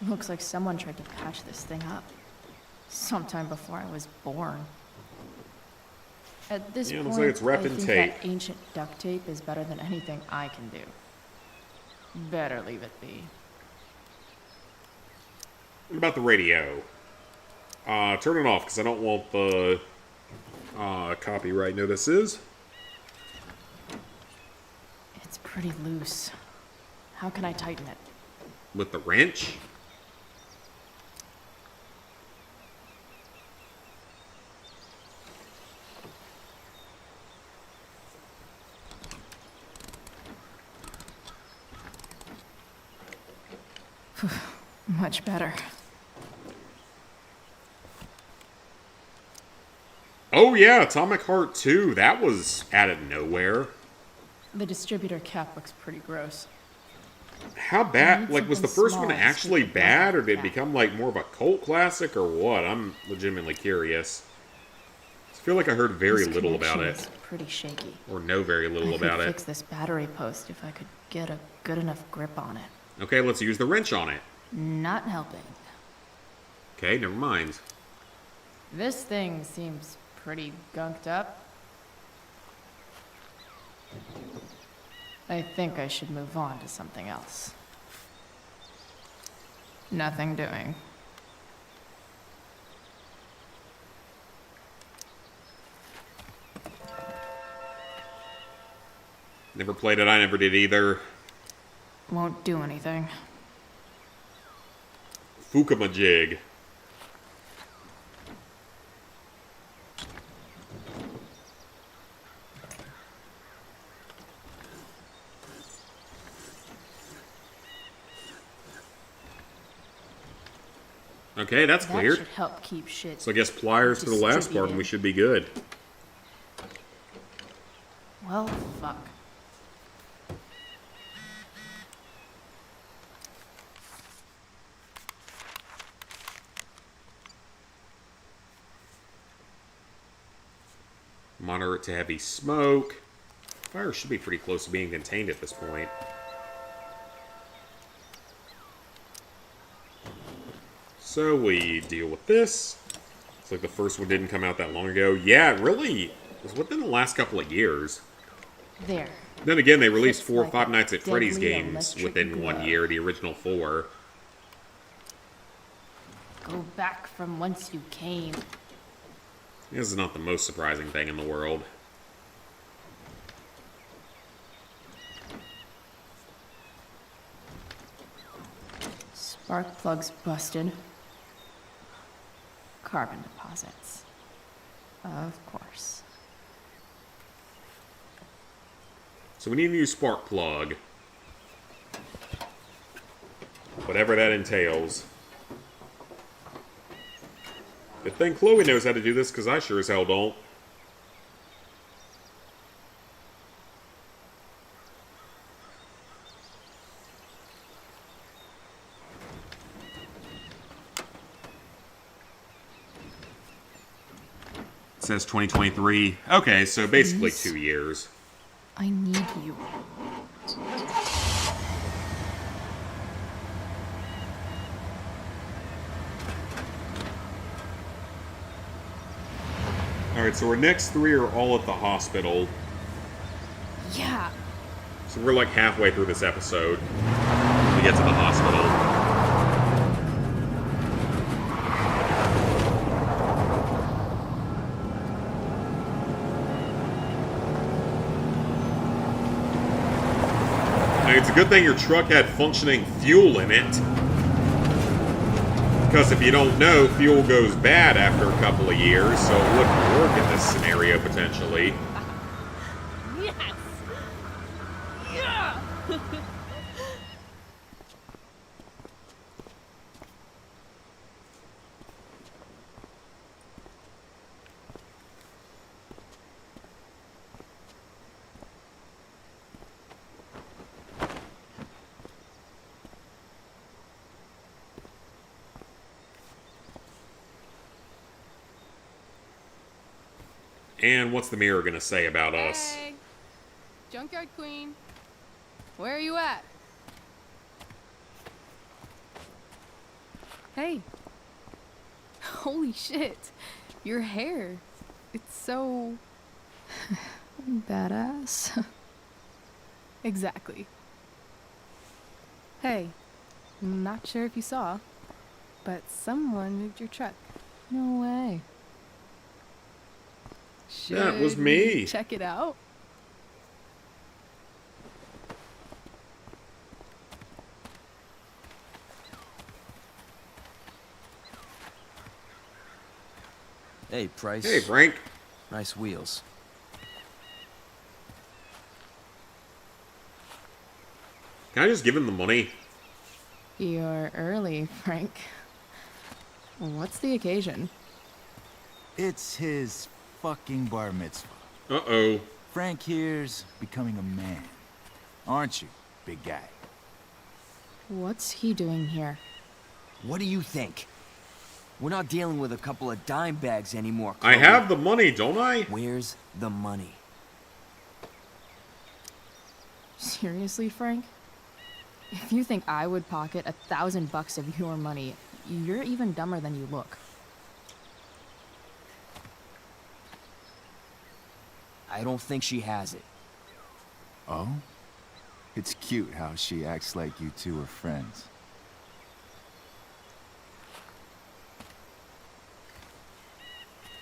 Looks like someone tried to patch this thing up. Sometime before I was born. At this Yeah, point, looks like it's wrapped I in think tape. that ancient duct tape is better than anything I can do. Better leave it be. What about the radio? Turn it off, because I don't want the copyright notices. It's pretty loose. How can I tighten it? With the wrench? Much better. Oh yeah, Atomic Heart 2. That was out of nowhere. The distributor cap looks pretty gross. How bad? Like, was the something first one small to actually scoop the bad, or black did it cap. become, like, more of a cult classic, or what? I'm legitimately curious. I feel like I heard very This little about connection it. is pretty shaky. Or know very little I about could it. fix this battery post if I could get a good enough grip on it. Okay, let's use the wrench on it. Not helping. Okay, never mind. This thing seems pretty gunked up. I think I should move on to something else. Nothing doing. Never played it, I never did either. Won't do anything. Fukuma Jig. Okay, that's That cleared. should help keep shit. So I guess pliers for the last part and we should be good. Well, fuck. Moderate to heavy smoke. Fire should be pretty close to being contained at this point. So we deal with this. It's like the first one didn't come out that long ago. Yeah, it really was within the last couple of years. There. Then again, they released Looks 4 like Five a Nights at Freddy's deadly games electric within 1 glow. year, the original 4. Go back from whence you came. This is not the most surprising thing in the world. Spark plugs busted. Carbon deposits. Of course. So we need a new spark plug. Whatever that entails. Good thing Chloe knows how to do this, because I sure as hell don't. It says 2023. Okay, so basically Please. 2 years. I need you. Alright, so our next 3 are all at the hospital. Yeah. So we're like halfway through this episode. We get to the hospital. It's a good thing your truck had functioning fuel in it. Because if you don't know, fuel goes bad after a couple of years, so it wouldn't work in this scenario, potentially. Yes! Yeah! And what's the mirror gonna say about us? Hey, Junkyard Queen, where are you at? Hey. Holy shit. Your hair. It's so... Badass. Exactly. Hey, not sure if you saw, but someone moved your truck. No way. That was Should me. we check it out? Hey, Price. Hey, Frank. Nice wheels. Can I just give him the money? You're early, Frank. What's the occasion? It's his fucking bar mitzvah. Uh-oh. Frank here's becoming a man. Aren't you, big guy? What's he doing here? What do you think? We're not dealing with a couple of dime bags anymore, I Chloe. have the money, don't I? Where's the money? Seriously, Frank? If you think I would pocket $1,000 of your money, you're even dumber than you look. I don't think she has it. Oh? It's cute how she acts like you two are friends.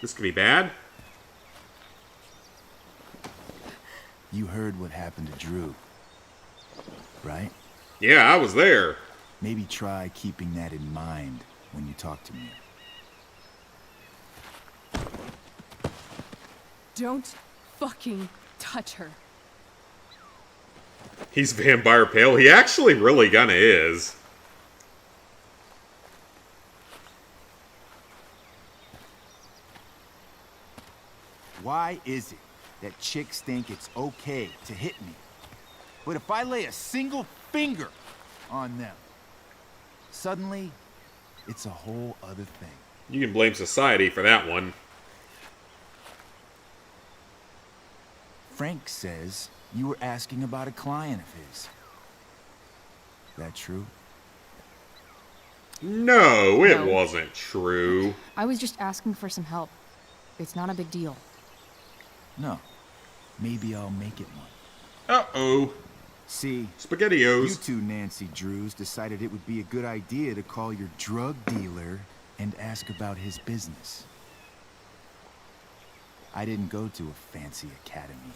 This could be bad. You heard what happened to Drew, right? Yeah, I was there. Maybe try keeping that in mind when you talk to me. Don't fucking touch her. He's vampire pale. He actually really kinda is. Why is it that chicks think it's okay to hit me? But if I lay a single finger on them, suddenly, it's a whole other thing. You can blame society for that one. Frank says you were asking about a client of his. That true? No, it No. wasn't true. I was just asking for some help. It's not a big deal. No. Maybe I'll make it one. Uh-oh. See, SpaghettiOs. you two Nancy Drews decided it would be a good idea to call your drug dealer and ask about his business. I didn't go to a fancy academy,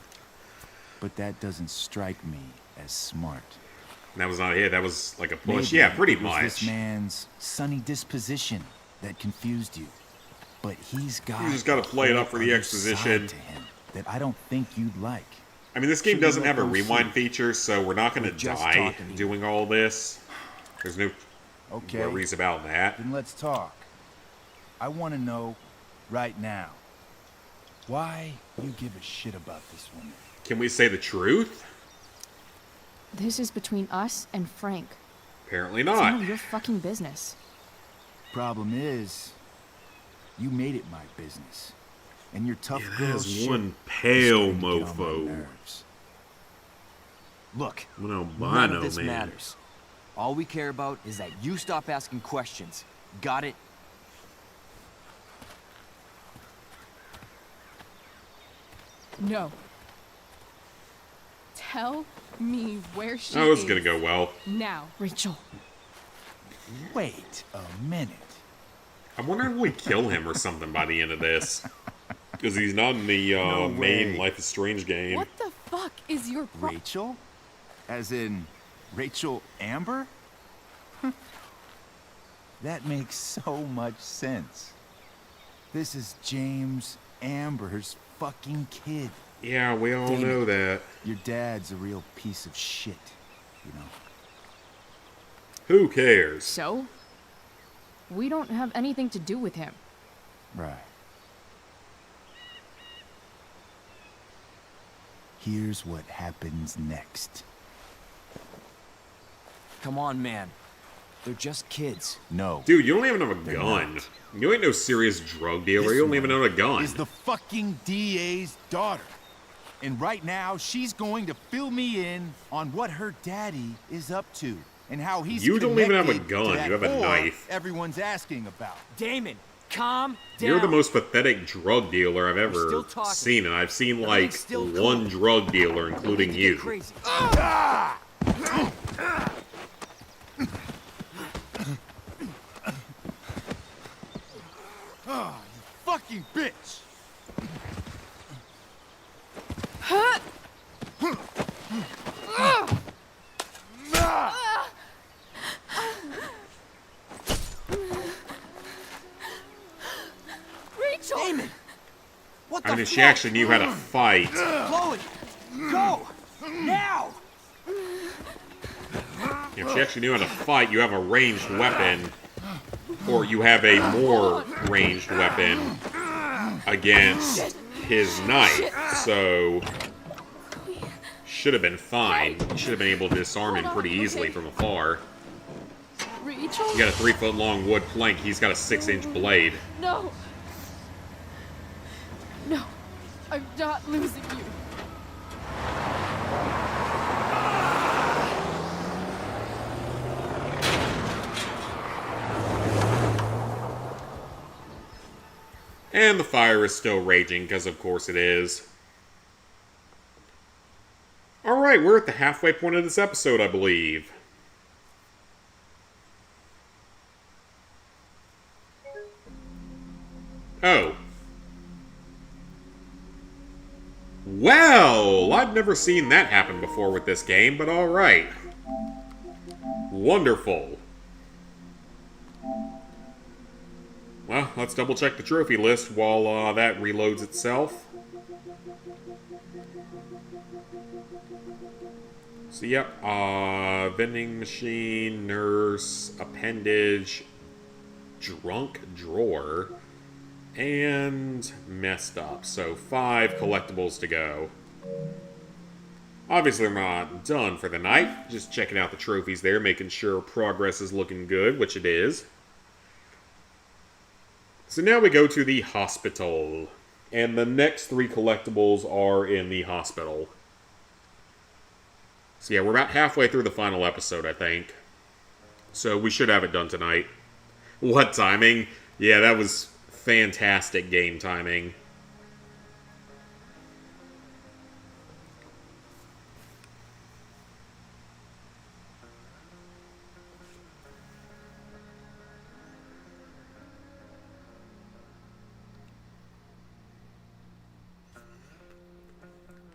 but that doesn't strike me as smart. That was not it. That was like a push. Maybe Yeah, pretty it was this much. man's sunny disposition that confused you. But he's got You just gotta play it up for the whole exposition. other side to him that I don't think you'd like. I mean, this game Should we doesn't let have a them rewind see? feature, so we're not going to We're just die talking here. doing all this. There's no Okay. worries about that. Then let's talk. I want to know right now why you give a shit about this woman. Can we say the truth? This is between us and Frank. Apparently It's none not. of your fucking business. Problem is, you made it my business. And your tough Yeah, girl that is shit one is pale starting to get on my mofo. nerves. Look, Well, none albino, of this man. matters. All we care about is that you stop asking questions. Got it? No. tell me where she Oh, this is is. gonna go well. Now. Rachel. Wait a minute. I'm wondering if we kill him or something by the end of this. Because he's not in the No main way. Life is Strange game. What the fuck is your Rachel? As in Rachel Amber? That makes so much sense. This is James Amber's fucking kid. Yeah, we all Damn know it. that. Your dad's a real piece of shit, you know. Who cares? So? We don't have anything to do with him. Right. Here's what happens next. Come on, man. They're just kids. No. Dude, you don't even have a They're gun. not. You ain't no serious drug dealer. This You don't even one own a gun. Is the fucking DA's daughter. And right now, she's going to fill me in on what her daddy is up to. And how he's You don't even have a connected to gun. that You have a whore knife. Everyone's asking about. Damon, calm down. You're the most pathetic drug dealer I've ever still talking. seen, and I've seen like Everything's still cool. one drug dealer, including you. Crazy. Ah! Ah, you fucking bitch! Rachel! Damon! What the I mean, if she fuck? actually knew how to fight. Chloe! Go! Now! If she actually knew how to fight, you have a ranged weapon. Or you have a more ranged weapon against his knife. So, should have been fine. You should have been able to disarm him pretty easily from afar. Rachel? You got a 3-foot long wood plank, he's got a 6-inch blade. No. No. I'm not losing you. And the fire is still raging, because of course it is. Alright, we're at the halfway point of this episode, I believe. Oh. Well, I've never seen that happen before with this game, but alright. Wonderful. Well, let's double check the trophy list while that reloads itself. So yep, vending machine, nurse, appendage, drunk drawer, and messed up. So 5 collectibles to go. Obviously, I'm not done for the night. Just checking out the trophies there, making sure progress is looking good, which it is. So now we go to the hospital. And the next 3 collectibles are in the hospital. So yeah, we're about halfway through the final episode, I think. So we should have it done tonight. What timing? Yeah, that was fantastic game timing.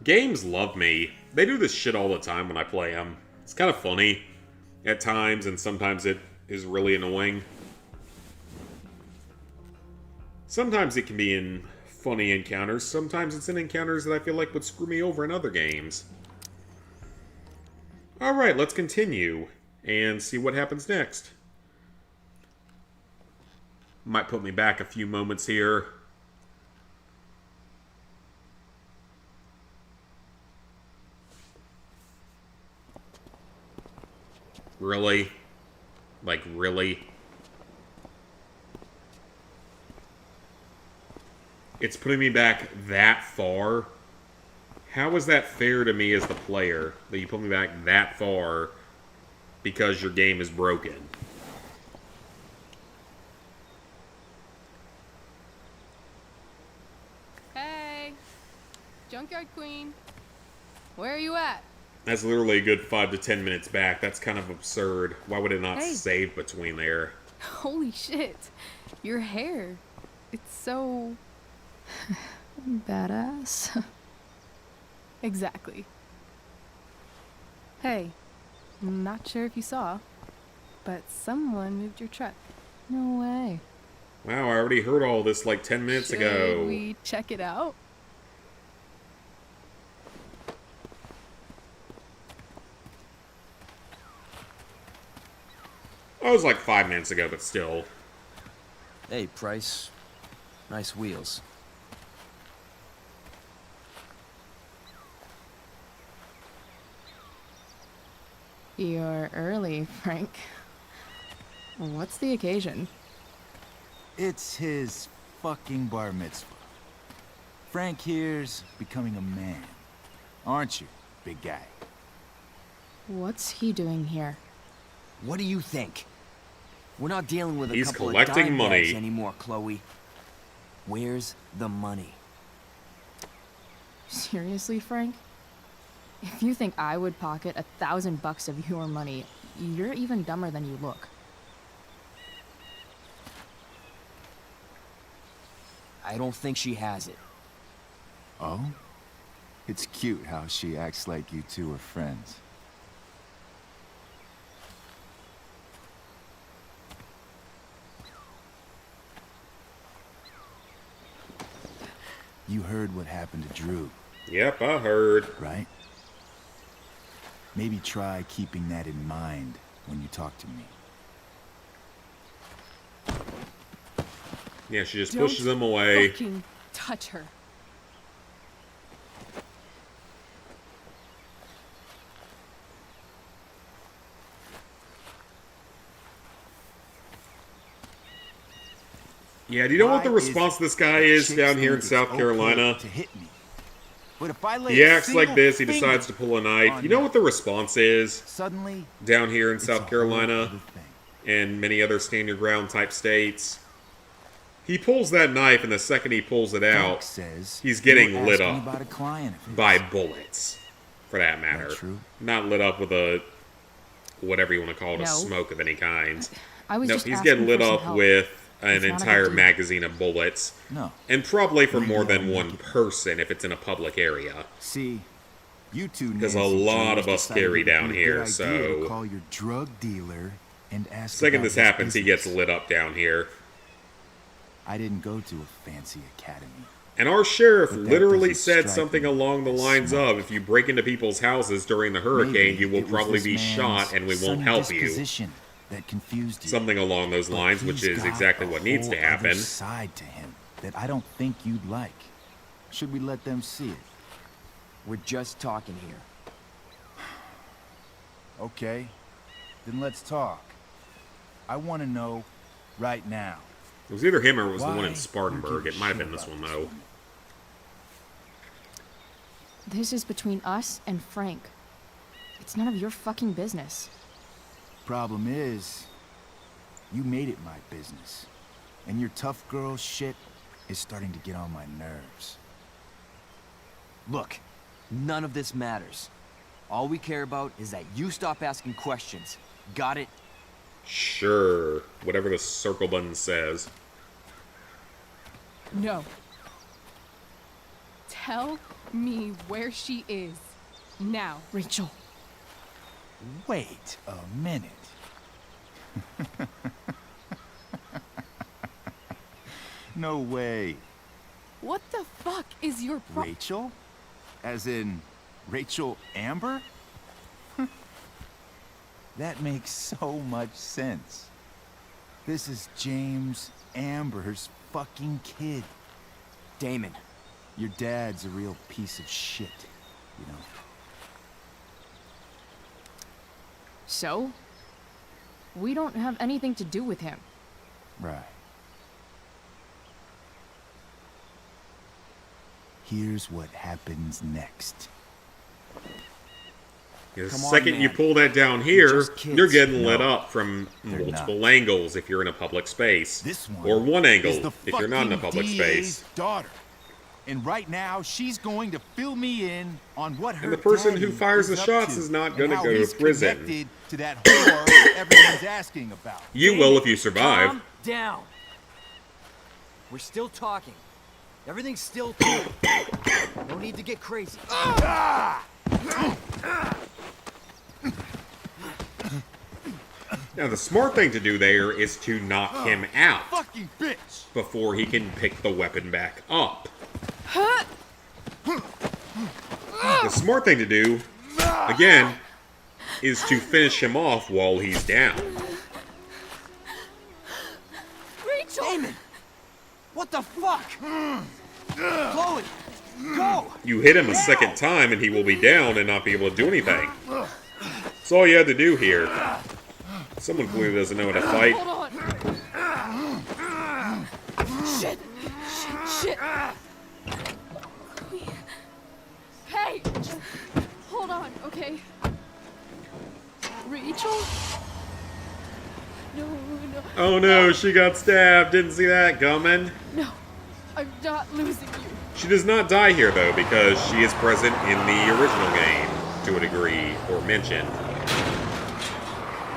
Games love me. They do this shit all the time when I play them. It's kind of funny at times, and sometimes it is really annoying. Sometimes it can be in funny encounters. Sometimes it's in encounters that I feel like would screw me over in other games. Alright, let's continue and see what happens next. Might put me back a few moments here. Really? Like, really? It's putting me back that far? How is that fair to me as the player, that you put me back that far because your game is broken? Hey. Junkyard Queen. Where are you at? That's literally a good 5 to 10 minutes back. That's kind of absurd. Why would it not Hey. save between there? Holy shit. Your hair. It's so... Badass. Exactly. Hey, I'm not sure if you saw, but someone moved your truck. No way. Wow, I already heard all this like 10 minutes ago. Should we check it out? Oh, it was like 5 minutes ago, but still. Hey, Price. Nice wheels. You're early, Frank. What's the occasion? It's his fucking bar mitzvah. Frank here's becoming a man. Aren't you, big guy? What's he doing here? What do you think? We're not dealing with a He's couple collecting of dime money. bags anymore, Chloe. Where's the money? Seriously, Frank? If you think I would pocket $1,000 of your money, you're even dumber than you look. I don't think she has it. Oh? It's cute how she acts like you two are friends. You heard what happened to Drew. Yep, I heard. Right? Maybe try keeping that in mind when you talk to me. Yeah, she just Don't pushes him away. fucking touch her. Yeah, do you know what the Why response is to this guy it is chicks down here in think it's South okay Carolina? to hit me? But if I lay He a acts like single this, he finger decides to pull a knife. on You know you, what the response is suddenly down here in it's a South whole Carolina other thing. and many other stand your ground type states? He pulls that knife, and the second he pulls it Frank out, says he's you getting were lit asking up about a client of his. by bullets, for that matter. true? Not lit up with a, whatever you want to call it, No. a smoke of any kind. I was Nope, just he's asking getting lit for some up help. with an It's not a big entire deal. magazine of bullets. No. And probably for Maybe more I'll than make one it. person if it's in a public area. See, you two Because a Nancy lot Drews of us decided carry it would down be a here, good idea to so- call your drug dealer and ask Second about this his happens, he gets business. lit up down here. I didn't go to a fancy academy. And our sheriff But that literally doesn't said strike something me along the as lines smart. of, if you break into people's houses during the hurricane, Maybe you will it was probably this be man's shot and we won't sunny help you. disposition that confused you. Something along those But lines, which he's is got exactly a what needs to whole other happen. side to him that I don't think you'd like. Should we let them see it? We're just talking here. Okay, then let's talk. I want to know right now. It was either him or it was the one Why in Spartanburg. you give It a might have shit been this about one, this though. woman? This is between us and Frank. It's none of your fucking business. Problem is, you made it my business. And your tough girl shit is starting to get on my nerves. Look, none of this matters. All we care about is that you stop asking questions. Got it? Sure. Whatever the circle button says. No. Tell me where she is. Now. Rachel. Wait a minute. No way. What the fuck is your Rachel? As in, Rachel Amber? That makes so much sense. This is James Amber's fucking kid. Damon. Your dad's a real piece of shit, you know? So? We don't have anything to do with him. Right. Here's what happens next. The Come on, second you man. pull that down They're here, just kids. you're getting lit No, up from they're multiple not. angles if you're in a public space. This one or one is angle the if you're not in a fucking public DA's space. daughter. And right now, she's going to fill me in on what her And the person who daddy fires the is up shots to is not and gonna how go to he's prison. connected to that whore everyone's asking about. You will if you survive. Calm down. We're still talking. Everything's still cool. No need to get crazy. Now, the smart thing to do there is to knock him out Fucking bitch! before he can pick the weapon back up. The smart thing to do, again, is to finish him off while he's down. Rachel! Damon! What the fuck? Chloe! Go! You hit him a second time and he will be down and not be able to do anything. That's all you had to do here. Someone clearly doesn't know how to fight. Hold on. Shit. Hey, just hold on, okay? Rachel? No. Oh no, she got stabbed. Didn't see that coming. No, I'm not losing you. She does not die here though, because she is present in the original game to a degree, or mentioned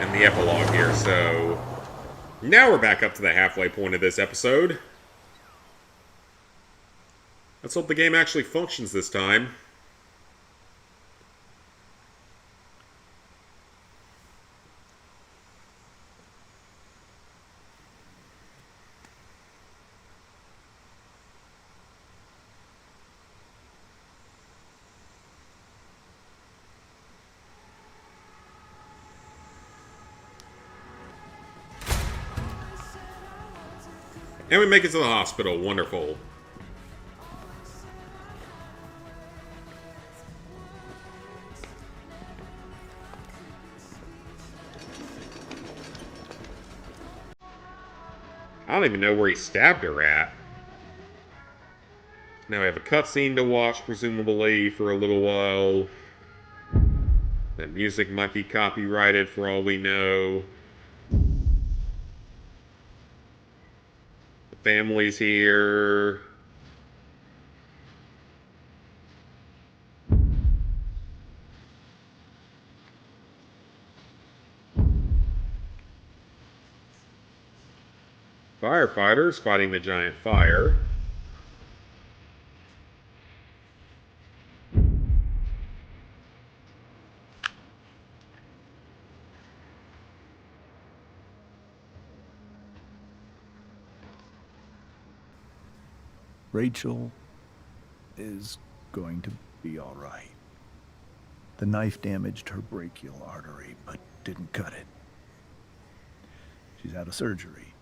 in the epilogue here. So now we're back up to the halfway point of this episode. Let's hope the game actually functions this time. And we make it to the hospital. Wonderful. I don't even know where he stabbed her at. Now we have a cutscene to watch, presumably, for a little while. The music might be copyrighted for all we know. The family's here. Firefighters fighting the giant fire. Rachel is going to be all right. The knife damaged her brachial artery, but didn't cut it. She's out of surgery.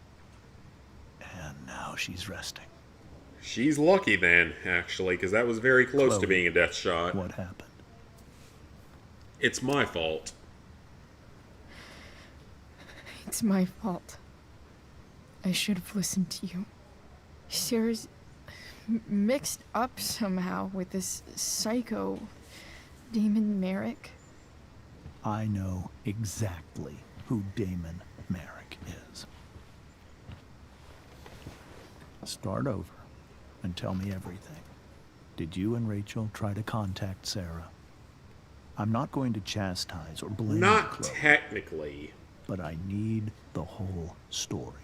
And now she's resting. She's lucky then, actually, because that was very close to Chloe, being a death shot. What happened? It's my fault. It's my fault. I should have listened to you. Sarah's mixed up somehow with this psycho Damon Merrick. I know exactly who Damon Merrick is. Start over and tell me everything. Did you and Rachel try to contact Sarah? I'm not going to chastise or blame Not Chloe, technically. but I need the whole story.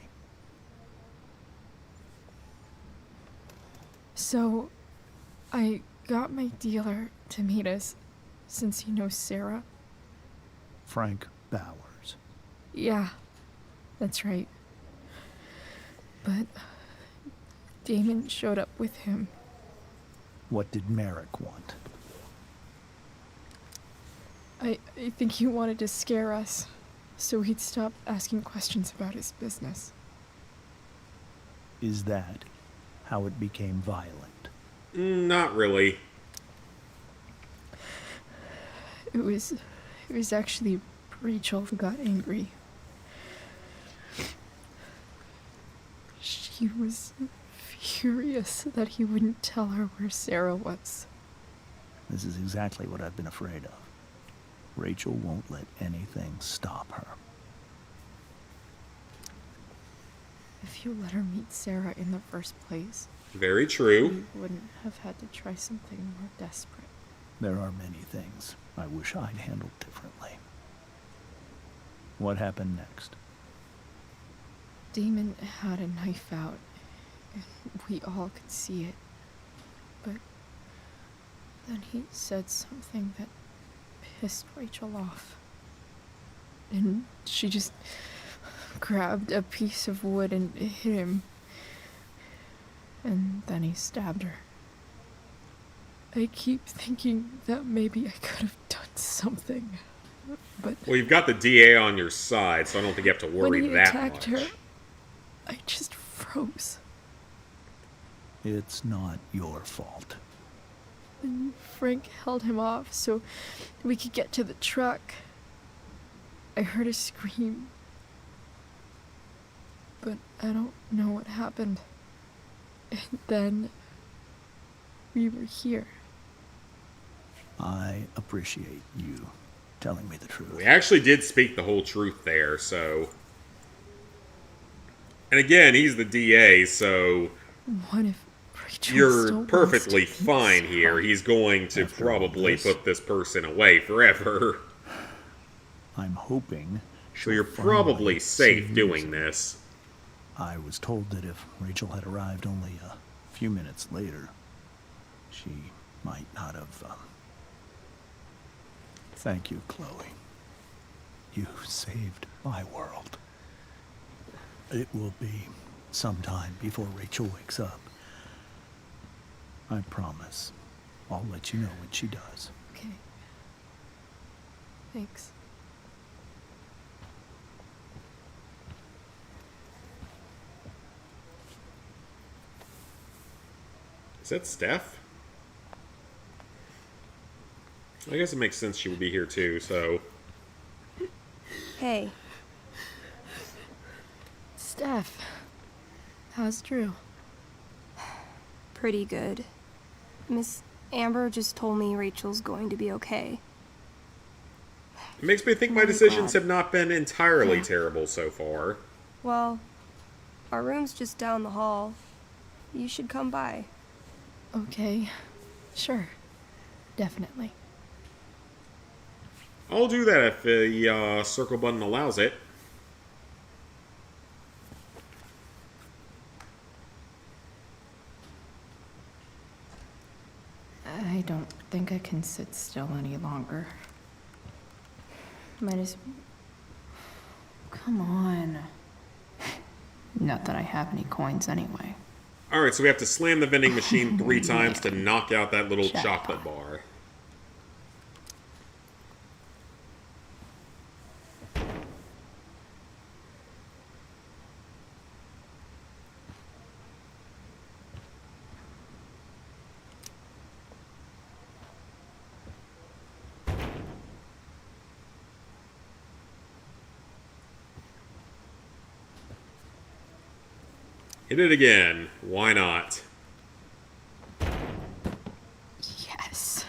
So, I got my dealer to meet us, since he knows Sarah. Frank Bowers. Yeah, that's right. But Damon showed up with him. What did Merrick want? I think he wanted to scare us, so he'd stop asking questions about his business. Is that how it became violent? Not really. It was actually Rachel who got angry. She was furious that he wouldn't tell her where Sarah was. This is exactly what I've been afraid of. Rachel won't let anything stop her. If you let her meet Sarah in the first place, Very true. We wouldn't have had to try something more desperate. There are many things I wish I'd handled differently. What happened next? Damon had a knife out, and we all could see it. But then he said something that pissed Rachel off. And she just grabbed a piece of wood and hit him. And then he stabbed her. I keep thinking that maybe I could have done something, but... Well, you've got the DA on your side, so I don't think you have to worry when he that attacked much. her, I just froze. It's not your fault. And Frank held him off so we could get to the truck. I heard a scream, but I don't know what happened. And then we were here. I appreciate you telling me the truth. We actually did speak the whole truth there, so... And again, he's the DA, so... What if Rachel you're still perfectly wants to fine here. He's going to probably put this person away forever. I'm hoping... So you're probably safe doing this. I was told that if Rachel had arrived only a few minutes later, she might not have... Thank you, Chloe. You saved my world. It will be some time before Rachel wakes up. I promise. I'll let you know when she does. Okay. Thanks. Is that Steph? I guess it makes sense she would be here too, so... Hey. Steph, how's Drew? Pretty good. Miss Amber just told me Rachel's going to be okay. It makes me think my decisions have not been entirely terrible so far. Well, our room's just down the hall. You should come by. Okay, sure. Definitely. I'll do that if the circle button allows it. I don't think I can sit still any longer. Might as... Come on. Not that I have any coins anyway. Alright, so we have to slam the vending machine 3 times to knock out that little chocolate bar. Hit it again. Why not? Yes.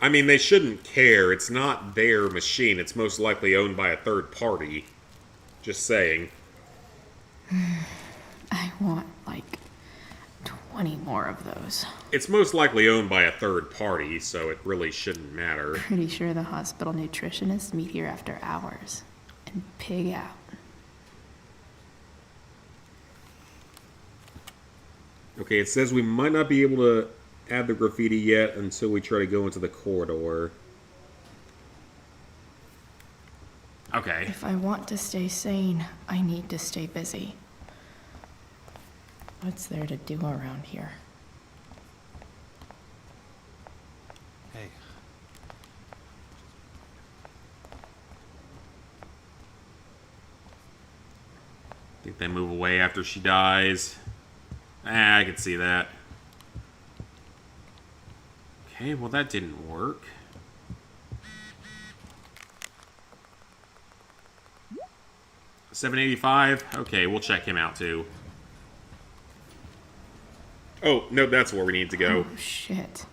I mean, they shouldn't care. It's not their machine. It's most likely owned by a third party. Just saying. I want, like, 20 more of those. It's most likely owned by a third party, so it really shouldn't matter. Pretty sure the hospital nutritionists meet here after hours and pig out. Okay, it says we might not be able to add the graffiti yet until we try to go into the corridor. Okay. If I want to stay sane, I need to stay busy. What's there to do around here? Hey. Think they move away after she dies. I can see that. Okay, well that didn't work. $785? Okay, we'll check him out too. Oh, no, that's where we need to go. Oh, shit.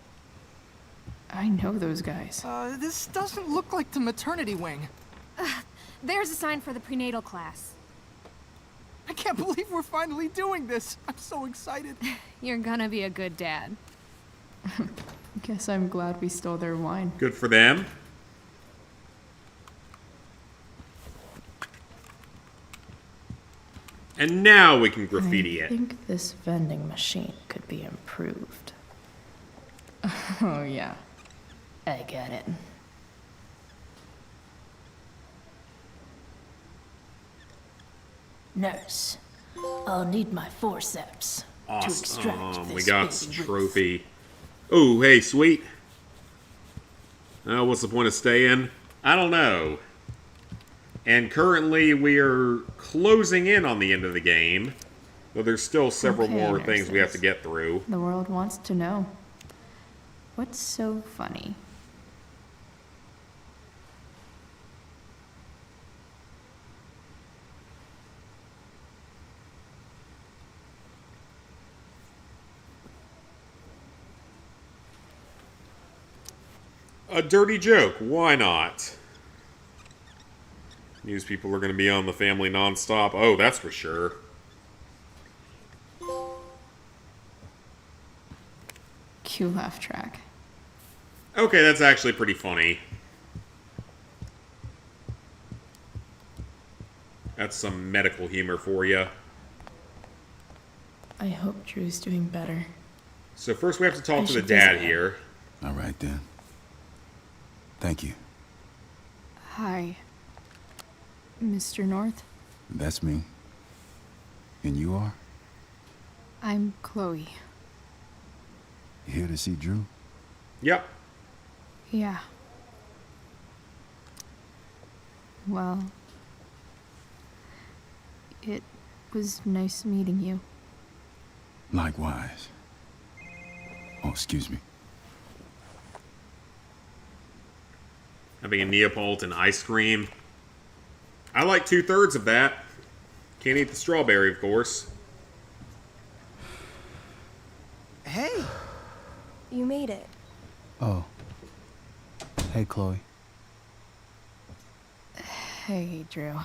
I know those guys. This doesn't look like the maternity wing. There's a sign for the prenatal class. I can't believe we're finally doing this. I'm so excited. You're gonna be a good dad. Guess I'm glad we stole their wine. Good for them. And now we can graffiti I it. think this vending machine could be improved. Oh yeah, I get it. Nurse, I'll need my forceps to extract Awesome. this We got baby trophy. Oh, hey, sweet. What's the point of staying? I don't know. And currently we are closing in on the end of the game. Though there's still several Okay, more things we have to nurses. get through. The world wants to know. What's so funny? A dirty joke. Why not? News people are going to be on the family nonstop. Oh, that's for sure. Cue laugh track. Okay, that's actually pretty funny. That's some medical humor for you. I hope Drew's doing better. So first we have to talk I to the should dad visit him. here. All right, then. Thank you. Hi, Mr. North. That's me. And you are? I'm Chloe. You here to see Drew? Yep. Yeah. Well, it was nice meeting you. Likewise. Oh, excuse me. Having a Neapolitan ice cream. I like 2/3 of that. Can't eat the strawberry, of course. Hey! You made it. Oh. Hey, Chloe. Hey, Drew.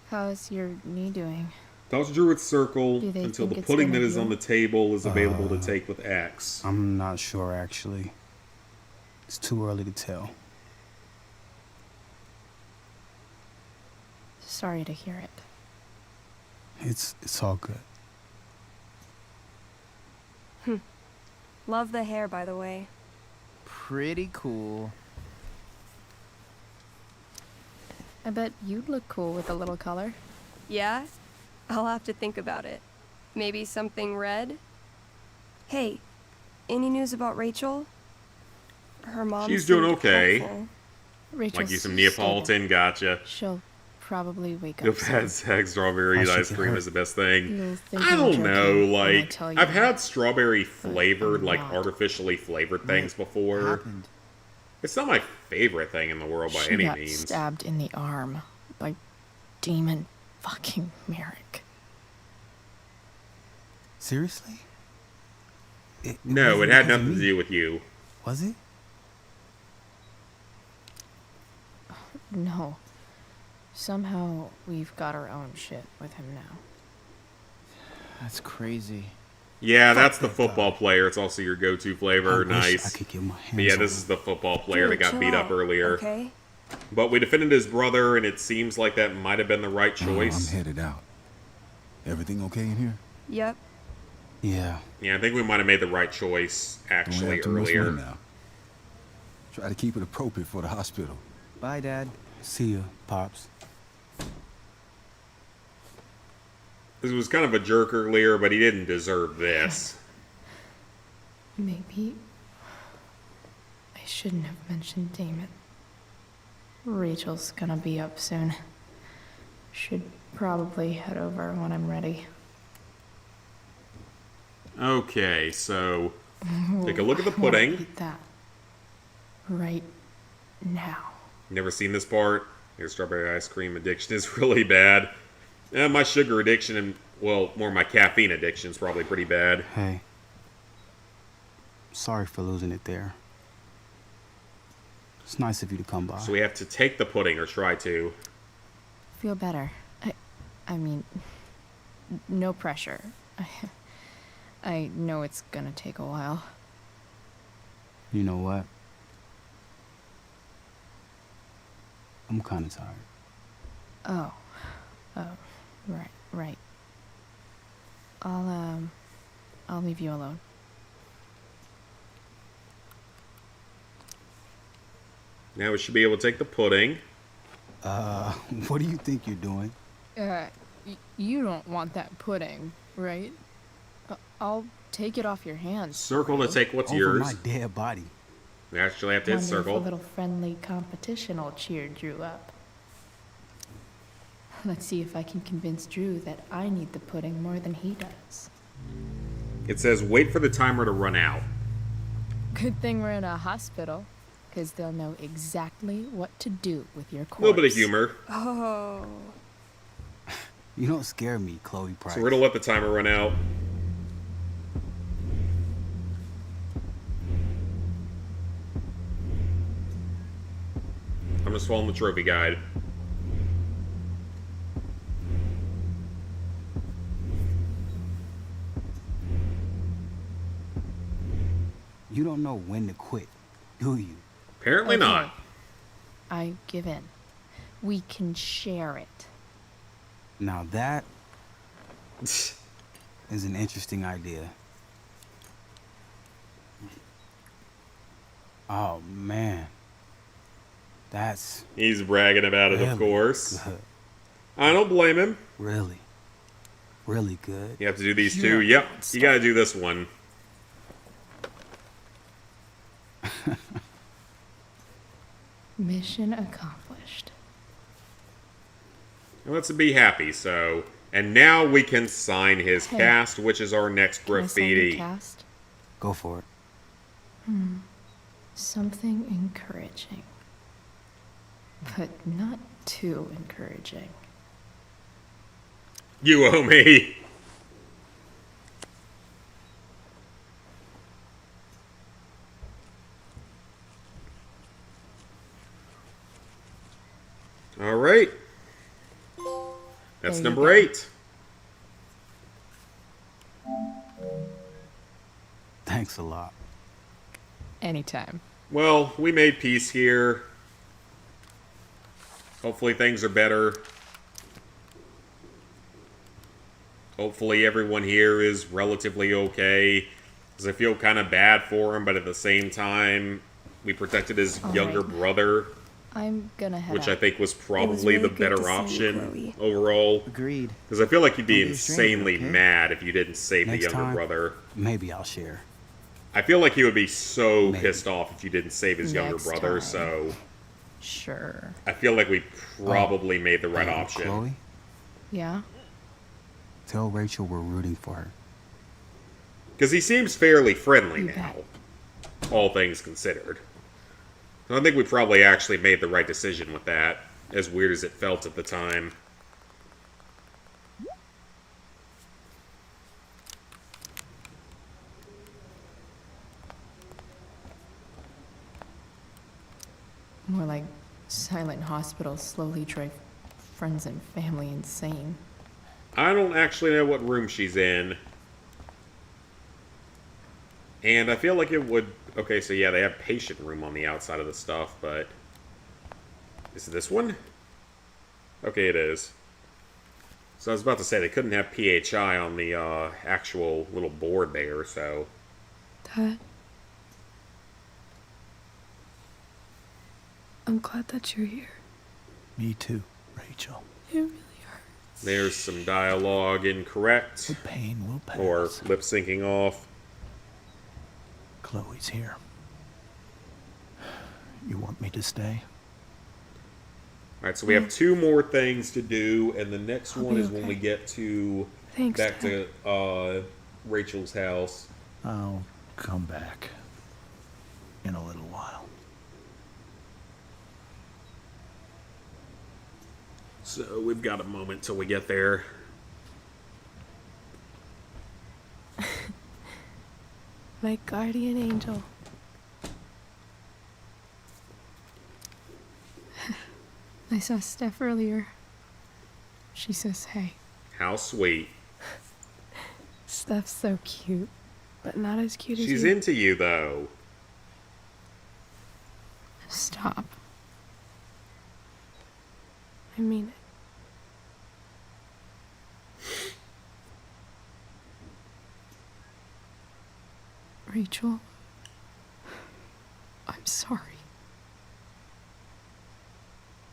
How's your knee doing? Toss Druid's circle Do they until think the it's pudding gonna that is heal? on the table is available to take with X. I'm not sure, actually. It's too early to tell. Sorry to hear it. It's all good. Love the hair, by the way. Pretty cool. I bet you'd look cool with a little color. Yeah? I'll have to think about it. Maybe something red? Hey, any news about Rachel? Her mom She's doing seemed okay. hopeful. Rachel's Like you some stable. Neapolitan, gotcha. She'll probably wake You've up had soon. sex, strawberry How'd she ice get cream hurt? is the best thing. You'll think I I'm don't joking know, when I like, tell you I've that, had strawberry flavored, I'm like not. artificially flavored things before. Happened. It's not my favorite thing in the world by She any got means. stabbed in the arm by Demon fucking Merrick. Seriously? No, it wasn't had because of nothing to me. do with you. Was it? No. Somehow we've got our own shit with him now. That's crazy. Yeah, that's the football player. It's also your go-to flavor. I wish Nice. I could get my But yeah, hands this on is the football player Drew, that got chill beat up out, earlier. Okay? But we defended his brother, and it seems like that might have been the right No, I'm choice. headed out. Everything okay in here? Yep. Yeah. Yeah, I think we might have made the right choice, Don't actually, have too much earlier. fun now. Try to keep it appropriate for the hospital. Bye, Dad. See ya, Pops. This was kind of a jerk earlier, but he didn't deserve this. Maybe I shouldn't have mentioned Damon. Rachel's gonna be up soon. Should probably head over when I'm ready. Okay, so take a look at the pudding. Eat that right now. Never seen this part. Your strawberry ice cream addiction is really bad. My sugar addiction and, well, more my caffeine addiction is probably pretty bad. Hey. Sorry for losing it there. It's nice of you to come by. So we have to take the pudding, or try to. Feel better. I mean, no pressure. I know it's gonna take a while. You know what? I'm kind of tired. Oh. Oh. Right. I'll leave you alone. Now we should be able to take the pudding. What do you think you're doing? You don't want that pudding, right? I'll take it off your hands. Circle to take what's Over yours. my dead body. We actually have to hit Wonder if circle. a little friendly competition will cheer Drew up. Let's see if I can convince Drew that I need the pudding more than he does. It says wait for the timer to run out. Good thing we're in a hospital, because they'll know exactly what to do with your corpse. A little bit of humor. Oh. You don't scare me, Chloe Price. So we're gonna let the timer run out. I'm just following the trophy guide. You don't know when to quit, do you? Apparently not. I give in. We can share it. Now that is an interesting idea. Oh, man. That's... He's bragging about it, of course. Good. I don't blame him. Really good. You have to do these two. Yep, you gotta do this one. Mission accomplished. Let's be happy, so... And now we can sign his Hey. cast, which is our next Can I sign your graffiti. cast? Go for it. Something encouraging. But not too encouraging. You owe me. All right. That's There you number go. 8. Thanks a lot. Anytime. Well, we made peace here. Hopefully things are better. Hopefully everyone here is relatively okay. Because I feel kind of bad for him, but at the same time, we protected his All younger right. brother, I'm gonna head which out. I think was probably really the good better to see you, option Chloe. overall. Agreed. Because I feel like you'd be Don't be a stranger, insanely okay? mad if you didn't save Next the younger time, brother. Maybe I'll share. I feel like he would be so Maybe. pissed off if you didn't save his younger Next brother, time. so Sure. I feel like we probably made the right Hey, option. Chloe, Yeah? tell Rachel we're rooting for her. Because he seems fairly friendly You now, bet. all things considered. So I think we probably actually made the right decision with that, as weird as it felt at the time. More like silent hospitals slowly drive friends and family insane. I don't actually know what room she's in. And I feel like it would... Okay, so yeah, they have patient room on the outside of the stuff, but... Is it this one? Okay, it is. So I was about to say, they couldn't have PHI on the actual little board there, so... Dad, I'm glad that you're here. Me too, Rachel. It really hurts. There's some dialogue incorrect. The pain will pass. Or lip syncing off. Chloe's here. You want me to stay? Alright, so we have 2 more things to do, and the next I'll one be is when okay. we get to... Thanks, back Dad. to Rachel's house. I'll come back in a little while. So we've got a moment till we get there. My guardian angel. I saw Steph earlier. She says hey. How sweet. Steph's so cute, but not as cute as you. She's into you, though. Stop. I mean it. Rachel, I'm sorry.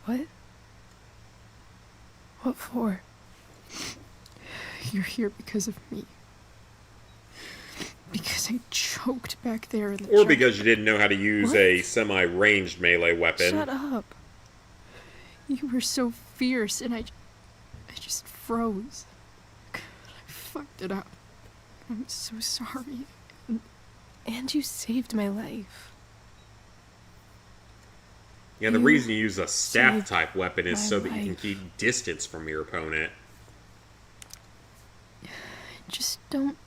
What? What for? You're here because of me. Because I choked back there in the Or because you didn't know how to use a semi-ranged melee weapon. Shut up. You were so fierce and I just froze. I fucked it up. I'm so sorry. And you saved my life. Yeah, the reason you use a staff-type weapon is my so that you can life. keep distance from your opponent. Just don't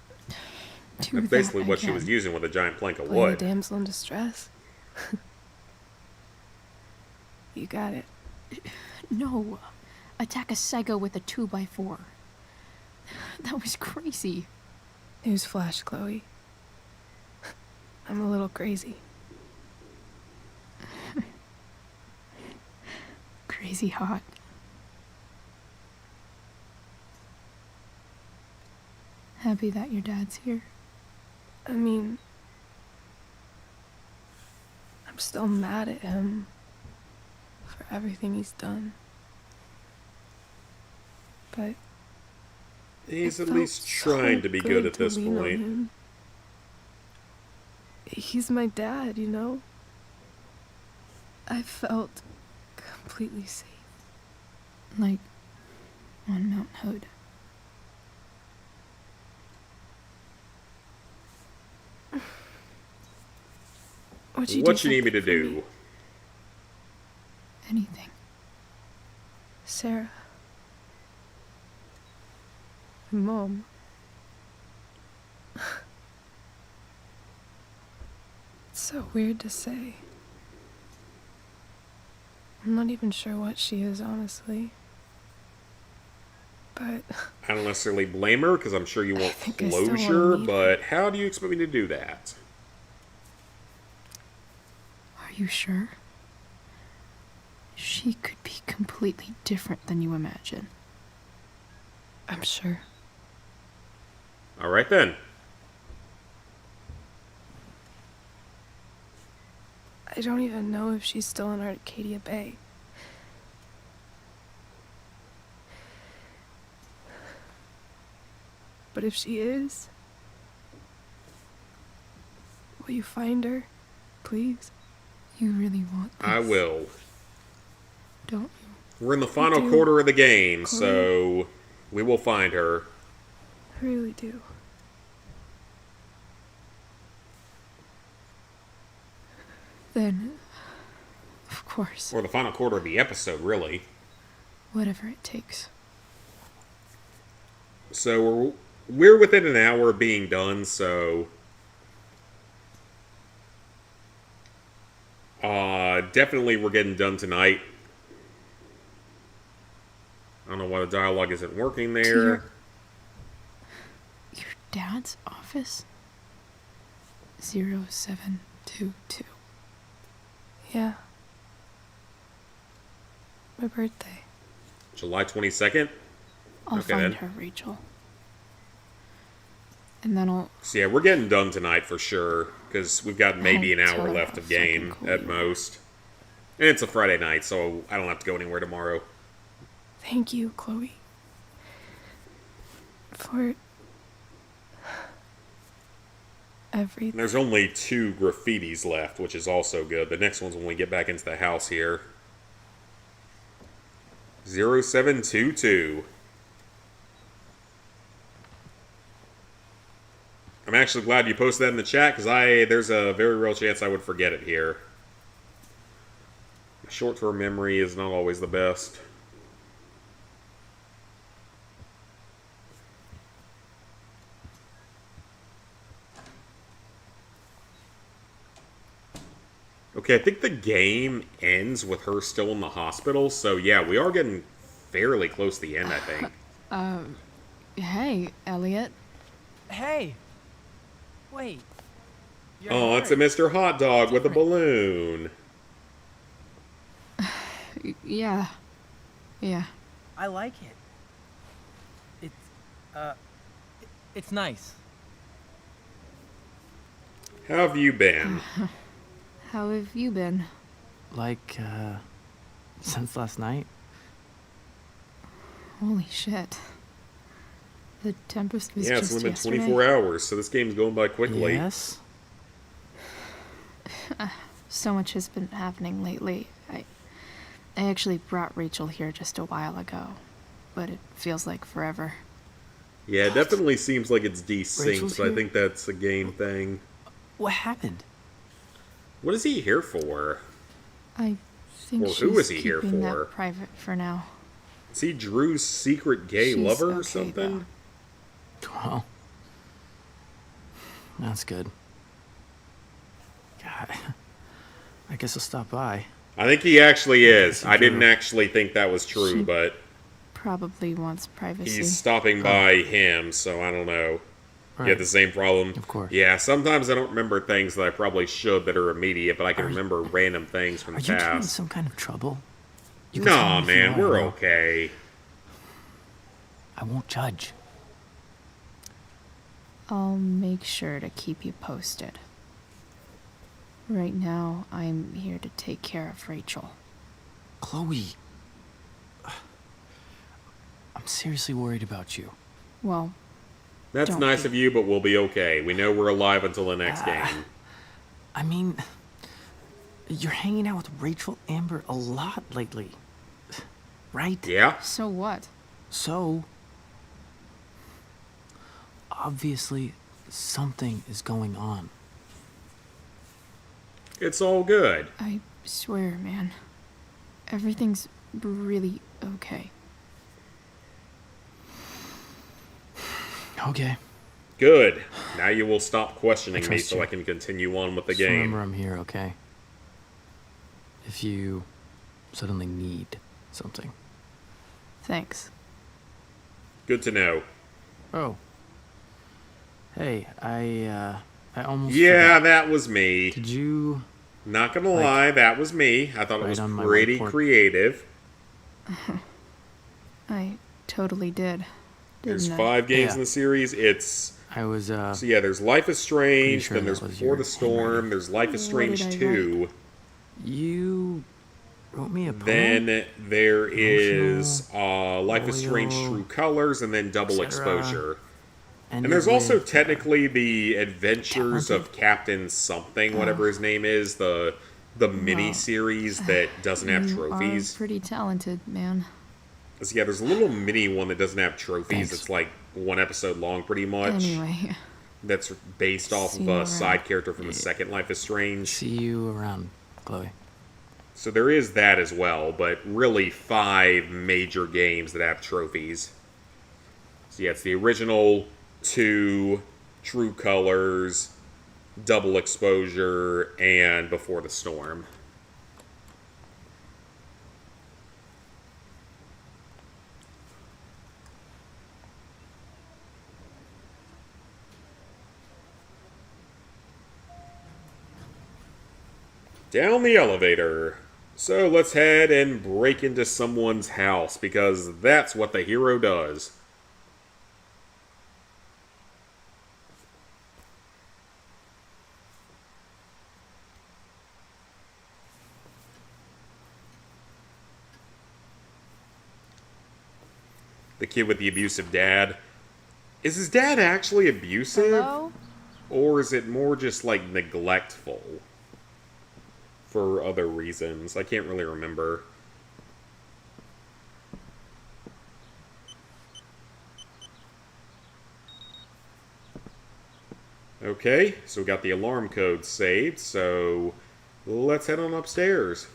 do That's basically that what she again. was using with a giant plank of Play wood. the damsel in distress. You got it. No. Attack a psycho with a 2x4. That was crazy. Newsflash, Chloe. I'm a little crazy. Crazy hot. Happy that your dad's here. I mean, I'm still mad at him for everything he's done. But He's it at felt least trying so to be good at to this lean on point. him. He's my dad, you know? I felt completely safe. Like on Mount Hood. What you need me to do? Anything. Sarah. Mom. It's so weird to say. I'm not even sure what she is, honestly. But I don't necessarily blame her, because I'm sure you want think I still wanna closure, meet but how do you expect me to do that? Are you sure? She could be completely different than you imagine. I'm sure. Alright then. I don't even know if she's still in Arcadia Bay. But if she is, will you find her, please? You really want this, I will. don't you? We're in the final do, quarter of the game, Chloe. so we will find her. I really do. Then, of course, Or the final quarter of the episode, really. whatever it takes. So we're within an hour of being done, so definitely we're getting done tonight. I don't know why the dialogue isn't working there. Your dad's office? 0722. Yeah. My birthday. July 22nd? I'll Okay, find then. her, Rachel. And then I'll... So yeah, we're getting done tonight for sure, because we've got maybe an I'll hour tell her left how of game fucking cool at you are. most. And it's a Friday night, so I don't have to go anywhere tomorrow. Thank you, Chloe. For everything. And there's only 2 graffitis left, which is also good. The next one's when we get back into the house here. 0722. I'm actually glad you posted that in the chat, because there's a very real chance I would forget it here. Short-term memory is not always the best. Okay, I think the game ends with her still in the hospital, so yeah, we are getting fairly close to the end, I think. Hey, Elliot. Hey! Wait. Oh, it's a Mr. Hot Dog with a balloon. Yeah. Yeah. I like it. It's nice. How have you been? How have you been? Like, since last night? Holy shit. The Tempest was Yeah, it's just only been yesterday. 24 hours, so this game's going by quickly. Yes? So much has been happening lately. I actually brought Rachel here just a while ago, but it feels like forever. Yeah, it definitely seems like it's desynced, Rachel's but I here? think that's a game thing. What happened? What is he here for? I think Or she's who is he here keeping for? that private for now. Is he Drew's secret gay She's lover or okay, something? Well, that's good. God, I guess I'll stop by. I think he actually is. I didn't actually think that was true, She- but Probably wants privacy. he's stopping by him, so I don't know. You have the same problem. Of course. Yeah, sometimes I don't remember things that I probably should that are immediate, but I can remember random things from Are the you getting in past. some kind of trouble? You can tell Nah, me if you man, are, we're though. okay. I won't judge. I'll make sure to keep you posted. Right now, I'm here to take care of Rachel. Chloe. I'm seriously worried about you. Well, That's Don't nice be. of you, but we'll be okay. We know we're alive until the next game. I mean, you're hanging out with Rachel Amber a lot lately. Right? Yeah? so what? So, obviously, something is going on. It's all good. I swear, man. Everything's really okay. Okay. Good. Now you will stop questioning I me trust so you. I can continue on with the Just game. remember I'm here, okay? If you suddenly need something. Thanks. Good to know. Oh. Hey, I almost Yeah, forgot. that was me. Did you... Not gonna lie, that was me. I thought it write was on my pretty whiteboard? creative. I totally did. There's Didn't I? 5 games Yeah. in the series. It's... I was, So yeah, there's Life is Strange, sure then there's that was Before your the Storm, there's Life is What Strange did I 2. You wrote me a poem? Then there is Life is Strange loyal, True Colors, and then Double etc. Exposure. And Ended there's also with, technically the Adventures of Captain something, whatever his name is, the mini series that doesn't have You trophies. are pretty talented, man. So yeah, there's a little mini one that doesn't have trophies. Thanks. It's like 1 episode long, pretty much. Anyway, That's based off See of you a around. side character from the second Life is Strange. See you around, Chloe. So there is that as well, but really 5 major games that have trophies. So yeah, it's the original 2, True Colors, Double Exposure, and Before the Storm. Down the elevator. So let's head and break into someone's house, because that's what the hero does. The kid with the abusive dad. Is his dad actually abusive? hello? Or is it more just like neglectful? For other reasons. I can't really remember. Okay, so we got the alarm code saved, so let's head on upstairs.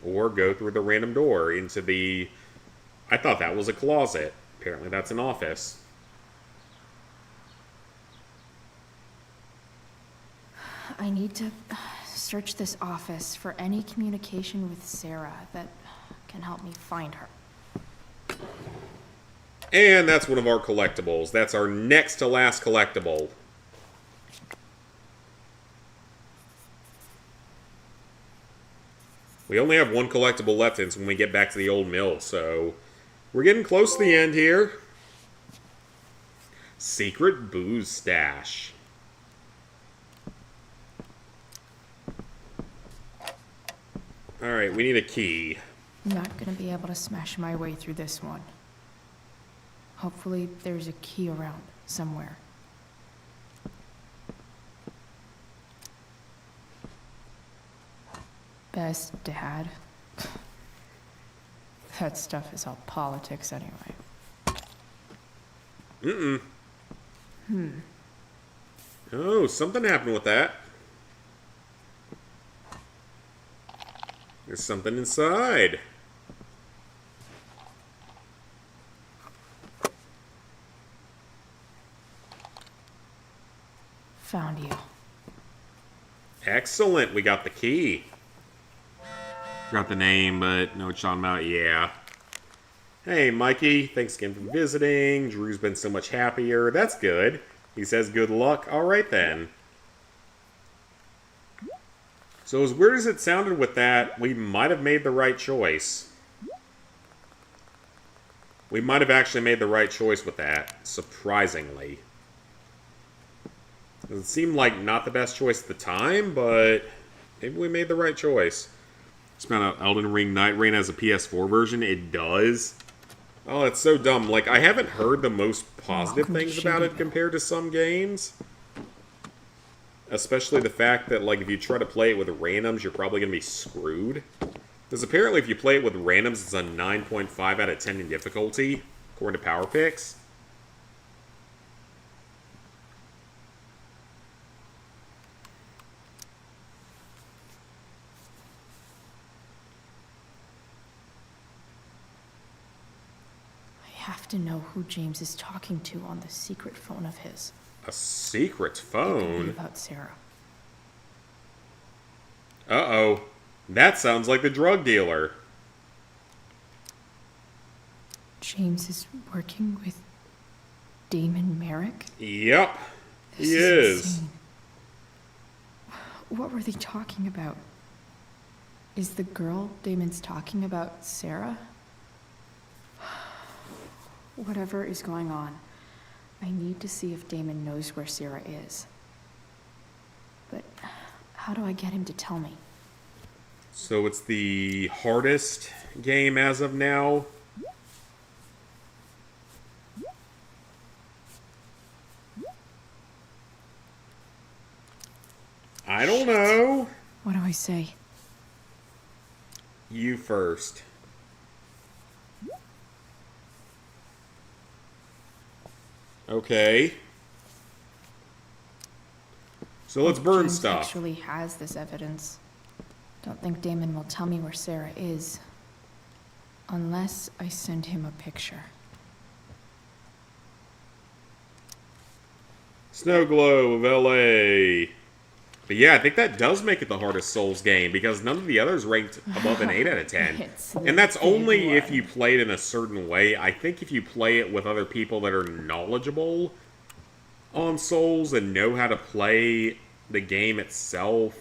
Or go through the random door into the... I thought that was a closet. Apparently that's an office. I need to search this office for any communication with Sarah that can help me find her. And that's one of our collectibles. That's our next to last collectible. We only have one collectible left, and it's when we get back to the old mill, so we're getting close to the end here. Secret booze stash. Alright, we need a key. I'm not gonna be able to smash my way through this one. Hopefully there's a key around somewhere. Best dad. That stuff is all politics anyway. Mm-mm. Oh, something happened with that. There's something inside. Found you. Excellent, we got the key. Forgot the name, but know what you're talking about, yeah. Hey, Mikey, thanks again for visiting. Drew's been so much happier. That's good. He says good luck. Alright then. So as weird as it sounded with that, we might have made the right choice. We might have actually made the right choice with that, surprisingly. It seemed like not the best choice at the time, but maybe we made the right choice. Just found out Elden Ring Night Rain has a PS4 version. It does. Oh, it's so dumb. Like, I haven't heard the most positive things about it compared to some games. Especially the fact that, like, if you try to play it with randoms, you're probably going to be screwed. Because apparently if you play it with randoms, it's a 9.5 out of 10 in difficulty, according to PowerPix. I have to know who James is talking to on the secret phone of his. A secret It could be phone? about Sarah. Uh-oh. That sounds like the drug dealer. James is working with Damon Merrick? Yep. This He is. insane. What were they talking about? Is the girl Damon's talking about Sarah? Whatever is going on, I need to see if Damon knows where Sarah is. But how do I get him to tell me? So it's the hardest game as of now. I don't know. What do I say? You first. Okay. So let's burn James stuff. actually has this evidence. Don't think Damon will tell me where Sarah is. Unless I send him a picture. Snow Globe of LA. But yeah, I think that does make it the hardest Souls game because none of the others ranked above an 8 out of 10. And that's only if you play it in a certain way. I think if you play it with other people that are knowledgeable on Souls and know how to play the game itself,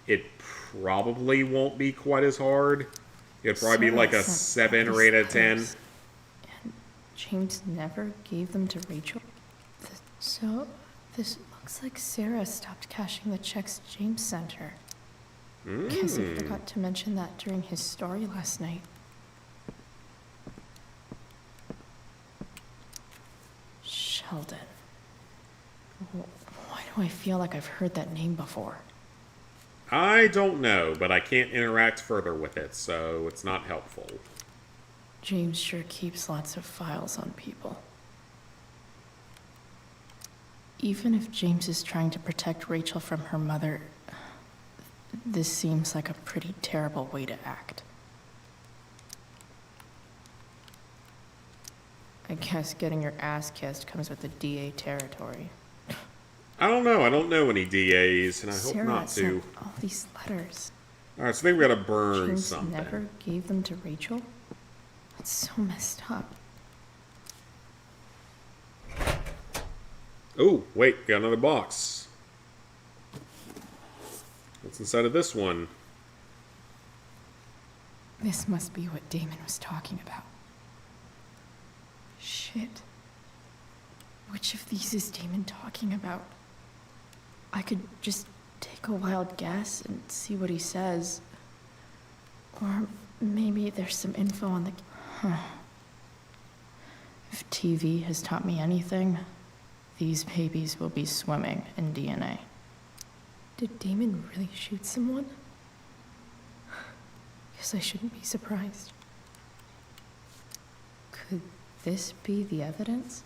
it probably won't be quite as hard. It'd probably be like a 7 or 8 out of 10. And James never gave them to Rachel? So, this looks like Sarah stopped cashing the checks James sent her. Guess he forgot to mention that during his story last night. Sheldon. Why do I feel like I've heard that name before? I don't know, but I can't interact further with it, so it's not helpful. James sure keeps lots of files on people. Even if James is trying to protect Rachel from her mother, this seems like a pretty terrible way to act. I guess getting your ass kissed comes with the DA territory. I don't know. I don't know any DAs, and I hope Sarah not to. sent all these letters. Alright, so I think we gotta burn James something. never gave them to Rachel? That's so messed up. Oh, wait, got another box. What's inside of this one? This must be what Damon was talking about. Shit. Which of these is Damon talking about? I could just take a wild guess and see what he says. Or maybe there's some info on the... If TV has taught me anything, these babies will be swimming in DNA. Did Damon really shoot someone? Guess I shouldn't be surprised. Could this be the evidence?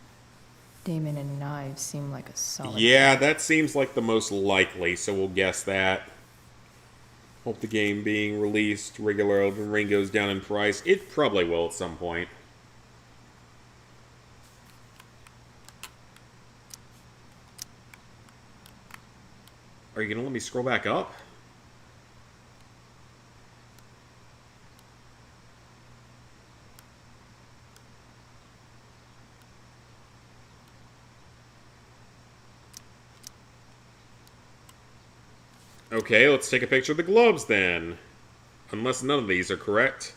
Damon and knives seem like a solid... Yeah, that seems like the most likely, so we'll guess that. Hope the game being released, regular Elden Ring goes down in price. It probably will at some point. Are you gonna let me scroll back up? Okay, let's take a picture of the gloves then. Unless none of these are correct.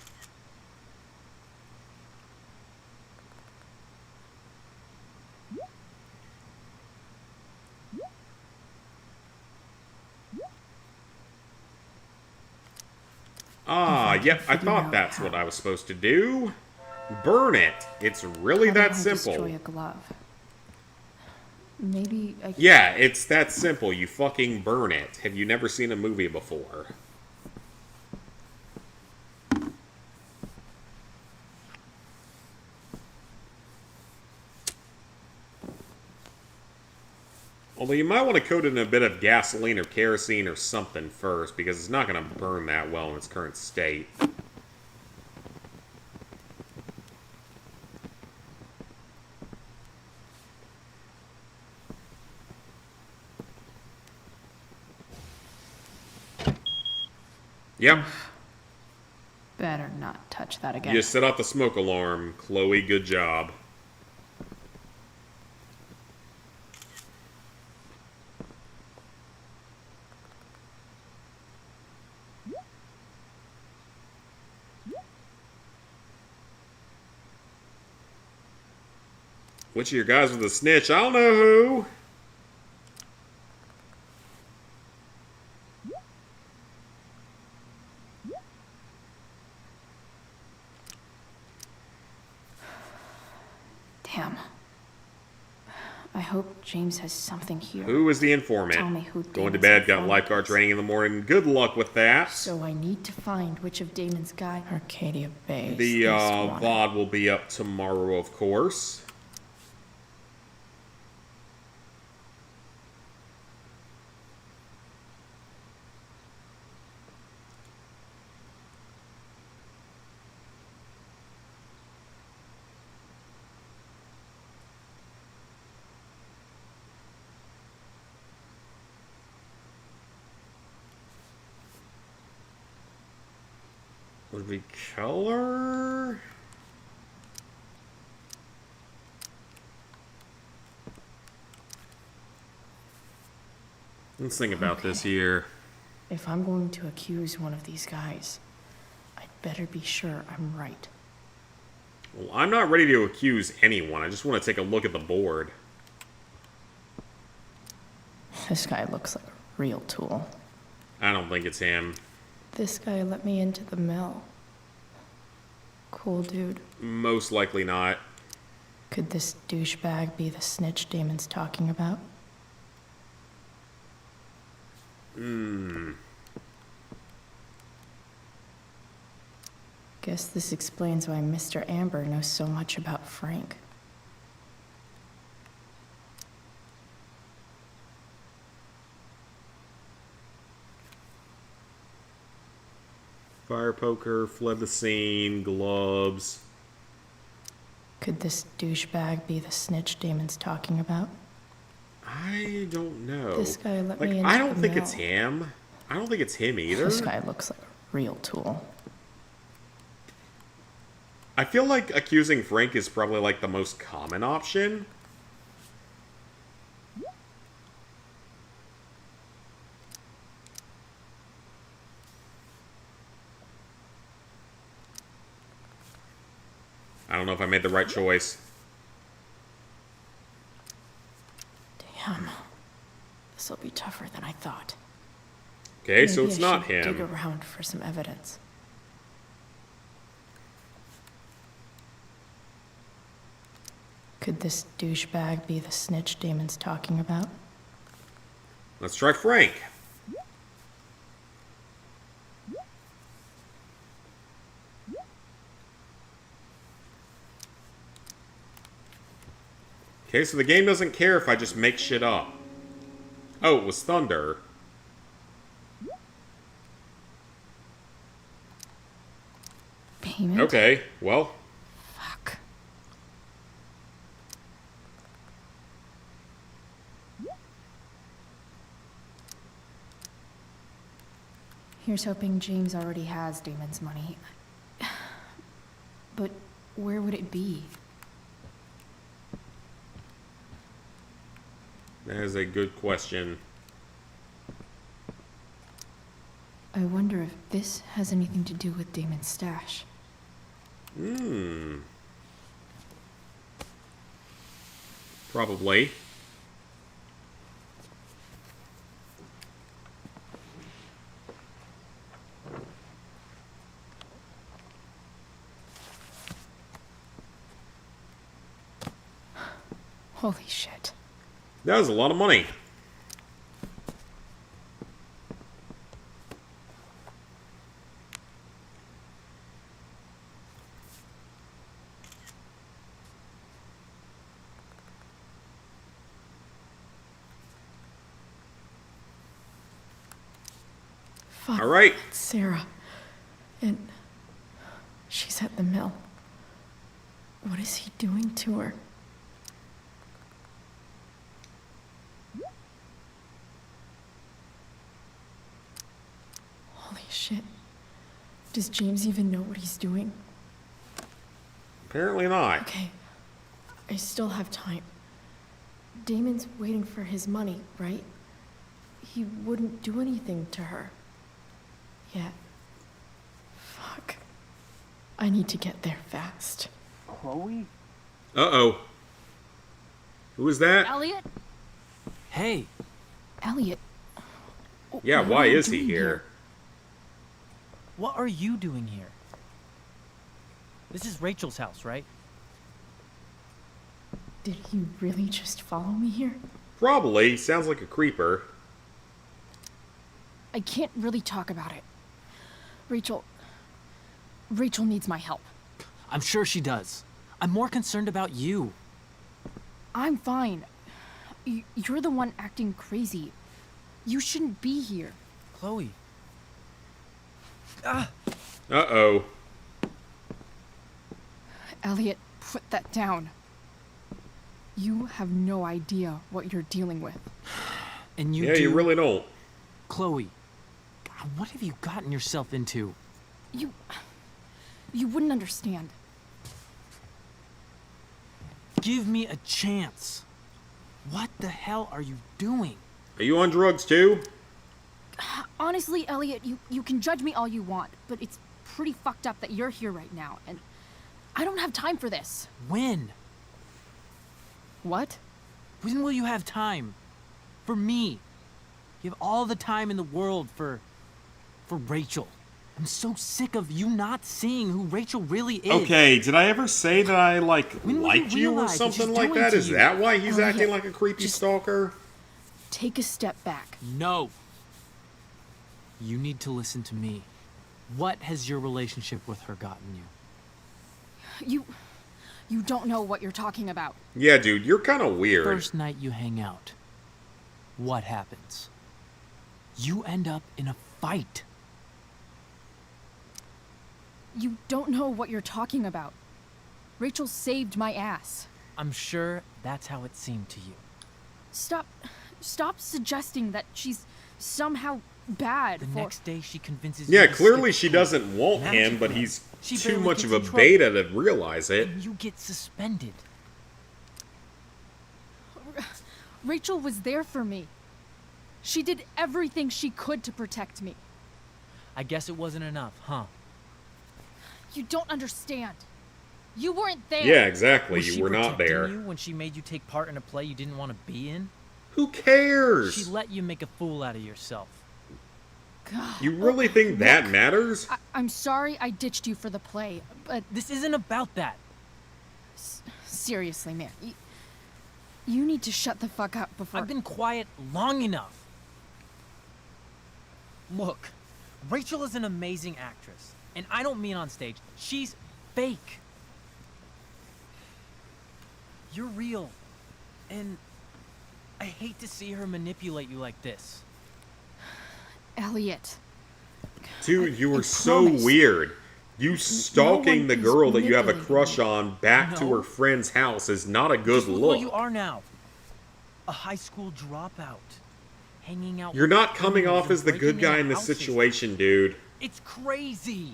Ah, yep, I thought that's what I was supposed to do. Burn it. It's really that simple. Destroy a glove. Maybe I... Yeah, it's that simple. You fucking burn it. Have you never seen a movie before? Although you might want to coat it in a bit of gasoline or kerosene or something first, because it's not going to burn that well in its current state. Yep. Better not touch that again. You set off the smoke alarm. Chloe, good job. Which of your guys was the snitch? I don't know who. Damn. I hope James has something here. Who was the informant? Tell me who Going to Damon's bed, got informant lifeguard is. training in the morning. Good luck with that. So I need to find which of Damon's guy Arcadia Bay. The VOD will be up tomorrow, of course. Would we color? Let's think about this here. If I'm going to accuse one of these guys, I'd better be sure I'm right. Well, I'm not ready to accuse anyone. I just want to take a look at the board. This guy looks like a real tool. I don't think it's him. This guy let me into the mill. Cool dude. Most likely not. Could this douchebag be the snitch Damon's talking about? Guess this explains why Mr. Amber knows so much about Frank. Fire poker, fled the scene, gloves. Could this douchebag be the snitch Damon's talking about? I don't know. This guy let like, me into I don't the think it's mill. him. I don't think it's him either. This guy looks like a real tool. I feel like accusing Frank is probably like the most common option. I don't know if I made the right choice. Damn. This'll be tougher than I thought. Okay, so Maybe it's I not should dig him. around for some evidence. Could this douchebag be the snitch Damon's talking about? Let's try Frank. Okay, so the game doesn't care if I just make shit up. Oh, it was thunder. Payment? Okay, well. Fuck. Here's hoping James already has Damon's money. But where would it be? That is a good question. I wonder if this has anything to do with Damon's stash. Probably. Holy shit. That was a lot of money. Fuck. All right. It's Sarah. And she's at the mill. What is he doing to her? Holy shit. Does James even know what he's doing? Apparently not. Okay. I still have time. Damon's waiting for his money, right? He wouldn't do anything to her. Yet. Fuck. I need to get there fast. Chloe? Uh-oh. Who is that? Elliot? Hey. Elliot. Yeah, What why are you is he doing here? What are you doing here? This is Rachel's house, right? Did he really just follow me here? Probably. Sounds like a creeper. I can't really talk about it. Rachel needs my help. I'm sure she does. I'm more concerned about you. I'm fine. You're the one acting crazy. You shouldn't be here. Chloe. Uh-oh. Elliot, put that down. You have no idea what you're dealing with. And you Yeah, you really don't. Chloe, God, what have you gotten yourself into? You wouldn't understand. Give me a chance. What the hell are you doing? Are you on drugs too? Honestly, Elliot, you can judge me all you want, but it's pretty fucked up that you're here right now, and I don't have time for this. When? What? When will you have time? For me. You have all the time in the world for Rachel. I'm so sick of you not seeing who Rachel really is. Okay, did I ever say that I, like, When will liked you you or realize what something she's like doing that? to Is you? that why he's Elliot, acting like a creepy stalker? Take a step back. No. You need to listen to me. What has your relationship with her gotten you? You don't know what you're talking about. Yeah, dude, you're kind of weird. First night you hang out, what happens? You end up in a fight. You don't know what you're talking about. Rachel saved my ass. I'm sure that's how it seemed to you. Stop suggesting that she's somehow bad. The next day she convinces Yeah, you to clearly skip she school. doesn't want him, Magically, but he's she too barely much gets of a in trouble, beta to realize it. and you get suspended. Rachel was there for me. She did everything she could to protect me. I guess it wasn't enough, huh? You don't understand. You weren't there. Yeah, exactly. Was You she were not protecting there. you when she made you take part in a play you didn't want to be in? Who cares? She let you make a fool out of yourself. God. You really think that matters? I'm sorry I ditched you for the play, but This isn't about that. seriously, man. You need to shut the fuck up before... I've been quiet long enough. Look, Rachel is an amazing actress. And I don't mean on stage. She's fake. You're real. And I hate to see her manipulate you like this. Elliot. Dude, you were I so promise. weird. You stalking one the is girl that you have a manipulating crush on back to No. her friend's house is not a good Just look where you look. are now. A high school dropout. Hanging out You're with not coming criminals off and as the good breaking guy into in this houses. situation, dude. It's crazy.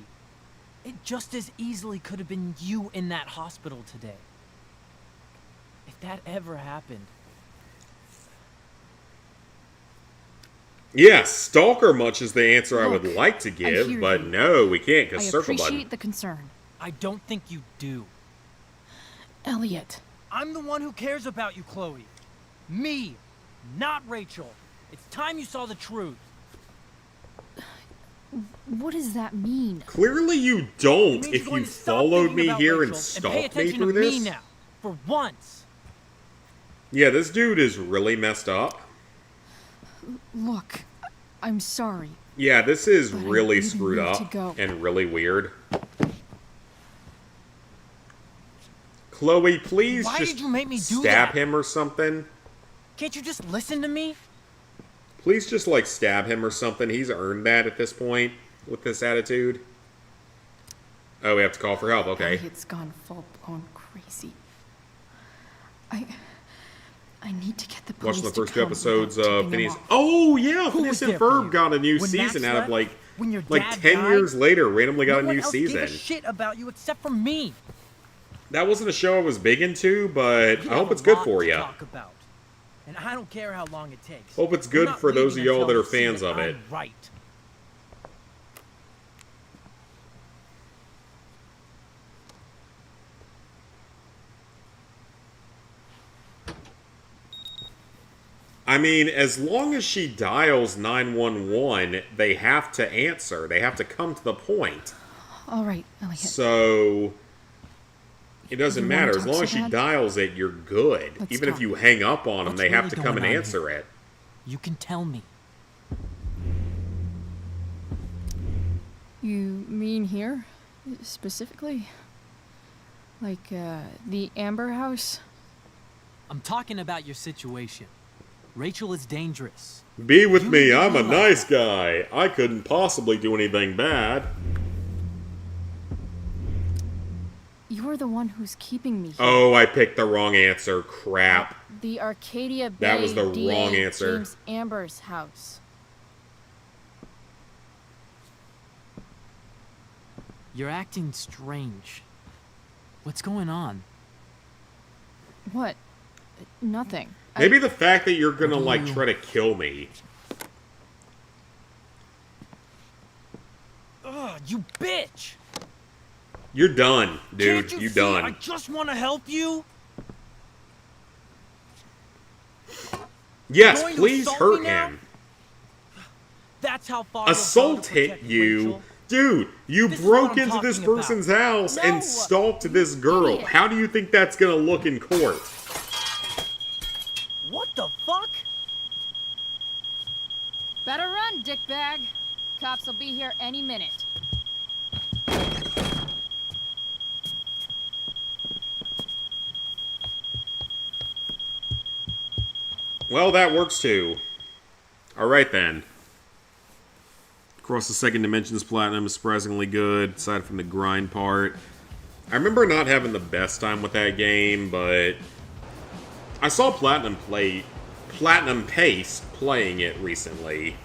It just as easily could have been you in that hospital today. If that ever happened. Yeah, stalker much is the answer I would Look, like to I give, hear but you. no, we can't I because circle appreciate button. the concern. I don't think you do. Elliot. I'm the one who cares about you, Chloe. Me, not Rachel. It's time you saw the truth. What does that mean? Clearly you don't It means if you're going you to stop followed thinking me about here Rachel and pay stalked me attention through to me this. now, for once. Yeah, this dude is really messed up. Look, I'm sorry. Yeah, this is But I really really screwed need up to go. and really weird. Chloe, please Why just did you make me do stab that? him or something. Can't you just listen to me? Please just, like, stab him or something. He's earned that at this point with this attitude. Oh, we have to call for help. Okay. Elliot's gone full-blown crazy. I need to get the police Watching the to first two come episodes without of tipping him Phineas. off. Oh, yeah, Who Phineas was and there for Ferb you? got a new When season Max out of, left? like When your 10 dad died? years later, randomly got No a one new else season. gave a shit about you except for me. That wasn't a show I was big into, but You I hope have it's a good lot for to you. talk about. And I don't care how long it takes. Hope it's We're good not for those of leaving y'all that until are we see fans that of it. I'm right. I mean, as long as she dials 911, they have to answer. They have to come to the point. All right, Elliot. So it doesn't You wanna matter. As talk long so as she bad? dials it, you're good. Let's Even if talk. you hang up on them, What's they have really to come going and on answer here? it. You can tell me. You mean here? Specifically? Like, the Amber House? I'm talking about your situation. Rachel is dangerous. Be with You me. need to I'm a realize nice guy. I couldn't possibly do anything bad. You're the one who's keeping me here. Oh, I picked the wrong answer. Crap. The Arcadia Bay That was the DA wrong answer. James Amber's house. You're acting strange. What's going on? What? Nothing. Maybe the fact that you're gonna, What do like, you- try to kill me. Ugh, you bitch! You're done, dude. Can't you You see done. I just want to help you. Yes, Going to please assault hurt me now? him. That's how far you'll go to Assault hit protect you. Rachel. Dude, you This is what broke I'm into this talking about. person's house No, and stalked this girl. idiot. How do you think that's gonna look in court? What the fuck? Better run, dickbag. Cops will be here any minute. Well, that works too. Alright then. Across the Second Dimensions Platinum is surprisingly good, aside from the grind part. I remember not having the best time with that game, but I saw Platinum play platinum pace playing it recently.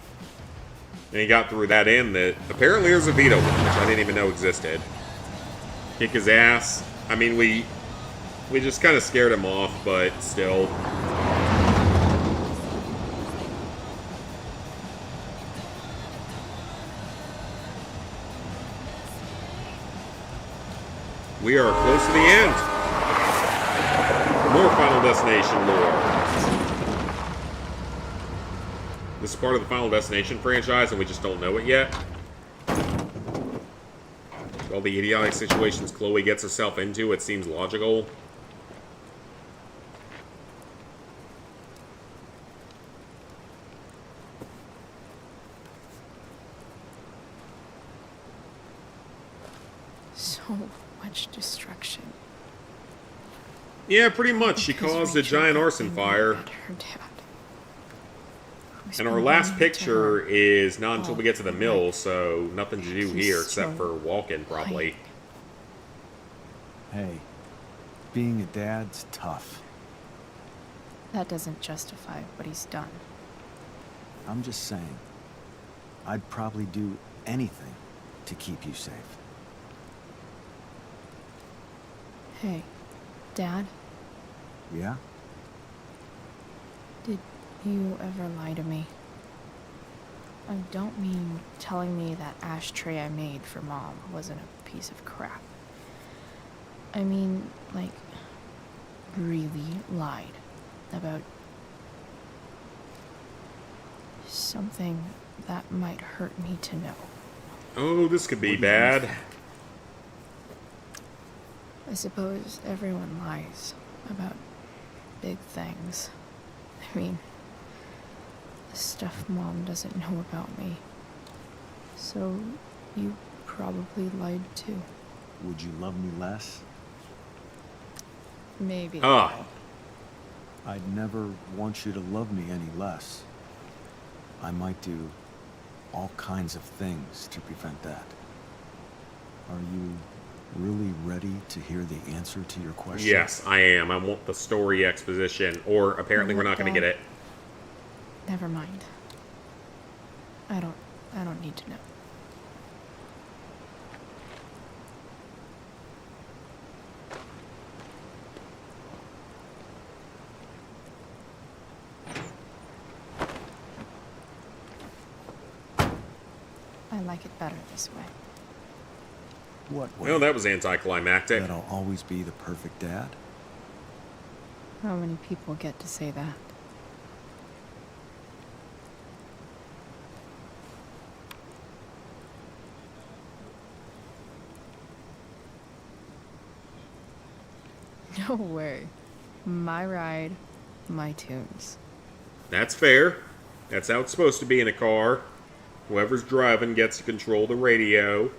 And he got through that end that apparently there's a Vita one, which I didn't even know existed. Kick his ass. I mean, we just kind of scared him off, but still. We are close to the end. More Final Destination lore. This is part of the Final Destination franchise, and we just don't know it yet. All the idiotic situations Chloe gets herself into, it seems logical. So much destruction. Yeah, pretty much. She caused a giant arson fire. Her dad. And our last picture is not until we get to the mill, so nothing to do here except for walking, probably. Hey, being a dad's tough. That doesn't justify what he's done. I'm just saying, I'd probably do anything to keep you safe. Hey, Dad, Yeah? did you ever lie to me? I don't mean telling me that ashtray I made for Mom wasn't a piece of crap. I mean, like, really lied about something that might hurt me to know. Oh, this could be bad. I suppose everyone lies about big things. I mean, the stuff Mom doesn't know about me. So, you probably lied too. Would you love me less? Maybe. Ah. I'd never want you to love me any less. I might do all kinds of things to prevent that. Are you really ready to hear the answer to your question? Yes, I am. I want the story exposition, or apparently we're not going to get it. Never mind. I don't need to know. I like it better this way. What way? Well, that was anticlimactic. That I'll always be the perfect dad? How many people get to say that? No way. My ride, my tunes. That's fair. That's how it's supposed to be in a car. Whoever's driving gets to control the radio.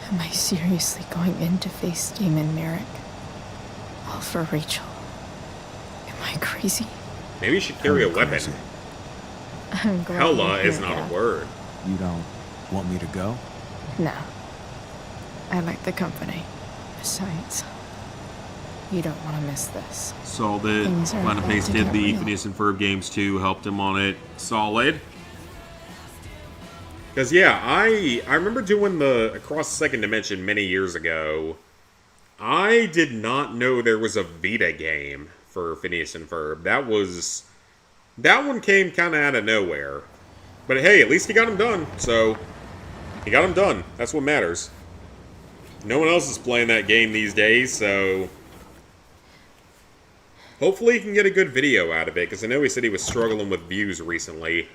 Am I seriously going in to face Damon Merrick? All for Rachel. Am I crazy? Maybe you should carry a weapon. I'm glad Hella you're is here, not Dad. a word. You don't want me to go? No. I like the company. Besides, you don't want to miss this. Saw that Things are Platinum about Pace to did get the real. Phineas and Ferb games too, helped him on it. Solid. Because, yeah, I remember doing the Across the Second Dimension many years ago. I did not know there was a Vita game for Phineas and Ferb. That one came kind of out of nowhere. But hey, at least he got him done. So, he got him done. That's what matters. No one else is playing that game these days, so hopefully he can get a good video out of it, because I know he said he was struggling with views recently.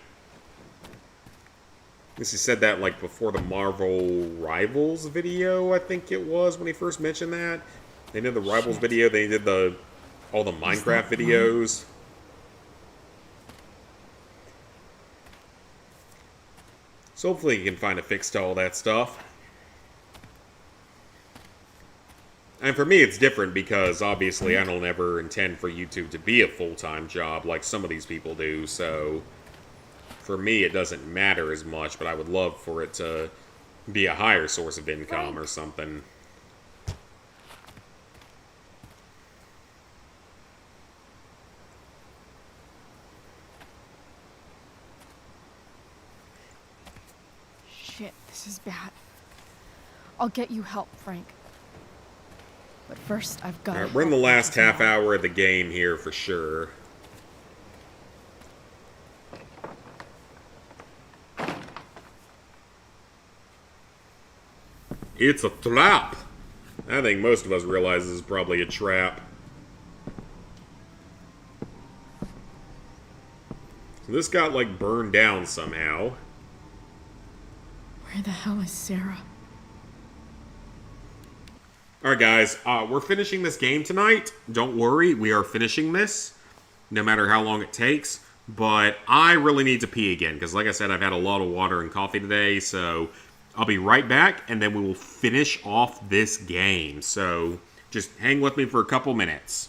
I guess he said that like before the Marvel Rivals video, I think it was, when he first mentioned that. They did the Rivals video, they did all the Minecraft videos. So hopefully he can find a fix to all that stuff. And for me, it's different because, obviously, I don't ever intend for YouTube to be a full-time job like some of these people do, so for me, it doesn't matter as much, but I would love for it to be a higher source of income or something. Shit, this is bad. I'll get you help, Frank. But first, I've got to... Alright, we're in the last half hour of the game here for sure. It's a trap! I think most of us realize this is probably a trap. So this got, like, burned down somehow. Where the hell is Sarah? Alright guys, we're finishing this game tonight. Don't worry, we are finishing this, no matter how long it takes. But I really need to pee again, because like I said, I've had a lot of water and coffee today, so I'll be right back, and then we will finish off this game. So just hang with me for a couple minutes.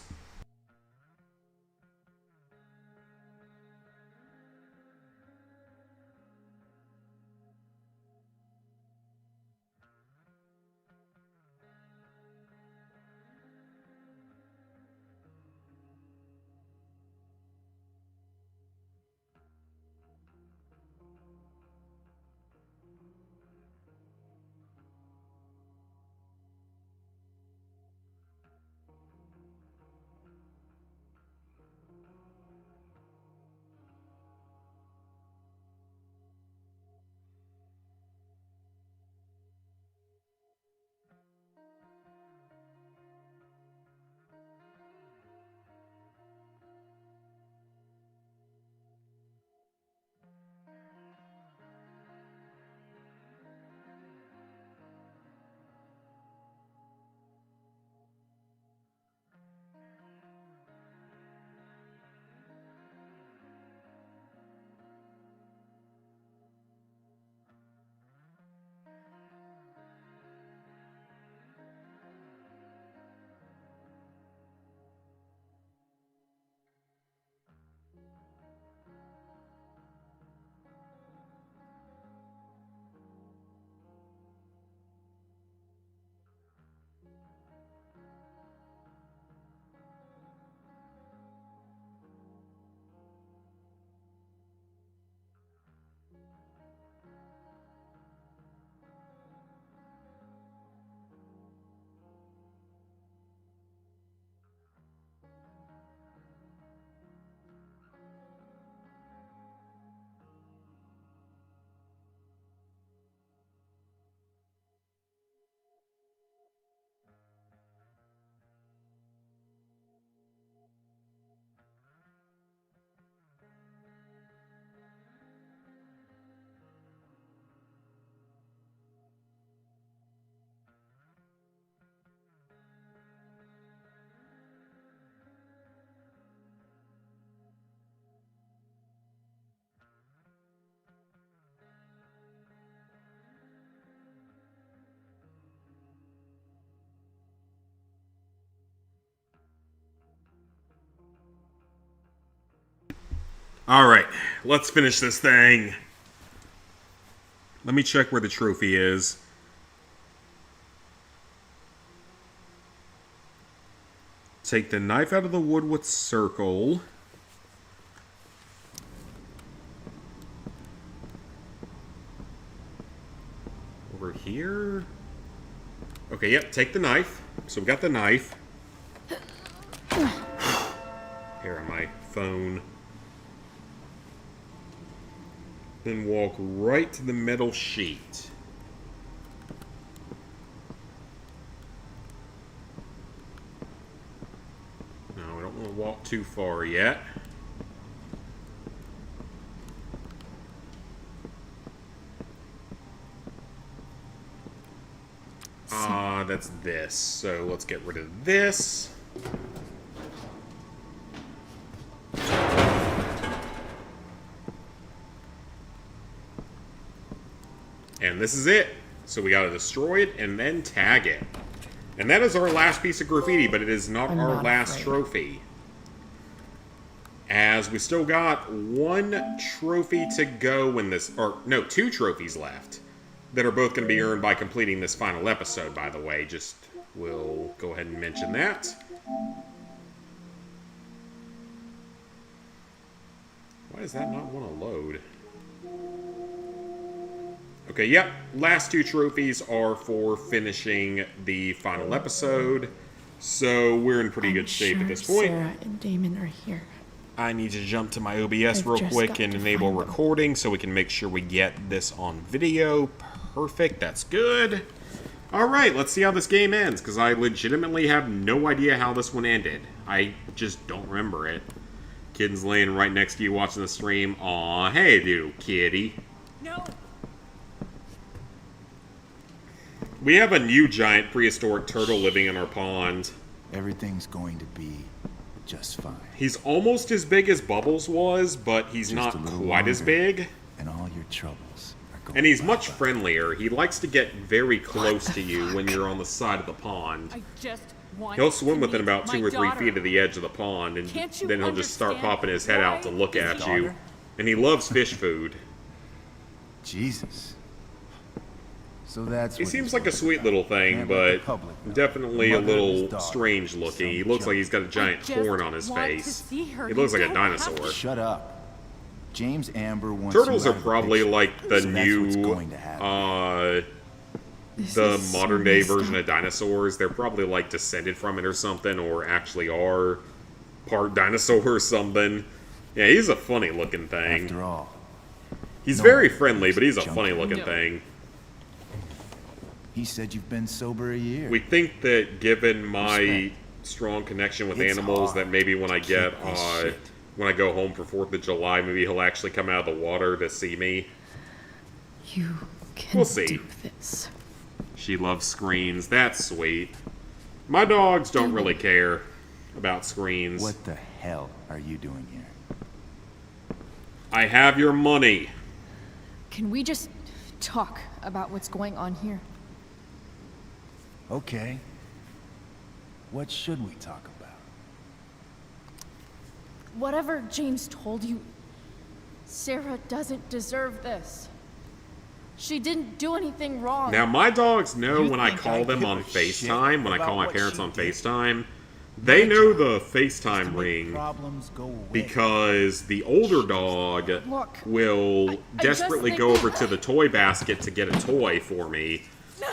Alright, let's finish this thing. Let me check where the trophy is. Take the knife out of the wood with circle. Over here? Okay, yep, take the knife. So we got the knife. Here on my phone. Then walk right to the metal sheet. No, we don't want to walk too far yet. That's this. So let's get rid of this. And this is it. So we gotta destroy it and then tag it. And that is our last piece of graffiti, but it is not our last trophy. as we still got 1 trophy to go in this, or no, 2 trophies left that are both going to be earned by completing this final episode, by the way. Just, we'll go ahead and mention that. Why does that not want to load? Okay, yep. Last 2 trophies are for finishing the final episode. So we're in pretty good shape at this point. Sarah and Damon are here. I need to jump to my OBS I've real just quick got and to enable find them. recording so we can make sure we get this on video. Perfect, that's good. Alright, let's see how this game ends, because I legitimately have no idea how this one ended. I just don't remember it. Kid's laying right next to you watching the stream. Aw, hey, little kitty. No. We have a new giant prehistoric turtle living in our pond. Everything's going to be just fine. He's almost as big as Bubbles was, but he's Just not a little quite as longer, big. And all your troubles are going And he's much friendlier. He likes to get very close to you when you're on the side of the pond. I just want He'll swim to within meet about 2 my or 3 daughter. feet of the edge of the pond, and Can't you then he'll just start understand popping his head out to look why at is you. daughter? And he loves fish food. Jesus. So that's He what seems he's like a worried sweet about. little thing, Can't let the but public know. definitely The a mother of his little daughter strange is looking. He some looks like joke. he's got a giant just horn on his want to face. see her. He looks You like a don't have to- dinosaur. Shut up. James Amber wants Turtles you are out of the probably picture. like the So that's what's new, going to happen. the is so modern day messed version up. of dinosaurs. They're probably like descended from it or something, or actually are part dinosaur or something. Yeah, he's a funny looking thing. After all, He's no very one friendly, keeps but he's a junk. funny looking No. thing. he said you've been sober a year. We think that given my Respect. strong connection with It's animals, hard that maybe when I to get keep this shit. when I go home for 4th of July, maybe he'll actually come out of the water to see me. You can We'll see. do this. She loves screens. That's sweet. My dogs don't really care about screens. What the hell are you doing here? I have your money. Can we just talk about what's going on here? Okay. What should we talk about? Whatever James told you, Sarah doesn't deserve this. She didn't do anything wrong. Now, my dogs know You when I think call I them give on a shit FaceTime, when I about call my what parents she on did? FaceTime, they My know job the is to FaceTime make ring problems go away. because the older dog Look, will I just desperately think- go over to the toy basket to get a toy for me,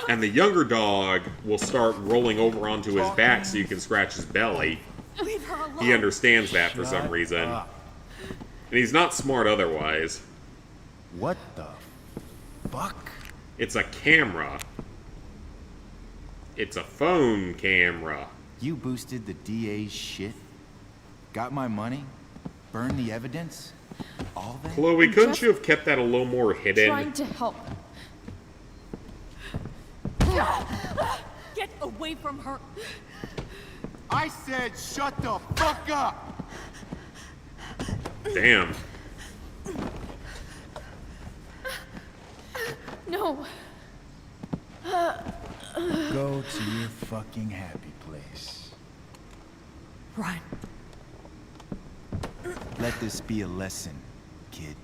and the younger dog will start rolling over onto his back so you can scratch his belly. Leave her alone. He understands that for some Shut reason. up. And he's not smart otherwise. What the fuck? It's a camera. It's a phone camera. You boosted the DA's shit? Got my money? Burned the evidence? All that? Chloe, I'm couldn't just you have kept that a little more hidden? trying to help. Get away from her. I said shut the fuck up! Damn. No. Go to your fucking happy place. Run. Let this be a lesson, kid.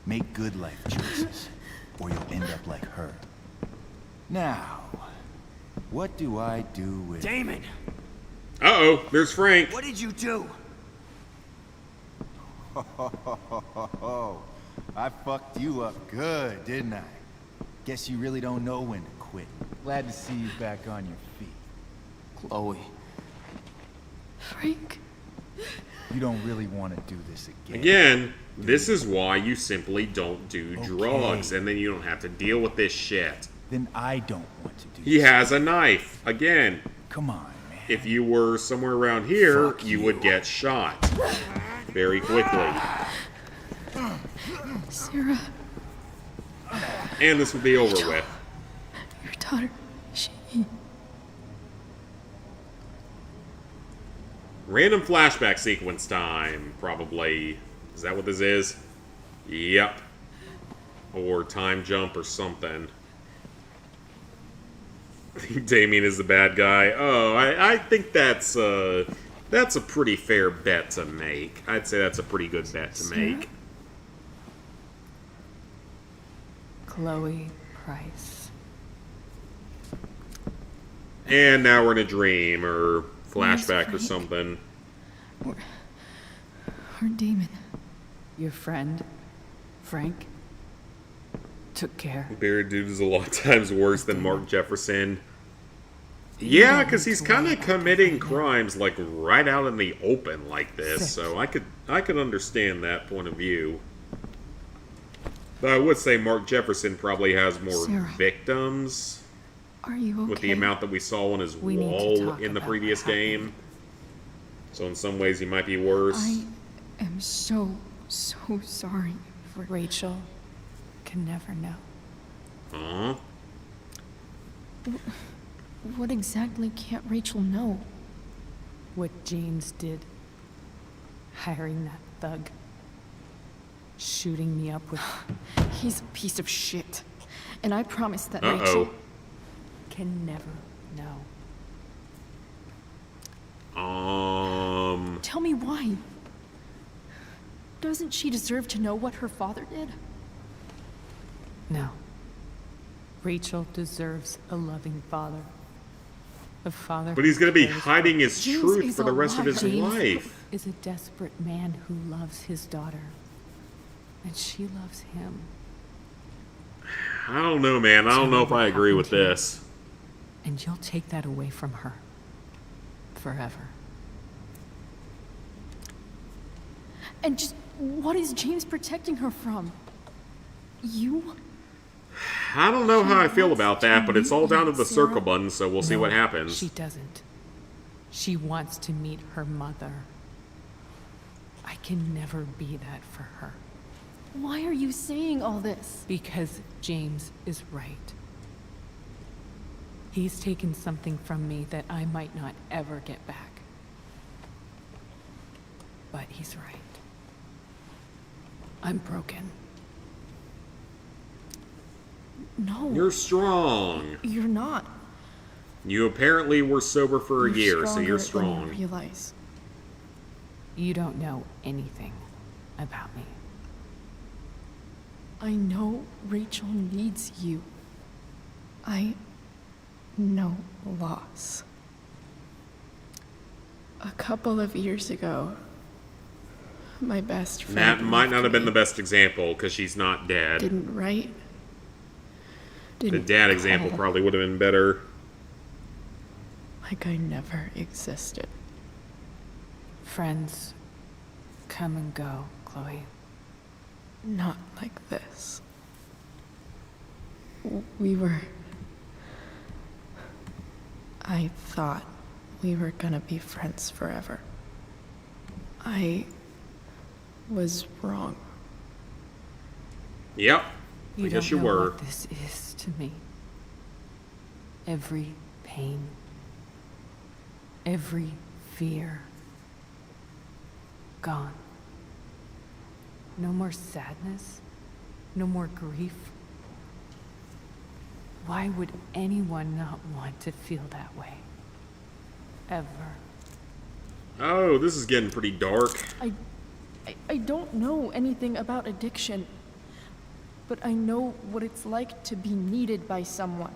Make good life choices, or you'll end up like her. Now, what do I do with... Damon, Uh-oh, there's Frank. what did you do? I fucked you up good, didn't I? Guess you really don't know when to quit. Glad to see you back on your feet. Chloe. Frank. You don't really want to do this again. Again, this is why you simply don't do drugs, and then you don't have to deal with this shit. Then I don't want to do He this. has a knife. Again, Come on, man. if you were somewhere around here, Fuck you you. would get shot. Very quickly. Sarah, And this would be over with. your daughter, she... Random flashback sequence time, probably. Is that what this is? Yep. Or time jump or something. Damien is the bad guy. Oh, I think that's That's a pretty fair bet to make. I'd say that's a pretty good bet to make. Chloe Price. And now we're in a dream or flashback or something. Or Damon. Your friend, Frank, took care. Barry Dude is a lot of times worse than Mark Jefferson. Yeah, because he's kind of committing crimes like right out in the open like this, so I could understand that point of view. But I would say Mark Jefferson probably has more victims. Are you okay? With the amount that we saw on his wall in the previous game. So in some ways he might be worse. I am so sorry for Rachel. Can never know. What exactly can't Rachel know? What James did. Hiring that thug. Shooting me up with... He's a piece of shit. And I promise that Rachel... Can never know. Tell me why. Doesn't she deserve to know what her father did? No. Rachel deserves a loving father. A father. But he's going to be hiding his truth for the rest of his life. Is a desperate man who loves his daughter. And she loves him. I don't know, man. I don't know if I agree with this. And you'll take that away from her. Forever. And just what is James protecting her from? You? I don't know how I feel about that, but it's all down to the circle button, so we'll see what happens. She doesn't. She wants to meet her mother. I can never be that for her. Why are you saying all this? Because James is right. He's taken something from me that I might not ever get back. But he's right. I'm broken. No. You're strong. You're not. You apparently were sober for a year, so you're strong. Than you realize. You don't know anything about me. I know Rachel needs you. I know loss. A couple of years ago, my best friend... That might not have been the best example, because she's not dead. Didn't write. The dad example probably would have been better. Like I never existed. Friends come and go, Chloe. Not like this. We were... I thought we were gonna be friends forever. I was wrong. Yep. I guess you you were. What this is to me. Every pain. Every fear. Gone. No more sadness. No more grief. Why would anyone not want to feel that way? Ever. Oh, this is getting pretty dark. I don't know anything about addiction, but I know what it's like to be needed by someone.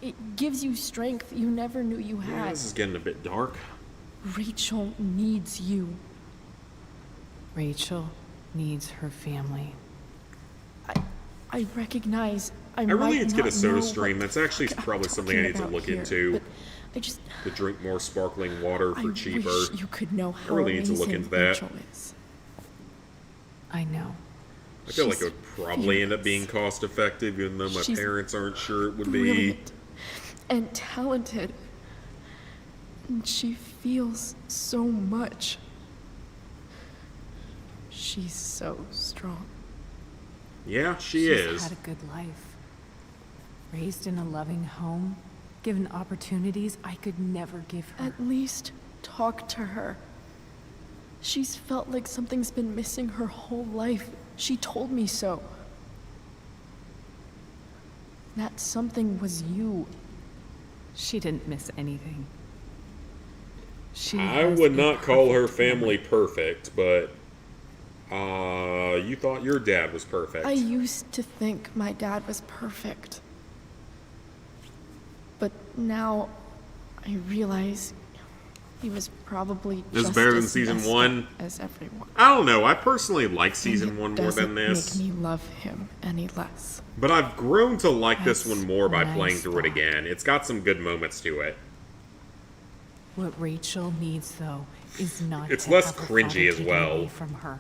It gives you strength you never knew you had. Yeah, this is getting a bit dark. Rachel needs you. Rachel needs her family. I recognize I really need to get a might soda not stream. know That's actually what probably I'm something I need to talking look about into. here, but I just... To drink more sparkling water for cheaper. I wish you could know how I really need to look amazing into that. Rachel is. I know. I feel like it would probably end up being cost effective, even though my She's parents aren't sure it would be. Brilliant and talented. And she feels so much. She's so strong. Yeah, She's is. had a good life. Raised in a loving home, given opportunities I could never give her. At least talk to her. She's felt like something's been missing her whole life. She told me so. That something was you. She didn't miss anything. I would not call her family perfect, but you thought your dad was perfect. I used to think my dad was perfect. But now I realize he was probably This is just better than as season messed one. up as everyone. I don't know. I personally like And season it one more than doesn't this. make me love him any less. But I've grown to like this That's one more by nice playing through it thought. again. It's got some good moments to it. What Rachel needs, though, is not It's to less have her cringy father as taken well. away from her.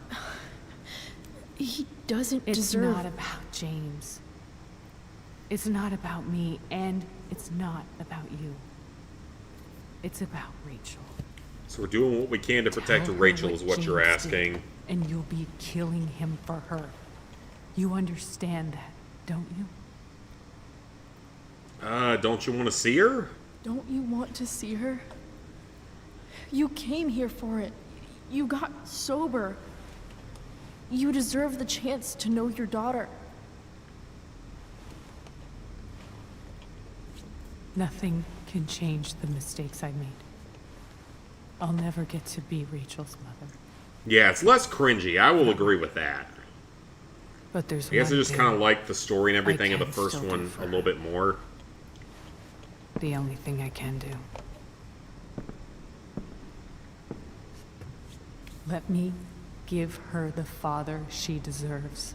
He doesn't It's deserve... not about James. It's not about me, and it's not about you. It's about Rachel. So we're doing what we can to protect Tell her Rachel is what you're James did, asking. and you'll be killing him for her. You understand that, don't you? Don't you want to see her? Don't you want to see her? You came here for it. You got sober. You deserve the chance to know your daughter. Nothing can change the mistakes I made. I'll never get to be Rachel's mother. Yeah, it's less cringy. I will agree with that. But there's I guess I one just thing kind of like the story and everything of the can first still do one for a little bit more. The only thing I can do. Let me give her the father she deserves.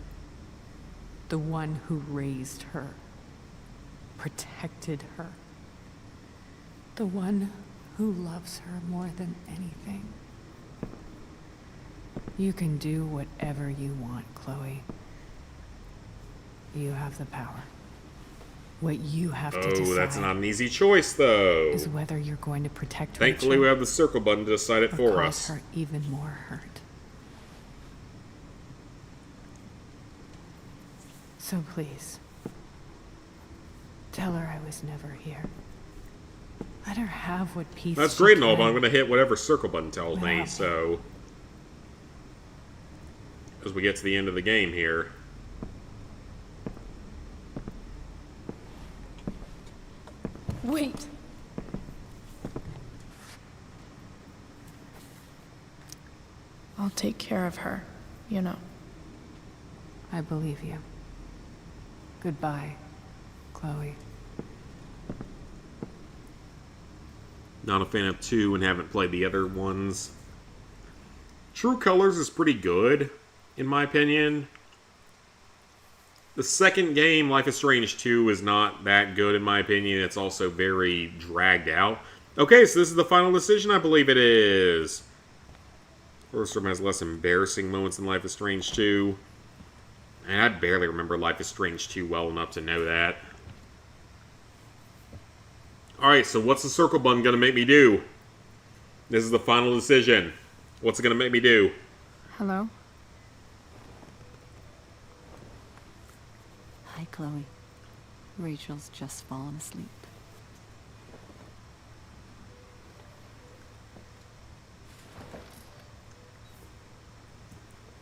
The one who raised her, protected her. The one who loves her more than anything. You can do whatever you want, Chloe. You have the power. What you have to decide Oh, that's not an easy choice, though. is whether you're going to protect Thankfully, Rachel we have the circle button to decide it or for cause us. her even more hurt. So please, tell her I was never here. Let her have what peace That's she great and all, can. but I'm going to hit whatever circle button tells me, Without so... As we get to the end of the game here. Wait. I'll take care of her, you know. I believe you. Goodbye, Chloe. Not a fan of 2 and haven't played the other ones. True Colors is pretty good, in my opinion. The second game, Life is Strange 2, is not that good, in my opinion. It's also very dragged out. Okay, so this is the final decision, I believe it is. First one has less embarrassing moments than Life is Strange 2. And I barely remember Life is Strange 2 well enough to know that. Alright, so what's the circle button going to make me do? This is the final decision. What's it going to make me do? Hello? Hi, Chloe. Rachel's just fallen asleep.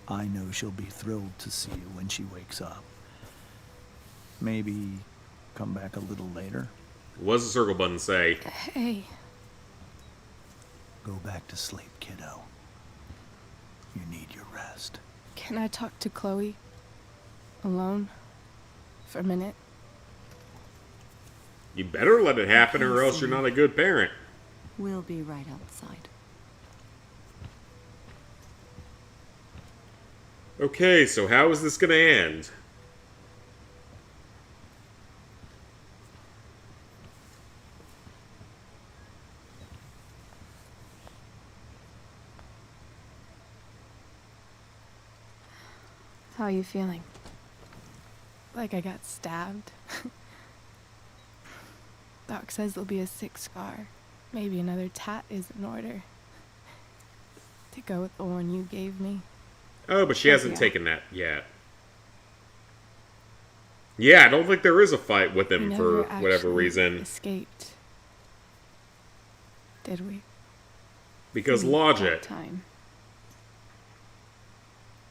I know she'll be thrilled to see you when she wakes up. Maybe come back a little later. What does the circle button say? Hey. Go back to sleep, kiddo. You need your rest. Can I talk to Chloe? Alone? For a minute? You better let it happen or else you're not a good parent. We'll be right outside. Okay, so how is this going to end? How are you feeling? Like I got stabbed. Doc says there'll be a 6 scar. Maybe another tat is in order. To go with the one you gave me. Oh, but she hasn't Yeah. taken that yet. Yeah, I don't think there is a fight with We him never for whatever actually reason. Escaped. Did we? Because We need that logic. Time.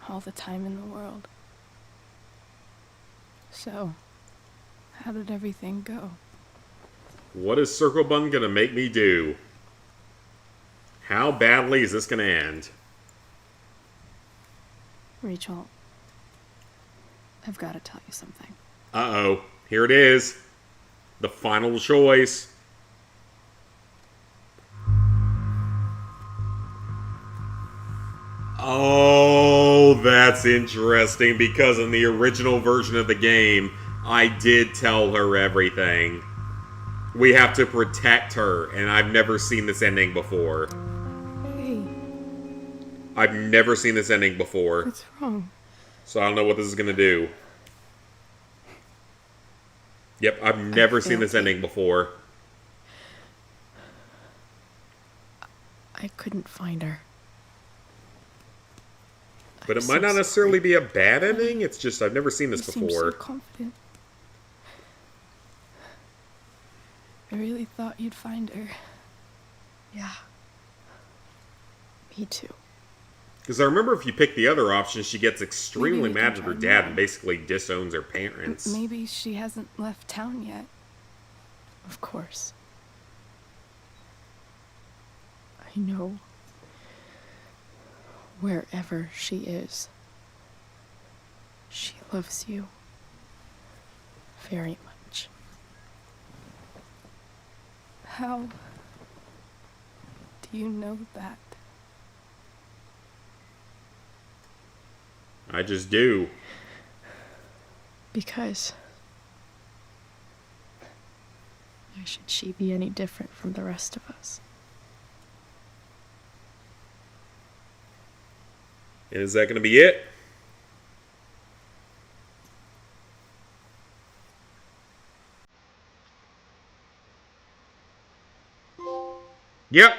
All the time in the world. So, how did everything go? What is Circle Button gonna make me do? How badly is this going to end? Rachel, I've got to tell you something. Uh-oh. Here it is. The final choice. Oh, that's interesting, because in the original version of the game, I did tell her everything. We have to protect her, and I've never seen this ending before. Hey. I've never seen this ending before. What's wrong? So I don't know what this is going to do. Yep, I've never seen this ending before. I couldn't find her. But it might not necessarily be a bad ending. It's just I've never seen this You seem before. so confident. I really thought you'd find her. Yeah. Me too. Because I remember if you pick the other option, she gets extremely Maybe we mad can at her try dad more. and basically disowns her parents. Maybe she hasn't left town yet. Of course. I know. Wherever she is, she loves you very much. How do you know that? I just do. Because why should she be any different from the rest of us? And is that going to be it? Yep.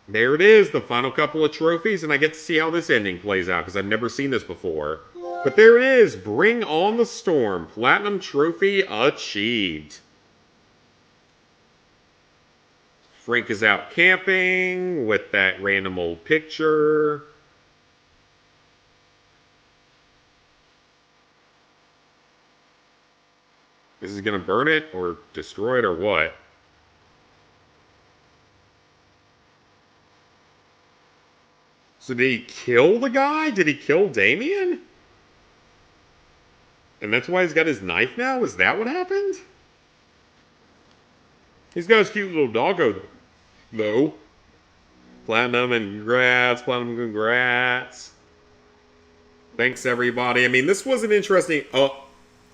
There it is, the final couple of trophies, and I get to see how this ending plays out, because I've never seen this before. But there it is, Bring on the Storm, Platinum Trophy achieved. Frank is out camping with that random old picture. Is he going to burn it, or destroy it, or what? So did he kill the guy? Did he kill Damien? And that's why he's got his knife now? Is that what happened? He's got his cute little doggo, though. Platinum and congrats, Platinum congrats. Thanks, everybody. I mean, this was an interesting...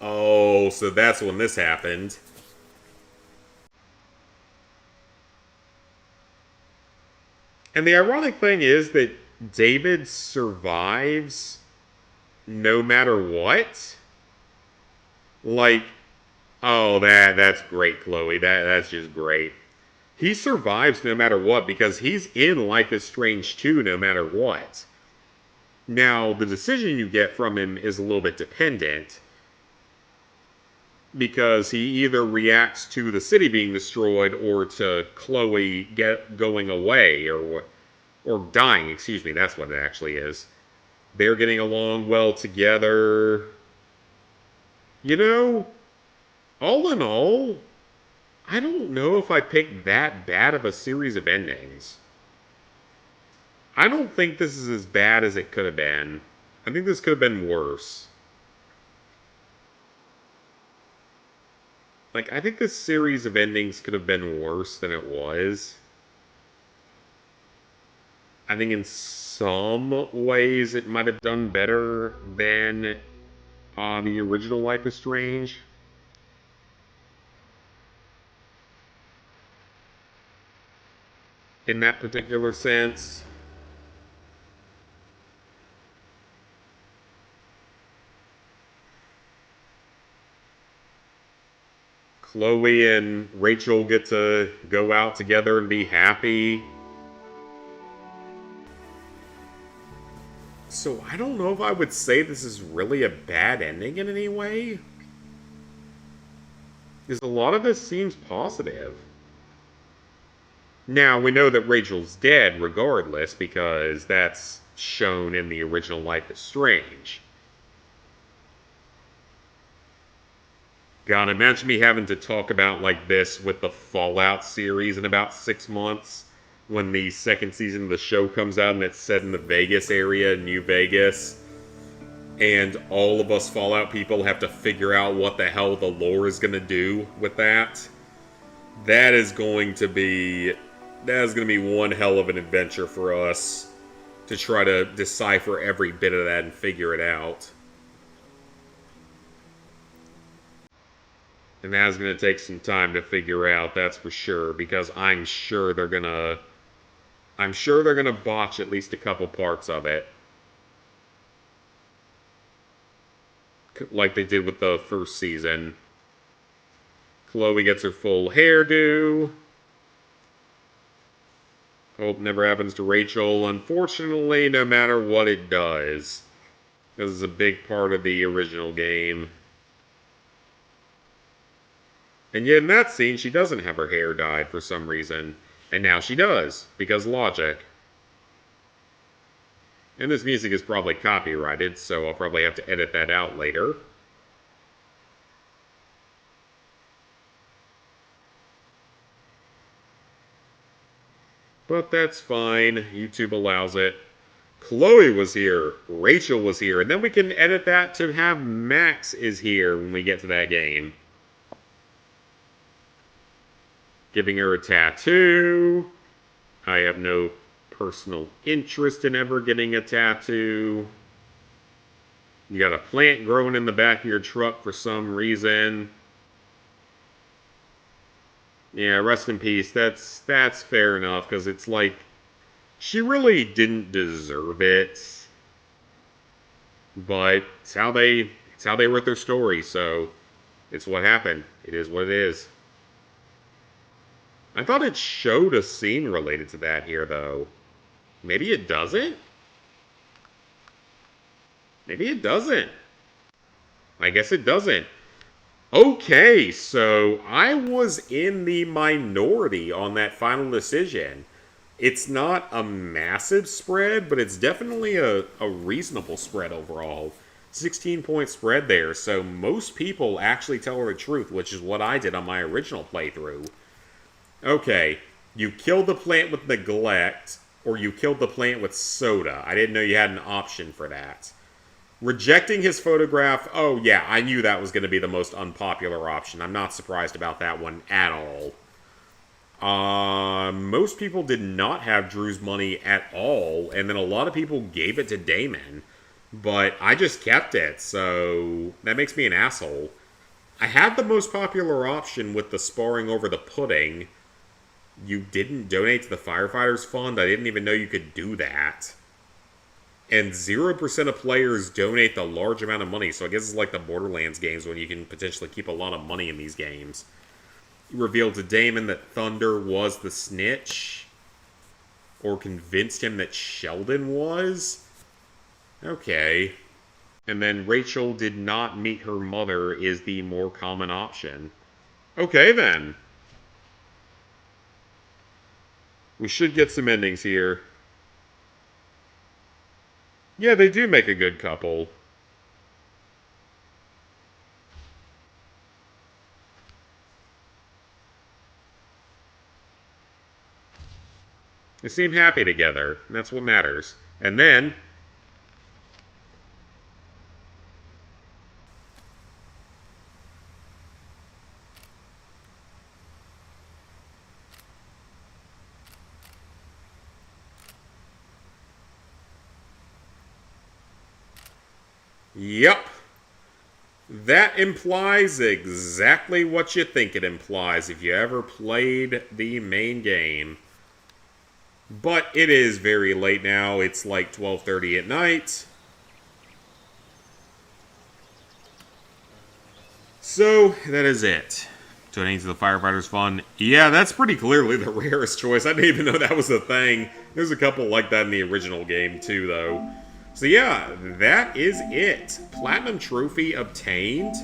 Oh, so that's when this happened. And the ironic thing is that David survives no matter what. Like, oh, that's great, Chloe. That's just great. He survives no matter what because he's in Life is Strange 2 no matter what. Now, the decision you get from him is a little bit dependent, because he either reacts to the city being destroyed or to Chloe going away or dying, excuse me, that's what it actually is. They're getting along well together. You know, all in all, I don't know if I picked that bad of a series of endings. I don't think this is as bad as it could have been. I think this could have been worse. Like, I think this series of endings could have been worse than it was. I think in some ways it might have done better than the original Life is Strange. In that particular sense. Chloe and Rachel get to go out together and be happy. So I don't know if I would say this is really a bad ending in any way. Because a lot of this seems positive. Now, we know that Rachel's dead regardless, because that's shown in the original Life is Strange. God, imagine me having to talk about like this with the Fallout series in about 6 months when the second season of the show comes out and it's set in the Vegas area, New Vegas, and all of us Fallout people have to figure out what the hell the lore is going to do with that. That is going to be one hell of an adventure for us to try to decipher every bit of that and figure it out. And that's going to take some time to figure out, that's for sure, because I'm sure they're going to botch at least a couple parts of it. Like they did with the first season. Chloe gets her full hairdo. Hope never happens to Rachel. Unfortunately, no matter what it does. This is a big part of the original game. And yet in that scene, she doesn't have her hair dyed for some reason. And now she does, because logic. And this music is probably copyrighted, so I'll probably have to edit that out later. But that's fine. YouTube allows it. Chloe was here. Rachel was here. And then we can edit that to have Max is here when we get to that game. Giving her a tattoo. I have no personal interest in ever getting a tattoo. You got a plant growing in the back of your truck for some reason. Yeah, rest in peace. That's fair enough, because it's like, she really didn't deserve it. But it's how they wrote their story, so it's what happened. It is what it is. I thought it showed a scene related to that here, though. Maybe it doesn't? Maybe it doesn't. I guess it doesn't. Okay, so I was in the minority on that final decision. It's not a massive spread, but it's definitely a reasonable spread overall. 16-point spread there, so most people actually tell her the truth, which is what I did on my original playthrough. Okay, you killed the plant with neglect, or you killed the plant with soda. I didn't know you had an option for that. Rejecting his photograph, oh yeah, I knew that was going to be the most unpopular option. I'm not surprised about that one at all. Most people did not have Drew's money at all, and then a lot of people gave it to Damon. But I just kept it, so that makes me an asshole. I had the most popular option with the sparring over the pudding. You didn't donate to the Firefighters Fund? I didn't even know you could do that. And 0% of players donate the large amount of money, so I guess it's like the Borderlands games when you can potentially keep a lot of money in these games. You revealed to Damon that Thunder was the snitch, or convinced him that Sheldon was? Okay. And then Rachel did not meet her mother is the more common option. Okay, then. We should get some endings here. Yeah, they do make a good couple. They seem happy together, and that's what matters. And then... Yup. That implies exactly what you think it implies if you ever played the main game. But it is very late now. It's like 12:30 at night. So, that is it. Donating to the Firefighters Fund. Yeah, that's pretty clearly the rarest choice. I didn't even know that was a thing. There's a couple like that in the original game, too, though. So yeah, that is it. Platinum Trophy obtained.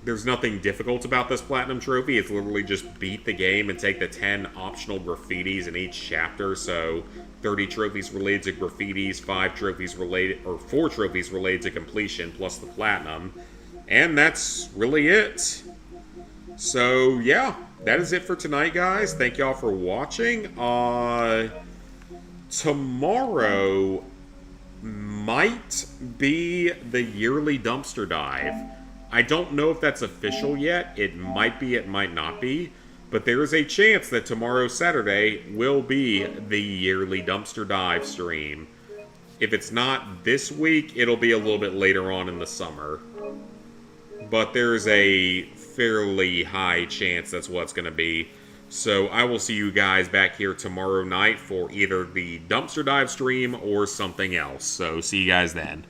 There's nothing difficult about this Platinum Trophy. It's literally just beat the game and take the 10 optional graffitis in each chapter. So 30 trophies related to graffitis, 4 trophies related to completion, plus the Platinum. And that's really it. So, yeah, that is it for tonight, guys. Thank y'all for watching. Tomorrow might be the yearly dumpster dive. I don't know if that's official yet. It might be, it might not be. But there is a chance that tomorrow, Saturday, will be the yearly dumpster dive stream. If it's not this week, it'll be a little bit later on in the summer. But there's a fairly high chance that's what it's going to be. So I will see you guys back here tomorrow night for either the dumpster dive stream or something else. So see you guys then.